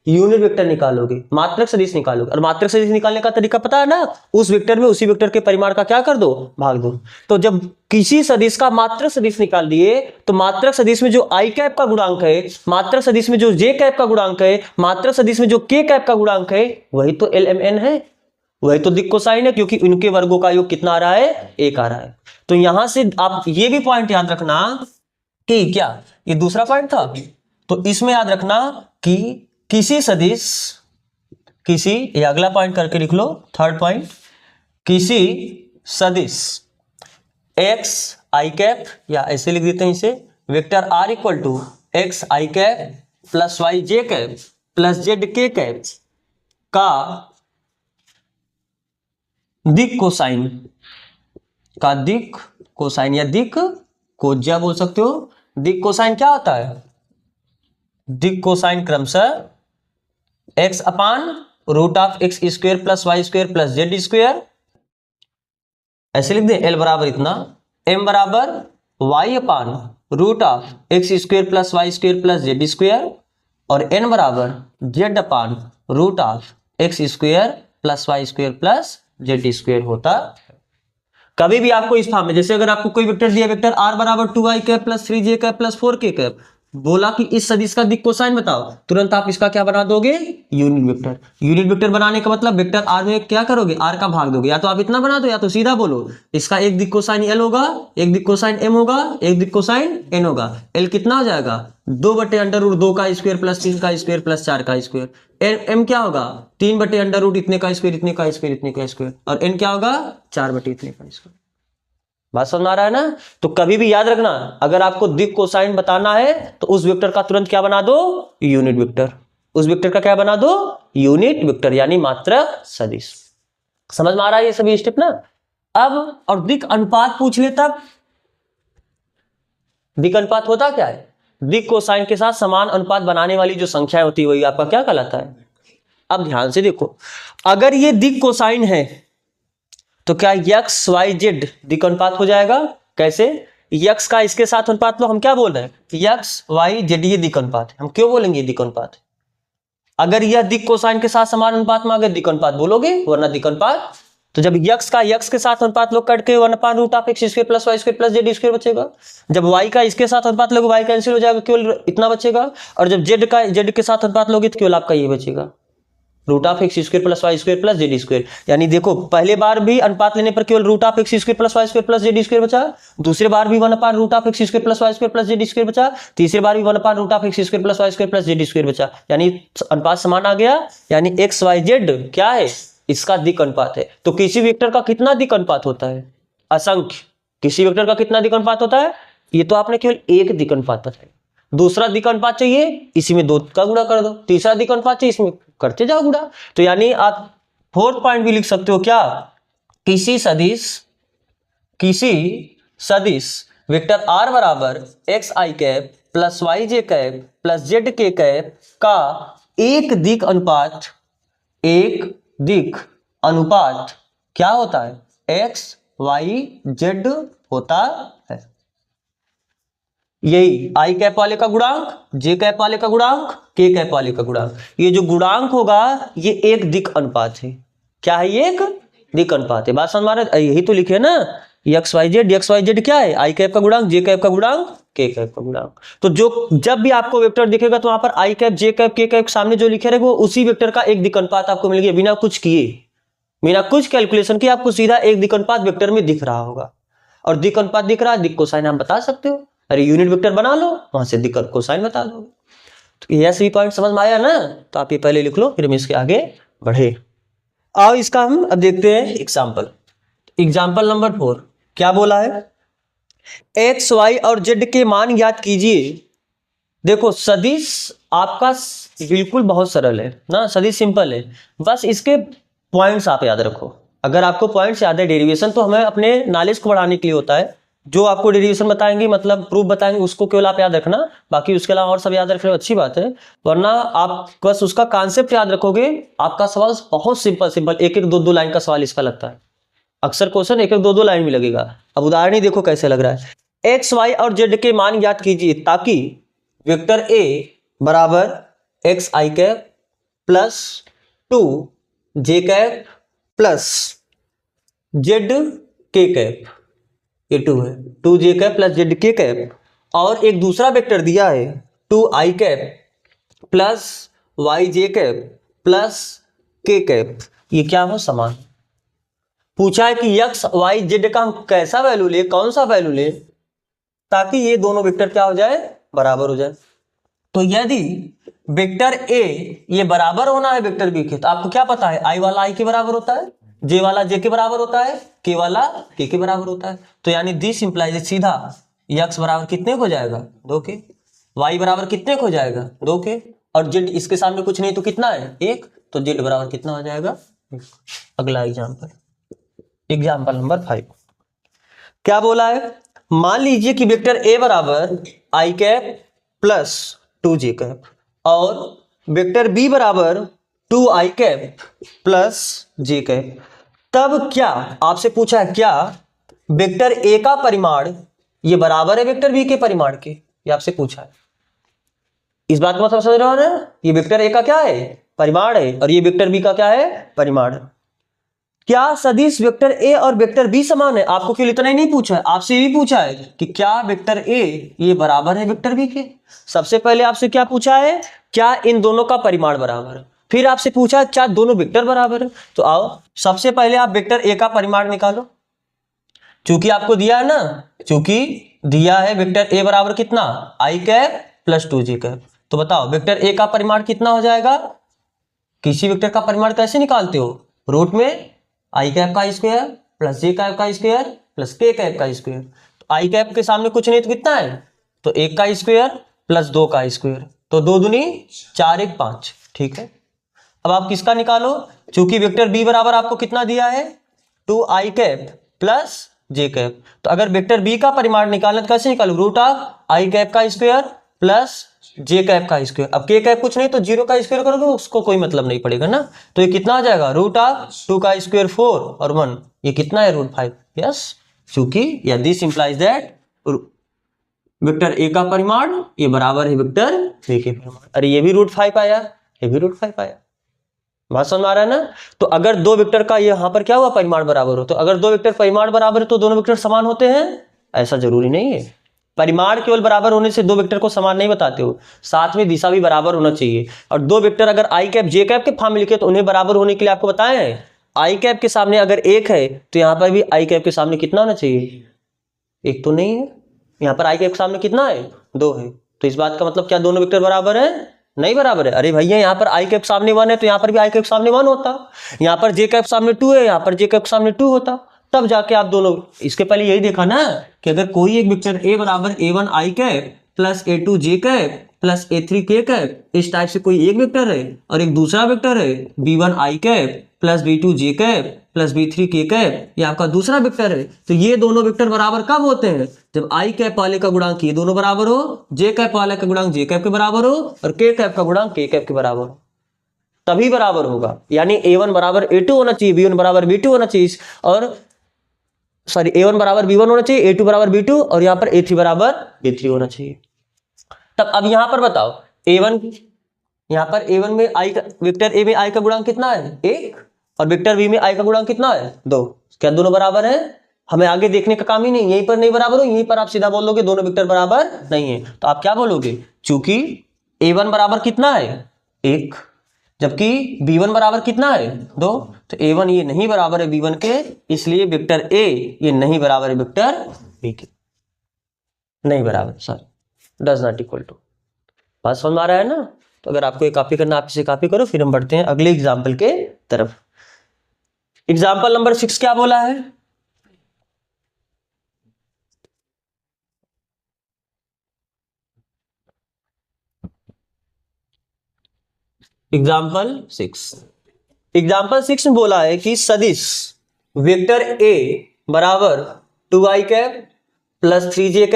यूनिट वेक्टर निकालोगे, मात्रक सदिश निकालोगे। और मात्रक सदिश निकालने का तरीका पता है ना, उस वेक्टर में उसी वेक्टर के परिमाण का क्या कर दो, भाग दो। तो जब किसी सदिश का मात्रक सदिश निकाल दिए तो मात्रक सदिश में जो आई कैप का गुणांक है, मात्रक सदिश में जो जे कैप का गुणांक है, मात्रक सदिश में जो के कैप का गुणांक है, वही तो LMN है, वही तो दिक् कोसाइन है, क्योंकि इनके वर्गों का योग कितना आ रहा है, 1 आ रहा है। तो यहां से आप ये भी पॉइंट याद रखना कि क्या ये दूसरा पॉइंट था, तो इसमें याद रखना कि किसी सदिश, किसी, ये अगला पॉइंट करके लिख लो, थर्ड पॉइंट, किसी सदिश एक्स आई कैप, या ऐसे लिख देते हैं इसे, vector R equal to X I cap plus Y J cap plus Z के कैप का दिक् कोसाइन, का दिक् कोसाइन या दिक् कोज्या बोल सकते हो। दिक् कोसाइन क्या होता है, दिक् कोसाइन क्रमशः x upon root of x square plus Y square plus Z square, ऐसे लिख दे, L बराबर इतना, m बराबर y upon root of x square plus Y square plus Z square, और n बराबर z upon root of x square plus Y square plus Z square होता है। कभी भी आपको इस फॉर्म में, जैसे अगर आपको कोई वेक्टर दिया, वेक्टर r बराबर 2i cap plus 3j cap plus 4k cap, बोला कि इस सदिश का दिक् कोसाइन बताओ, तुरंत आप इसका क्या बना दोगे, यूनिट वेक्टर। यूनिट वेक्टर बनाने का मतलब वेक्टर r में क्या करोगे, r का भाग दोगे, या तो आप इतना बना दो या तो सीधा बोलो, इसका एक दिक् कोसाइन L होगा, एक दिक् कोसाइन M होगा, एक दिक् कोसाइन N होगा। L कितना हो जाएगा, 2/√2 का स्क्वायर प्लस 3 का स्क्वायर प्लस 4 का स्क्वायर। M क्या होगा, 3/√, इतने का स्क्वायर, इतने का स्क्वायर, इतने का स्क्वायर, और N क्या होगा, 4/, इतने का स्क्वायर। बात समझ आ रहा है ना। तो कभी भी याद रखना, अगर आपको दिक् कोसाइन बताना है तो उस वेक्टर का तुरंत क्या बना दो, यूनिट वेक्टर। उस वेक्टर का क्या बना दो, यूनिट वेक्टर, यानी मात्रक सदिश। समझ में आ रहा है ये सभी स्टेप ना। अब और दिक् अनुपात पूछ ले तब, दिक् अनुपात होता क्या है, दिक् कोसाइन के साथ समान अनुपात बनाने वाली जो संख्या होती है वही आपका क्या कहलाता है। अब ध्यान से देखो, अगर ये दिक् कोसाइन है तो क्या x y z दिक् अनुपात हो जाएगा। कैसे, x का इसके साथ अनुपात लो, हम क्या बोल रहे हैं, x y z ये दिक् अनुपात है। हम क्यों बोलेंगे ये दिक् अनुपात है, अगर यह दिक् कोसाइन के साथ समान अनुपात में अगर दिक् अनुपात बोलोगे, वरना दिक् अनुपात। तो जब x का x के साथ अनुपात लोग करके 1/√x² plus Y square plus Z square बचेगा। जब y का इसके साथ अनुपात लोगे, y कैंसिल हो जाएगा, केवल इतना बचेगा। और जब z का z के साथ अनुपात लोगे तो केवल आपका ये बचेगा, √x² plus Y square plus Z square. यानी देखो, पहले बार भी अनुपात लेने पर केवल √x² plus Y square plus Z square बचा, दूसरे बार भी 1/√x² plus Y square plus Z square बचा, तीसरे बार भी 1/√x² plus Y square plus Z square बचा। यानी अनुपात समान आ गया, यानी x y z क्या है, इसका दिक् अनुपात है। तो किसी वेक्टर का कितना दिक् अनुपात होता है, असंख्य। किसी वेक्टर का कितना दिक् अनुपात होता है, ये तो आपने केवल एक दिक् अनुपात बताया। दूसरा दिक् अनुपात चाहिए, इसी में 2 का गुणा कर दो। तीसरा दिक् अनुपात चाहिए, इसमें करते जाओ गुणा। तो यानी आप फोर्थ पॉइंट भी लिख सकते हो क्या, किसी सदिश वेक्टर r बराबर एक्स आई cap plus Y J cap plus Z के कैप का एक दिक् अनुपात क्या होता है, x y z होता है। यही आई कैप वाले का गुणांक, जे कैप वाले का गुणांक, के कैप वाले का गुणांक, ये जो गुणांक होगा ये एक दिक् अनुपात है। क्या है, ये एक दिक् अनुपात है। बात समझ में आ रहा है, यही तो लिखे ना, एक्स वाई जेड क्या है, आई कैप का गुणांक, जे कैप का गुणांक, के कैप का गुणांक। तो जो जब भी आपको वेक्टर दिखेगा तो वहां पर आई कैप, जे कैप, के कैप सामने जो लिखे रहेगा वो उसी वेक्टर का एक दिक् अनुपात आपको मिल गया, बिना कुछ किए, बिना कुछ कैलकुलेशन किए आपको सीधा एक दिक् अनुपात वेक्टर में दिख रहा होगा। और दिक् अनुपात दिख रहा है, दिक् कोसाइन आप बता सकते हो, अरे यूनिट वेक्टर बना लो, वहां से दिक् कोसाइन बता दो। तो ये सभी पॉइंट समझ में आया ना। तो आप ये पहले लिख लो, फिर हम इसके आगे बढ़े। आओ इसका हम अब देखते हैं एग्जाम्पल। एग्जाम्पल नंबर 4 क्या बोला है, एक्स वाई और जेड के मान ज्ञात कीजिए। देखो सदिश आपका बिल्कुल बहुत सरल है ना, सदिश सिंपल है, बस इसके पॉइंट्स आप याद रखो। अगर आपको पॉइंट्स याद है, डेरिवेशन तो हमें अपने नॉलेज को बढ़ाने के लिए होता है, जो आपको डेरिवेशन बताएंगे मतलब प्रूफ बताएंगे उसको केवल आप याद रखना, बाकी उसके अलावा और सब याद रखना अच्छी बात है। वरना आप बस उसका कॉन्सेप्ट याद रखोगे, आपका सवाल बहुत सिंपल एक 2 लाइन का सवाल इसका लगता है। अक्सर क्वेश्चन 1 2 लाइन में लगेगा। अब उदाहरण ही देखो कैसे लग रहा है, एक्स वाई और जेड के मान ज्ञात कीजिए ताकि वेक्टर ए बराबर एक्स आई cap plus 2j plus Z के कैप, ये 2 है, 2j प्लस जेड के कैप, और एक दूसरा वेक्टर दिया है 2i प्लस yj प्लस के कैप, ये क्या हो, समान। पूछा है कि x y z का हम कैसा वैल्यू ले, कौन सा वैल्यू ले, ताकि ये दोनों वेक्टर क्या हो जाए, बराबर हो जाए। तो यदि वेक्टर a ये बराबर होना है वेक्टर b के, तो आपको क्या पता है, i वाला i के बराबर होता है, j वाला j के बराबर होता है, k वाला k के बराबर होता है। तो यानी दिस इंप्लाइज सीधा x बराबर कितने को हो जाएगा, 2 के, y बराबर कितने को हो जाएगा, 2 के, और z इसके सामने कुछ नहीं तो कितना है, 1, तो z बराबर कितना हो जाएगा। अगला एग्जाम्पल नंबर 5 क्या बोला है, मान लीजिए कि वेक्टर a बराबर i प्लस 2j और वेक्टर b बराबर 2i प्लस j, तब क्या आपसे पूछा है, क्या वेक्टर a का परिमाण ये बराबर है वेक्टर b के परिमाण के, ये आपसे पूछा है। इस बात को मतलब समझ रहे हो ना, ये वेक्टर a का क्या है, परिमाण है, और ये वेक्टर b का क्या है, परिमाण है। क्या सदिश वेक्टर a और वेक्टर b समान है, आपको केवल इतना ही नहीं पूछा है, आपसे भी पूछा है कि क्या वेक्टर a ये बराबर है वेक्टर b के। सबसे पहले आपसे क्या पूछा है, क्या इन दोनों का परिमाण बराबर है, फिर आपसे पूछा है क्या दोनों वेक्टर बराबर है। तो आओ सबसे पहले आप वेक्टर a का परिमाण निकालो, चूंकि आपको दिया है ना, चूंकि दिया है वेक्टर a बराबर कितना, i प्लस 2j, तो बताओ वेक्टर a का परिमाण कितना हो जाएगा। किसी वेक्टर का परिमाण कैसे निकालते हो, रूट में i का स्क्वायर प्लस j का स्क्वायर प्लस k का स्क्वायर। तो i के सामने कुछ नहीं तो कितना है, तो 1 का स्क्वायर प्लस 2 का स्क्वायर, तो 2 दूनी 4 1 5, ठीक है। अब आप किसका निकालो, चूंकि वेक्टर b बराबर आपको कितना दिया है, 2i प्लस j, तो अगर वेक्टर b का परिमाण निकालना तो कैसे निकालो, रूट ऑफ i का स्क्वायर प्लस j का स्क्वायर। अब k कुछ नहीं तो 0 का स्क्वायर करोगे उसको कोई मतलब नहीं पड़ेगा ना, तो ये कितना आ जाएगा, रूट ऑफ 2 का स्क्वायर 4 और 1, ये कितना है, रूट 5। यस, क्योंकि या this implies that vector a का परिमाण ये बराबर है वेक्टर b के परिमाण। अरे ये भी रूट 5 आया, ये भी रूट 5 आया, बात समझ में आ रहा है ना। तो अगर दो वेक्टर का यहाँ पर क्या हुआ, परिमाण बराबर हो, तो अगर दो वेक्टर परिमाण बराबर है तो दोनों वेक्टर समान होते हैं, ऐसा जरूरी नहीं है। परिमाण केवल बराबर होने से दो वेक्टर को समान नहीं बताते हो, साथ में दिशा भी बराबर होना चाहिए। और दो वेक्टर अगर i j के फॉर्म में लिखे तो उन्हें बराबर होने के लिए आपको बताए हैं, i के सामने अगर 1 है तो यहाँ पर भी i के सामने कितना होना चाहिए, 1 तो नहीं है, यहाँ पर i के सामने कितना है, 2 है। तो इस बात का मतलब क्या दोनों वेक्टर बराबर है, नहीं बराबर है। अरे भैया यहाँ पर i के सामने 1 है तो यहाँ पर भी i के सामने 1 होता, यहाँ पर j के सामने 2 है, यहाँ पर j के सामने 2 होता, तब जाके आप दोनों। इसके पहले यही देखा ना कि अगर कोई एक वेक्टर a बराबर a1 i plus a2 j plus a3 k, इस टाइप से कोई एक वेक्टर है, और एक दूसरा वेक्टर है b1 i plus b2 j plus b3 k, ये आपका दूसरा वेक्टर है। तो ये दोनों वेक्टर बराबर कब होते हैं, जब i वाले का गुणांक ये दोनों बराबर हो, j वाले का गुणांक j के बराबर हो, और k का गुणांक k के बराबर हो, तभी बराबर होगा। यानी a1 बराबर a2 होना चाहिए, b1 बराबर b2 होना चाहिए, और सॉरी a1 बराबर b1 होना चाहिए, a2 बराबर b2, और यहाँ पर a3 बराबर b3 होना चाहिए। तब अब यहाँ पर बताओ a1, यहाँ पर a1 में i का वेक्टर a में i का गुणांक कितना है, 1, और वेक्टर b में i का गुणांक कितना है, 2। क्या दोनों बराबर है, हमें आगे देखने का काम ही नहीं, यहीं पर नहीं बराबर हो, यहीं पर आप सीधा बोल दोगे दोनों वेक्टर बराबर नहीं है। तो आप क्या बोलोगे, चूंकि a1 बराबर कितना है, 1, जबकि b1 बराबर कितना है, 2, तो a1 ये नहीं बराबर है b1 के, इसलिए वेक्टर a ये नहीं बराबर है वेक्टर b के, नहीं बराबर, sorry, does not equal to. बात समझ में आ रहा है ना। तो अगर आपको ये कॉपी करना आप इसे कॉपी करो, फिर हम बढ़ते हैं अगले एग्जाम्पल के तरफ। एग्जाम्पल नंबर 6 क्या बोला है, एग्जाम्पल 6 में बोला है कि सदिश वेक्टर a बराबर 2i plus 3j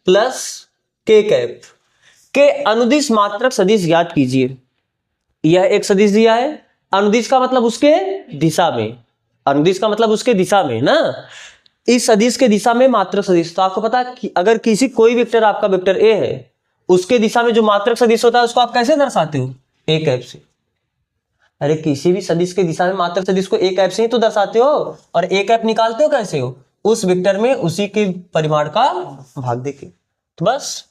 plus k के अनुदिश मात्रक सदिश ज्ञात कीजिए। यह एक सदिश दिया है, अनुदिश का मतलब उसके दिशा में, अनुदिश का मतलब उसके दिशा में ना, इस सदिश के दिशा में मात्रक सदिश। तो आपको पता है कि अगर किसी कोई वेक्टर आपका वेक्टर a है, उसके दिशा में जो मात्रक सदिश होता है उसको आप कैसे दर्शाते हो, a से। अरे किसी भी सदिश के दिशा में मात्रक सदिश को एक ऐप से ही तो दर्शाते हो, और एक ऐप निकालते हो कैसे हो, उस वेक्टर में उसी के परिमाण का भाग देके। तो बस,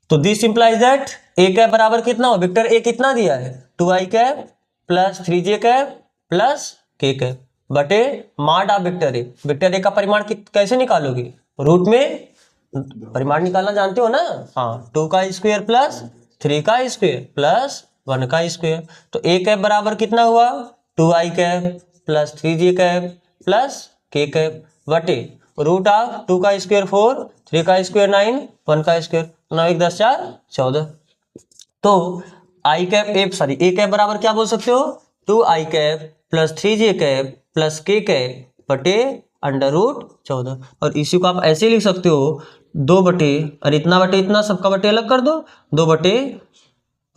तो this implies that A cap बराबर कितना हो, वेक्टर ए कितना दिया है 2i cap plus 3j cap plus k cap बटे mod of vector A. Vector A का परिमाण कैसे निकालोगे, रूट में परिमाण निकालना जानते हो ना, हाँ 2 का स्क्वायर प्लस 3 का स्क्वायर प्लस 1 का स्क्वायर। तो ए कैप बराबर कितना हुआ 2i cap plus 3j cap plus k cap बटे रूट ऑफ 2 का स्क्वायर 4, 3 का स्क्वायर 9, 1 का स्क्वायर 9 1 10 4 14। तो आई कैप ए कैप बराबर क्या बोल सकते हो 2i cap plus 3j cap plus k cap बटे अंडर रूट 14। और इसी को आप ऐसे लिख सकते हो 2 बटे और इतना बटे इतना, सबका बटे अलग कर दो, 2 बटे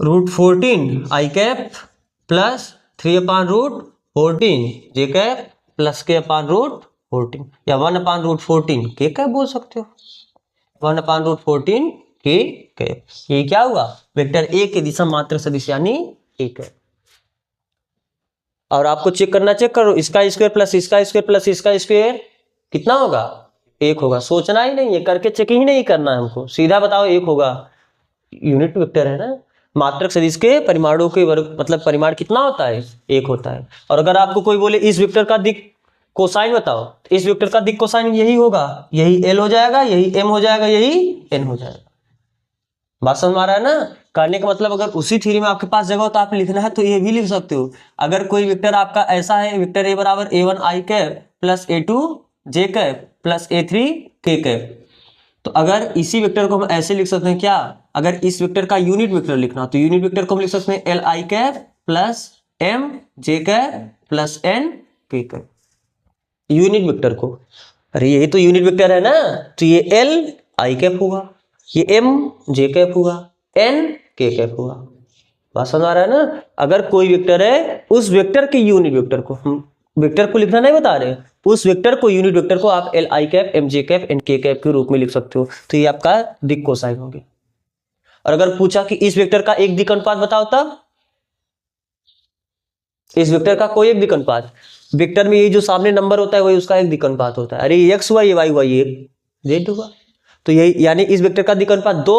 root 14 i cap plus 3 upon root 14 j cap plus k upon root 14 या 1 अपान रूट 14 k कैप बोल सकते हो, 1 अपान रूट 14 k कैप। ये क्या हुआ वेक्टर ए के दिशा मात्रक सदिश यानी a कैप। और आपको चेक करो, इसका स्क्वायर प्लस इसका स्क्वायर प्लस इसका स्क्वायर कितना होगा 1 होगा। सोचना ही नहीं है, करके चेक ही नहीं करना है हमको, सीधा बताओ 1 होगा। यूनिट वेक्टर है ना, मात्रक सदिश के परिमाणों के वर्ग मतलब परिमाण कितना होता है 1 होता है। और अगर आपको कोई बोले इस वेक्टर का दिक् कोसाइन बताओ, तो इस वेक्टर का दिक् कोसाइन यही होगा, यही l हो जाएगा, यही m हो जाएगा, यही n हो जाएगा। बात समझ में आ रहा है ना, करने का मतलब अगर उसी थ्योरी में आपके पास जगह हो तो आप लिखना है तो ये भी लिख सकते हो। अगर कोई वेक्टर आपका ऐसा है, वेक्टर ए बराबर a1 i cap plus a2 j cap plus a3 k cap, तो अगर इसी वेक्टर को हम ऐसे लिख सकते हैं क्या, अगर इस वेक्टर का यूनिट वेक्टर लिखना तो यूनिट वेक्टर को हम लिख सकते हैं L I cap plus m j cap plus n k cap. Unit vector को, अरे यही तो यूनिट वेक्टर है ना, तो ये एल आई कैप होगा, ये m j कैप होगा, n k कैप होगा। बात समझ आ रहा है ना। अगर कोई वेक्टर है उस वेक्टर के यूनिट वेक्टर को, हम वेक्टर को लिखना नहीं बता रहे, उस वेक्टर को यूनिट वेक्टर को आप L I cap M J cap N K cap के रूप में लिख सकते हो, तो ये आपका दिक् कोसाइन हो गया। और अगर पूछा कि इस वेक्टर का एक दिक् अनुपात बताओ, तब इस वेक्टर का कोई एक दिक् अनुपात, वेक्टर में ये जो सामने नंबर होता है वही उसका एक दिक् अनुपात होता है। अरे ये x हुआ, ये y हुआ, ये z हुआ, तो यही यानी इस वेक्टर का दिक् अनुपात 2,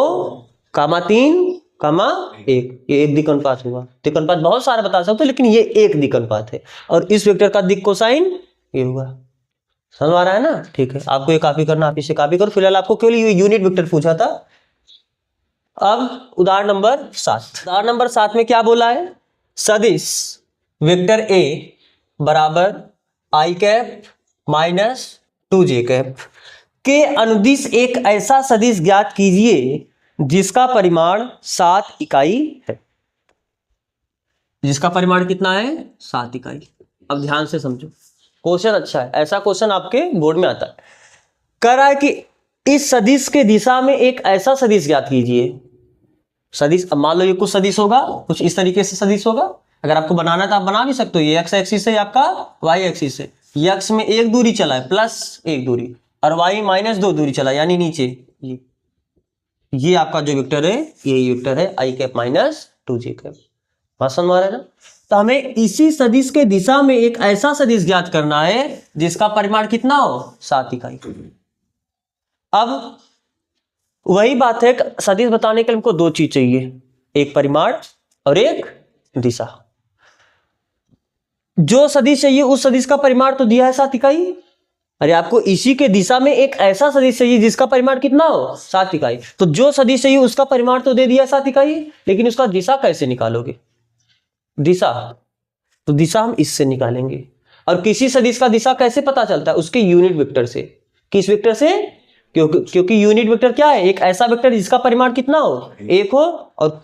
3, 1, ये एक दिक् अनुपात हुआ। दिक् अनुपात बहुत सारे बता सकते हो, लेकिन ये एक दिक् अनुपात है। और इस वेक्टर का दिक् कोसाइन ये हुआ। समझ आ रहा है ना, ठीक है। आपको ये कॉपी करना, आप इसे कॉपी करो। फिलहाल आपको केवल ये यूनिट वेक्टर पूछा था। अब उदाहरण नंबर 7, उदाहरण नंबर 7 में क्या बोला है, सदिश वेक्टर ए बराबर आई कैप माइनस 2j कैप के अनुदिश एक ऐसा सदिश ज्ञात कीजिए जिसका परिमाण 7 इकाई है। जिसका परिमाण कितना है 7 इकाई। अब ध्यान से समझो, क्वेश्चन अच्छा है, ऐसा क्वेश्चन आपके बोर्ड में आता है। कह रहा है कि इस सदिश के दिशा में एक ऐसा सदिश ज्ञात कीजिए। सदिश, अब मान लो ये कुछ सदिश होगा, कुछ इस तरीके से सदिश होगा। अगर आपको बनाना है तो आप बना भी सकते हो। ये एक्स एक्सिस है, आपका वाई एक्सिस है। एक्स में एक दूरी चला है प्लस एक दूरी, और वाई माइनस 2 दूरी चला यानी नीचे। ये आपका जो वेक्टर है, ये वेक्टर है आई कैप माइनस 2j कैप। बात समझ में आ रहा है ना। तो हमें इसी सदिश के दिशा में एक ऐसा सदिश ज्ञात करना है जिसका परिमाण कितना हो 7 इकाई। अब वही बात है, सदिश बताने के लिए हमको 2 चीज चाहिए, एक परिमाण और एक दिशा। जो सदिश चाहिए उस सदिश का परिमाण तो दिया है 7 इकाई। अरे आपको इसी के दिशा में एक ऐसा सदिश चाहिए जिसका परिमाण कितना हो 7 इकाई। तो जो सदिश चाहिए उसका परिमाण तो दे दिया 7 इकाई, लेकिन उसका दिशा कैसे निकालोगे। दिशा, तो दिशा हम इससे निकालेंगे। और किसी सदिश का दिशा कैसे पता चलता है, उसके यूनिट वेक्टर से। किस वेक्टर से, क्योंकि यूनिट वेक्टर क्या है, एक ऐसा वेक्टर जिसका परिमाण कितना हो 1 हो, और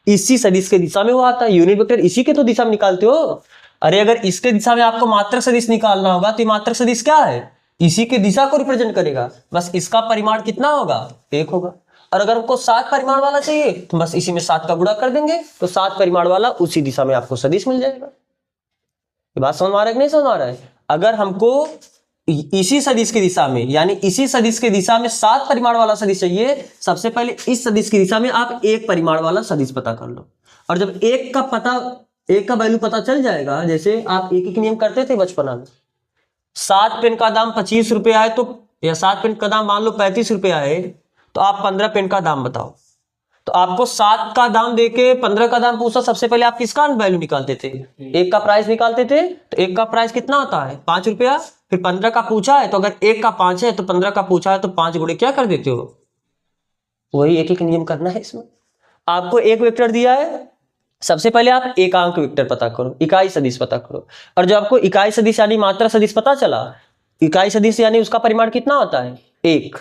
इसी सदिश के दिशा में वो आता है। यूनिट वेक्टर इसी के तो दिशा में निकालते हो। अरे अगर इसके दिशा में आपको मात्रक सदिश निकालना होगा तो मात्रक सदिश क्या है, इसी के दिशा को रिप्रेजेंट करेगा। बस इसका परिमाण कितना होगा 1 होगा। और अगर हमको 7 परिमाण वाला चाहिए तो बस इसी में 7 का गुणा कर देंगे, तो 7 परिमाण वाला उसी दिशा में आपको सदिश मिल जाएगा। ये बात समझ में आ रहा है कि नहीं समझ में आ रहा है। अगर हमको इसी सदिश की दिशा में, यानी इसी सदिश की दिशा में 7 परिमाण वाला सदिश चाहिए, सबसे पहले इस सदिश की दिशा में आप 1 परिमाण वाला सदिश पता कर लो। और जब 1 एक का वैल्यू पता चल जाएगा। जैसे आप एक एक नियम करते थे बचपना में, 7 पेन का दाम 25 रुपया है तो, या 7 पेन का दाम मान लो 35 रुपया है, तो आप 15 पेन का दाम बताओ। तो आपको 7 का दाम देके 15 का दाम पूछा, सबसे पहले आप किसका वैल्यू निकालते थे? एक का प्राइस निकालते थे। तो एक का प्राइस कितना होता है? 5 रुपया। फिर 15 का पूछा है तो अगर एक का 5 है तो 15 का पूछा है तो 5 गुणे क्या कर देते हो? वही एक एक नियम करना है इसमें। आपको एक वेक्टर दिया है, सबसे पहले आप एकांक वेक्टर पता करो, इकाई सदिश पता करो। और जब आपको इकाई सदिश यानी मात्रा सदिश पता चला, इकाई सदिश यानी उसका परिमाण कितना होता है? 1।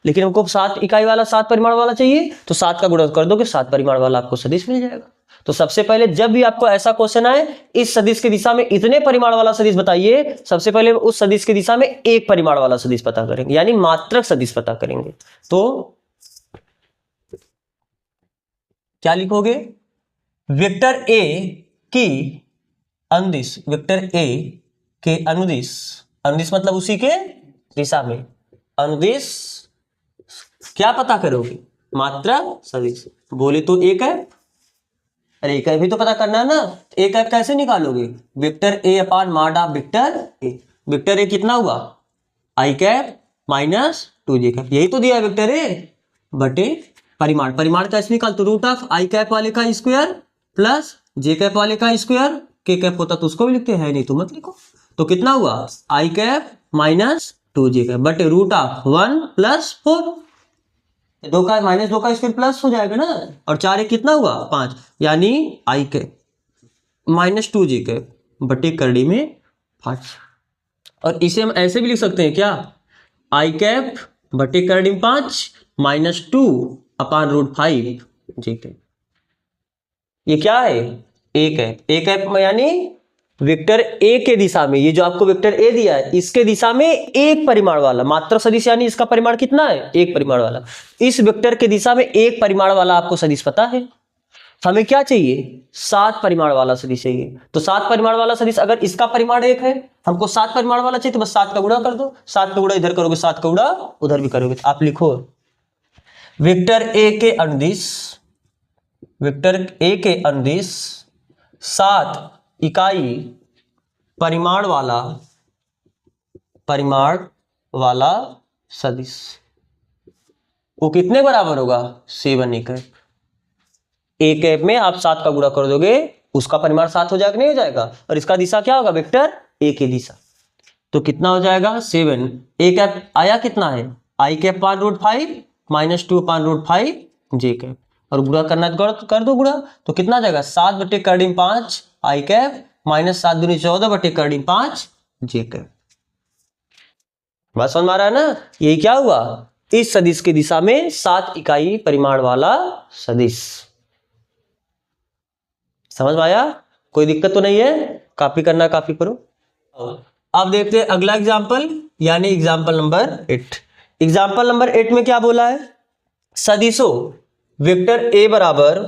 लेकिन हमको 7 इकाई वाला 7 परिमाण वाला चाहिए, तो 7 का गुणा कर दो कि 7 परिमाण वाला आपको सदिश मिल जाएगा। तो सबसे पहले जब भी आपको ऐसा क्वेश्चन आए, इस सदिश की दिशा में इतने परिमाण वाला सदिश बताइए, सबसे पहले उस सदिश की दिशा में एक परिमाण वाला सदिश पता करेंगे, यानी मात्रक सदिश पता करेंगे। तो क्या लिखोगे? वेक्टर ए की अनुदिश, वेक्टर ए के अनुदिश, अनुदिश मतलब उसी के दिशा में, अनुदिश क्या पता करोगे? मात्रक सदिश। बोले तो एक है, अरे एक भी तो पता करना है ना। एक ऐप कैसे निकालोगे? Vector A upon mod of vector A. Vector A कितना हुआ? आई कैप माइनस 2j कैप, यही तो दिया है वेक्टर ए बटे परिमाण। परिमाण कैसे निकालते? रूट ऑफ आई कैप वाले का स्क्वायर प्लस जे कैप वाले का स्क्वायर। के कैप होता तो उसको भी लिखते हैं, नहीं तो मत लिखो। तो कितना हुआ? आई कैप माइनस 2j कैप बटे रूट ऑफ 1 प्लस 4, 2 का माइनस 2 का स्क्वायर प्लस हो जाएगा ना, और 4 कितना हुआ? 5, यानी आई कैप माइनस 2j कैप बटे करड़ी में 5। और इसे हम ऐसे भी लिख सकते हैं क्या? आई कैप बटे करड़ी में 5 माइनस 2 अपान रूट 5 जे कैप। ये क्या है? एक है। एक है यानी वेक्टर ए के दिशा में, ये जो आपको वेक्टर ए दिया है इसके दिशा में एक परिमाण वाला मात्र सदिश, यानी इसका परिमाण कितना है? एक परिमाण वाला। इस वेक्टर के दिशा में एक परिमाण वाला आपको सदिश पता है। हमें क्या चाहिए? 7 परिमाण वाला सदिश चाहिए। तो 7 परिमाण वाला सदिश, अगर इसका परिमाण 1 है, हमको 7 परिमाण वाला चाहिए, तो बस 7 का गुणा कर दो। 7 का गुणा इधर करोगे, 7 का गुणा उधर भी करोगे। तो आप लिखो वेक्टर ए के अनुदिश, वेक्टर ए के अनुदिश 7 इकाई परिमाण वाला सदिश, वो कितने बराबर होगा? 7 ए कैप। ए कैप में आप 7 का गुणा कर दोगे, उसका परिमाण 7 हो जाएगा, नहीं हो जाएगा? और इसका दिशा क्या होगा? वेक्टर ए की दिशा। तो कितना हो जाएगा? 7। ए कैप आया कितना है? आई कैप पान रूट 5 माइनस 2 पान रूट 5 जे कैप, और गुणा करना तो कर दो गुणा। तो कितना आ जाएगा? 7 बटे करड़ी 5 आई कैप माइनस 7 दूनी 14 बटे करड़ी 5 जे कैप। बात समझ में आ रहा है ना? यही क्या हुआ? इस सदिश की दिशा में 7 इकाई परिमाण वाला सदिश। समझ में आया? कोई दिक्कत तो नहीं है? कॉपी करना कॉपी करो। अब देखते हैं अगला एग्जाम्पल, यानी एग्जाम्पल नंबर 8। एग्जाम्पल नंबर 8 में क्या बोला है? सदिशों वेक्टर ए बराबर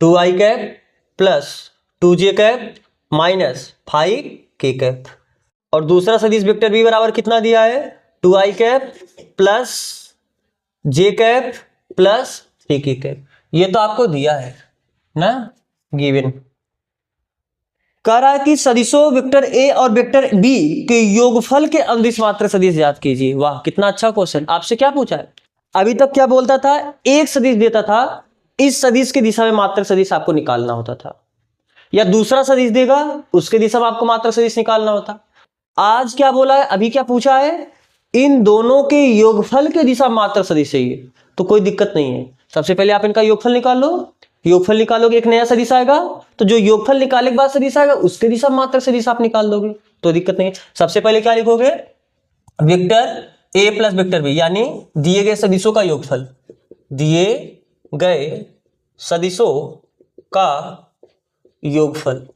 2i cap plus 2j cap minus 5k cap, और दूसरा सदिश वेक्टर बी बराबर कितना दिया है? 2i cap plus j cap plus 3k cap. ये तो आपको दिया है ना, गिवन। कह रहा है कि सदिशों वेक्टर ए और वेक्टर बी के योगफल के अनुदिश मात्र सदिश ज्ञात कीजिए। वाह, कितना अच्छा क्वेश्चन। आपसे क्या पूछा है? अभी तक क्या बोलता था? एक सदिश देता था, इस सदिश की दिशा में मात्र सदिश आपको निकालना होता था, या दूसरा सदिश देगा उसके दिशा में आपको मात्र सदिश निकालना होता। आज क्या बोला है? अभी क्या पूछा है? इन दोनों के योगफल के दिशा मात्र सदिश चाहिए। तो कोई दिक्कत नहीं है, सबसे पहले आप इनका योगफल निकाल लो। योगफल निकालोगे एक नया सदिश आएगा, तो जो योगफल निकालने के बाद सदिश आएगा उसके दिशा मात्र सदिश आप निकाल दोगे, तो दिक्कत नहीं है। सबसे पहले क्या लिखोगे? वेक्टर ए प्लस वेक्टर बी, यानी दिए गए सदिशों का योगफल, दिए गए सदिशों का योगफल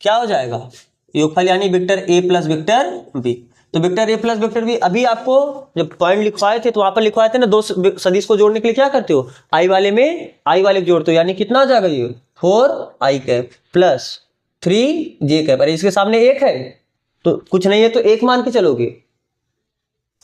क्या हो जाएगा? योगफल यानी वेक्टर ए प्लस वेक्टर बी। तो वेक्टर ए प्लस वेक्टर बी, अभी आपको जब पॉइंट लिखवाए थे तो वहां पर लिखवाए थे ना, दो सदिश को जोड़ने के लिए क्या करते हो? आई वाले में आई वाले को जोड़ते हो, यानी कितना हो जाएगा? ये 4i cap plus 3j cap. अरे इसके सामने एक है तो कुछ नहीं है, तो एक मान के चलोगे।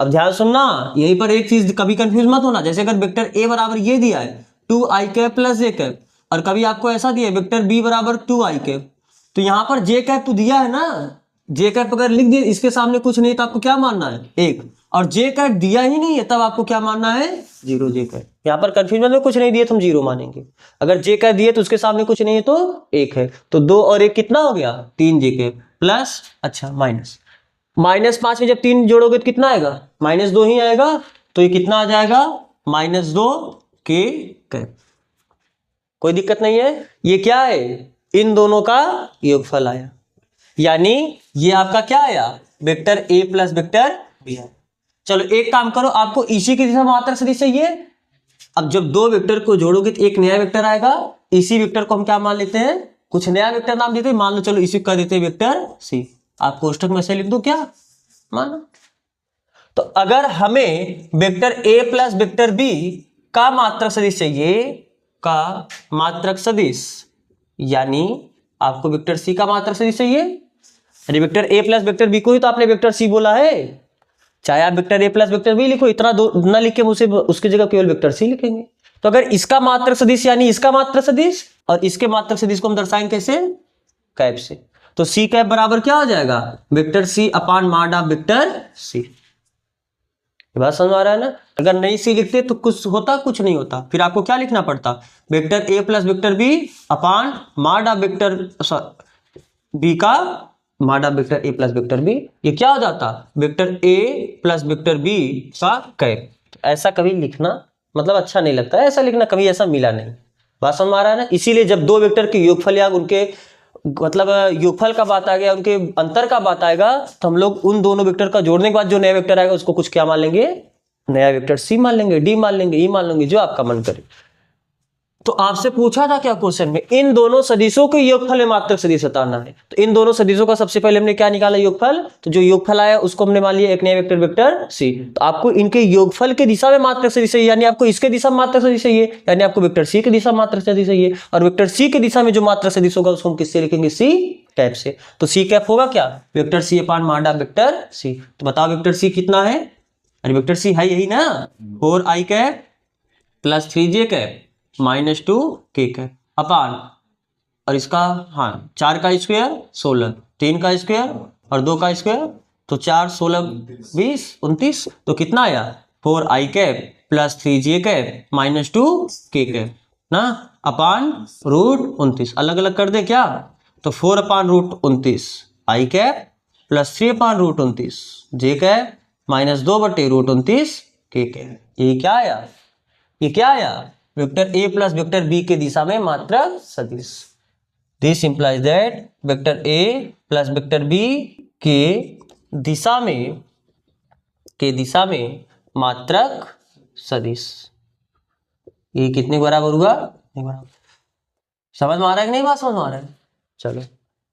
अब ध्यान सुनना, यहीं पर एक चीज कभी कंफ्यूज मत होना। जैसे अगर वेक्टर ए बराबर ये दिया है 2i cap plus j cap, और कभी आपको ऐसा दिया है वेक्टर बी बराबर 2i कैप, तो यहाँ पर जे कैप तो दिया है ना, जे कैप अगर लिख दिए इसके सामने कुछ नहीं तो आपको क्या मानना है 1, और जे कैप दिया ही नहीं है तब आपको क्या मानना है 0 जे कैप। यहाँ पर कंफ्यूजन में कुछ नहीं दिए तो हम 0 मानेंगे, अगर जे कैप दिए तो उसके सामने कुछ नहीं है तो 1 है, तो 2 और 1 कितना हो गया 3 जे कैप प्लस अच्छा माइनस, -5 में जब 3 जोड़ोगे तो कितना आएगा -2 ही आएगा, तो ये कितना आ जाएगा -2 के कैप। कोई दिक्कत नहीं है, ये क्या है इन दोनों का योगफल आया, यानी ये आपका क्या आया vector a plus vector b है। चलो एक काम करो, आपको इसी की दिशा में मात्रक सदिश चाहिए, अब जब दो वेक्टर को जोड़ोगे तो एक नया वेक्टर आएगा, इसी वेक्टर को हम क्या मान लेते हैं कुछ नया वेक्टर नाम देते हैं, मान लो चलो इसी को कर देते हैं वेक्टर c, आप कोष्टक में से लिख दो क्या मानो। तो अगर हमें vector a plus vector b का मात्रक सदिश चाहिए, का मात्रक सदिश, यानी आपको वेक्टर c का मात्रक सदिश चाहिए, अरे vector a plus vector b को ही तो आपने वेक्टर c बोला है, चाहे आप vector a plus vector b लिखो, इतना दो ना लिख के मुझसे उसकी जगह केवल वेक्टर c लिखेंगे। तो अगर इसका मात्रक सदिश यानी इसका मात्रक सदिश और इसके मात्रक सदिश को हम दर्शाएंगे कैसे कैप से, तो c कैप बराबर क्या हो जाएगा vector c upon mod of vector c। बात समझ आ रहा है ना, अगर नहीं सी लिखते तो कुछ होता कुछ नहीं होता, फिर आपको क्या लिखना पड़ता vector a plus vector b upon mod of vector b का mod of vector a plus vector b, ये क्या हो जाता vector a plus vector b का कैप। ऐसा कभी लिखना मतलब अच्छा नहीं लगता है, ऐसा लिखना कभी ऐसा मिला नहीं, बात समझ आ रहा है ना। इसीलिए जब दो वेक्टर के योगफल या उनके मतलब योगफल का बात आ गया, उनके अंतर का बात आएगा, तो हम लोग उन दोनों वेक्टर का जोड़ने के बाद जो नया वेक्टर आएगा उसको कुछ क्या मान लेंगे नया वेक्टर सी मान लेंगे, डी मान लेंगे, ई मान लेंगे, जो आपका मन करे। तो आपसे पूछा था क्या क्वेश्चन में इन दोनों सदिशों के योगफल में मात्रक सदिश बताना है, तो इन दोनों सदिशों का सबसे पहले हमने क्या निकाला योगफल, तो जो योगफल आया उसको हमने मान लिया एक नया वेक्टर वेक्टर सी। तो आपको इनके योगफल के दिशा में मात्रक सदिश चाहिए, यानी आपको इसके दिशा में मात्रक सदिश चाहिए, यानी आपको वेक्टर सी की दिशा में मात्रक सदिश चाहिए, और वेक्टर सी की दिशा में जो मात्रक सदिश होगा उसको हम किससे लिखेंगे सी कैप से। तो सी कैप होगा क्या vector C upon mod of vector सी। तो बताओ वेक्टर सी कितना है, अरे वेक्टर सी है यही ना 4i cap plus 3j cap -2 k cap upon, और इसका हाँ 4 का स्क्वायर 16, 3 का स्क्वायर और 2 का स्क्वायर, तो 4 16 20 29, तो कितना आया 4i cap plus 3j cap -2 k cap ना अपान √29। अलग अलग कर दे क्या, तो 4 अपान √29 i cap plus 3 upon √29 j cap -2 बटे √29 k कैप। ये क्या आया, ये क्या आया vector a plus vector b के दिशा में मात्रक सदिश। This implies that vector a plus vector b के दिशा में मात्रक सदिश। ये कितने बराबर हुआ, समझ में आ रहा है कि नहीं बात समझ में आ रहा है। चलो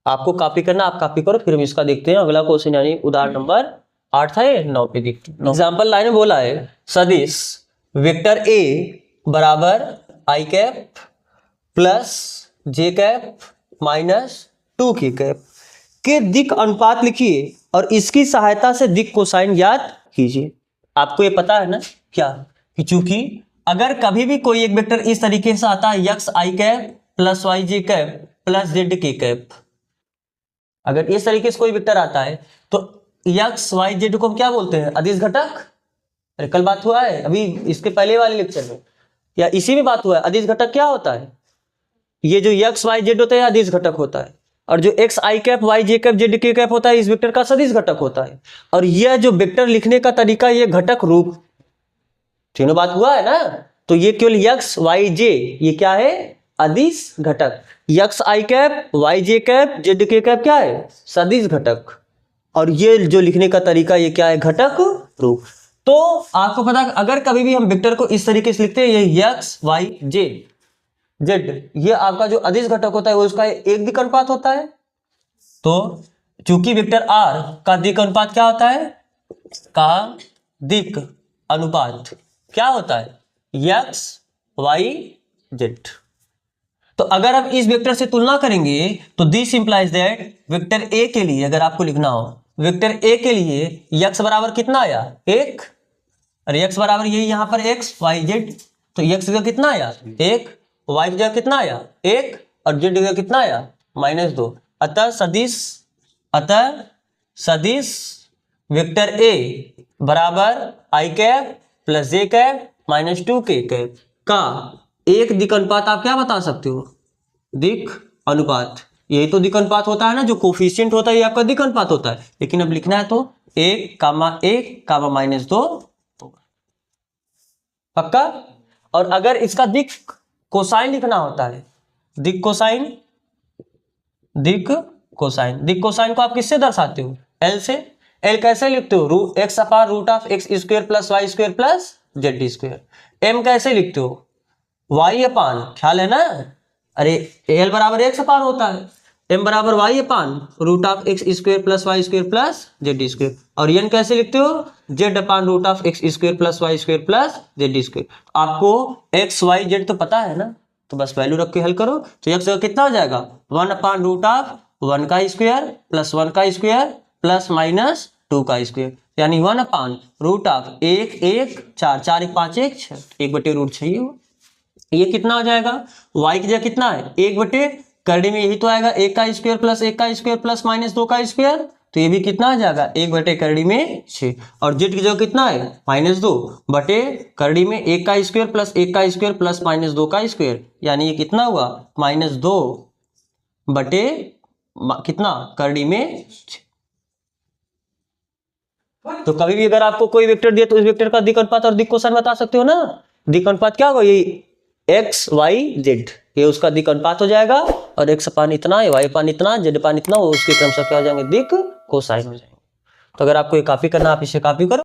आपको कॉपी करना, आप कॉपी करो, फिर हम इसका देखते हैं अगला क्वेश्चन, यानी उदाहरण नंबर 8 था ये 9 पे देखते हैं। एग्जाम्पल लाइन में बोला है सदिश वेक्टर a बराबर i cap plus j cap -2 k cap के दिक अनुपात लिखिए और इसकी सहायता से दिक कोसाइन ज्ञात कीजिए। आपको ये पता है ना क्या कि चूंकि अगर कभी भी कोई एक वेक्टर इस तरीके से आता है X i cap plus Y J cap plus Z के कैप, अगर इस तरीके से कोई वेक्टर आता है तो यक्स वाई जेड को हम क्या बोलते हैं अदिश घटक। अरे कल बात हुआ है अभी इसके पहले वाले लेक्चर में या इसी में बात हुआ है, अदिश घटक क्या होता है, ये जो एक्स वाई जेड होता है अदिश घटक होता है, और जो एक्स आई cap Y J cap Z के कैप होता है इस वेक्टर का सदिश घटक होता है। और यह जो वेक्टर लिखने का तरीका ये घटक रूप, तीनों बात हुआ है ना, तो ये केवल एक्स वाई जे ये क्या है अदिश घटक, एक्स आई cap Y J cap Z के कैप क्या है सदिश घटक, और ये जो लिखने का तरीका ये क्या है घटक रूप। तो आपको पता है अगर कभी भी हम वेक्टर को इस तरीके से लिखते हैं ये एक्स वाई जे जेड, ये आपका जो अदिश घटक होता है वो उसका एक दिक अनुपात होता है। तो चूंकि वेक्टर आर का दिक अनुपात क्या होता है, का दिक अनुपात क्या होता है एक्स वाई जेड। तो अगर आप इस वेक्टर से तुलना करेंगे तो this implies that vector A के लिए अगर आपको लिखना हो, वेक्टर ए के लिए एक्स बराबर कितना आया 1, और एक्स बराबर यही यहां पर एक्स वाई जेड, तो एक्स का कितना आया 1, वाई की जगह कितना आया 1, और जेड का कितना आया -2, अतः सदिश वेक्टर ए बराबर आई कैप प्लस जे कैप माइनस 2k कैप का एक दिक् अनुपात आप क्या बता सकते हो? दिक् अनुपात। यही तो दिक् अनुपात होता है ना, जो कोफिशिएंट होता है ये आपका दिक् अनुपात होता है। लेकिन अब लिखना है तो 1 कामा माइनस 2 पक्का। और अगर इसका दिक् कोसाइन लिखना होता है, दिक् कोसाइन को आप किससे दर्शाते हो? एल से। एल कैसे लिखते हो? x upon root of x square plus Y square plus Z square. M कैसे लिखते हो? y अपान, ख्याल है ना, अरे एल बराबर x अपान होता है, m बराबर y upon root of x square plus Y square plus Z square. और n कैसे लिखते हो? z upon root of x square plus Y square plus Z square. आपको x y z तो पता है ना, तो बस वैल्यू रख के हल करो। तो x जगह कितना हो जाएगा? 1 अपान रूट ऑफ 1 का स्क्वायर प्लस 1 का स्क्वायर प्लस माइनस 2 का स्क्वायर, यानी 1 अपान रूट ऑफ 1 1 4 4 1 5 1 6 1 बटे रूट 6 ये कितना हो जाएगा? y की जगह कितना है? 1 बटे करड़ी में यही तो आएगा 1 का स्क्वायर प्लस 1 का स्क्वायर प्लस माइनस 2 का स्क्वायर, तो ये भी कितना आ जाएगा? 1 बटे करड़ी में 6। और z की जगह कितना है? माइनस 2 बटे करड़ी में 1 का स्क्वायर प्लस 1 का स्क्वायर प्लस माइनस 2 का स्क्वायर, यानी ये कितना हुआ? माइनस 2 बटे कितना? करड़ी में 6। तो कभी भी अगर आपको कोई वेक्टर दिया तो उस वेक्टर का दिक् अनुपात और दिक् कोसाइन बता सकते हो ना। दिक् अनुपात क्या होगा? ये x y z, ये उसका दिक् अनुपात हो जाएगा, और x अपान इतना, y अपान इतना, z अपान इतना, वो उसके क्रमशः क्या हो जाएंगे? दिक् कोसाइन हो जाएंगे। तो अगर आपको ये कॉपी करना, आप इसे कॉपी करो।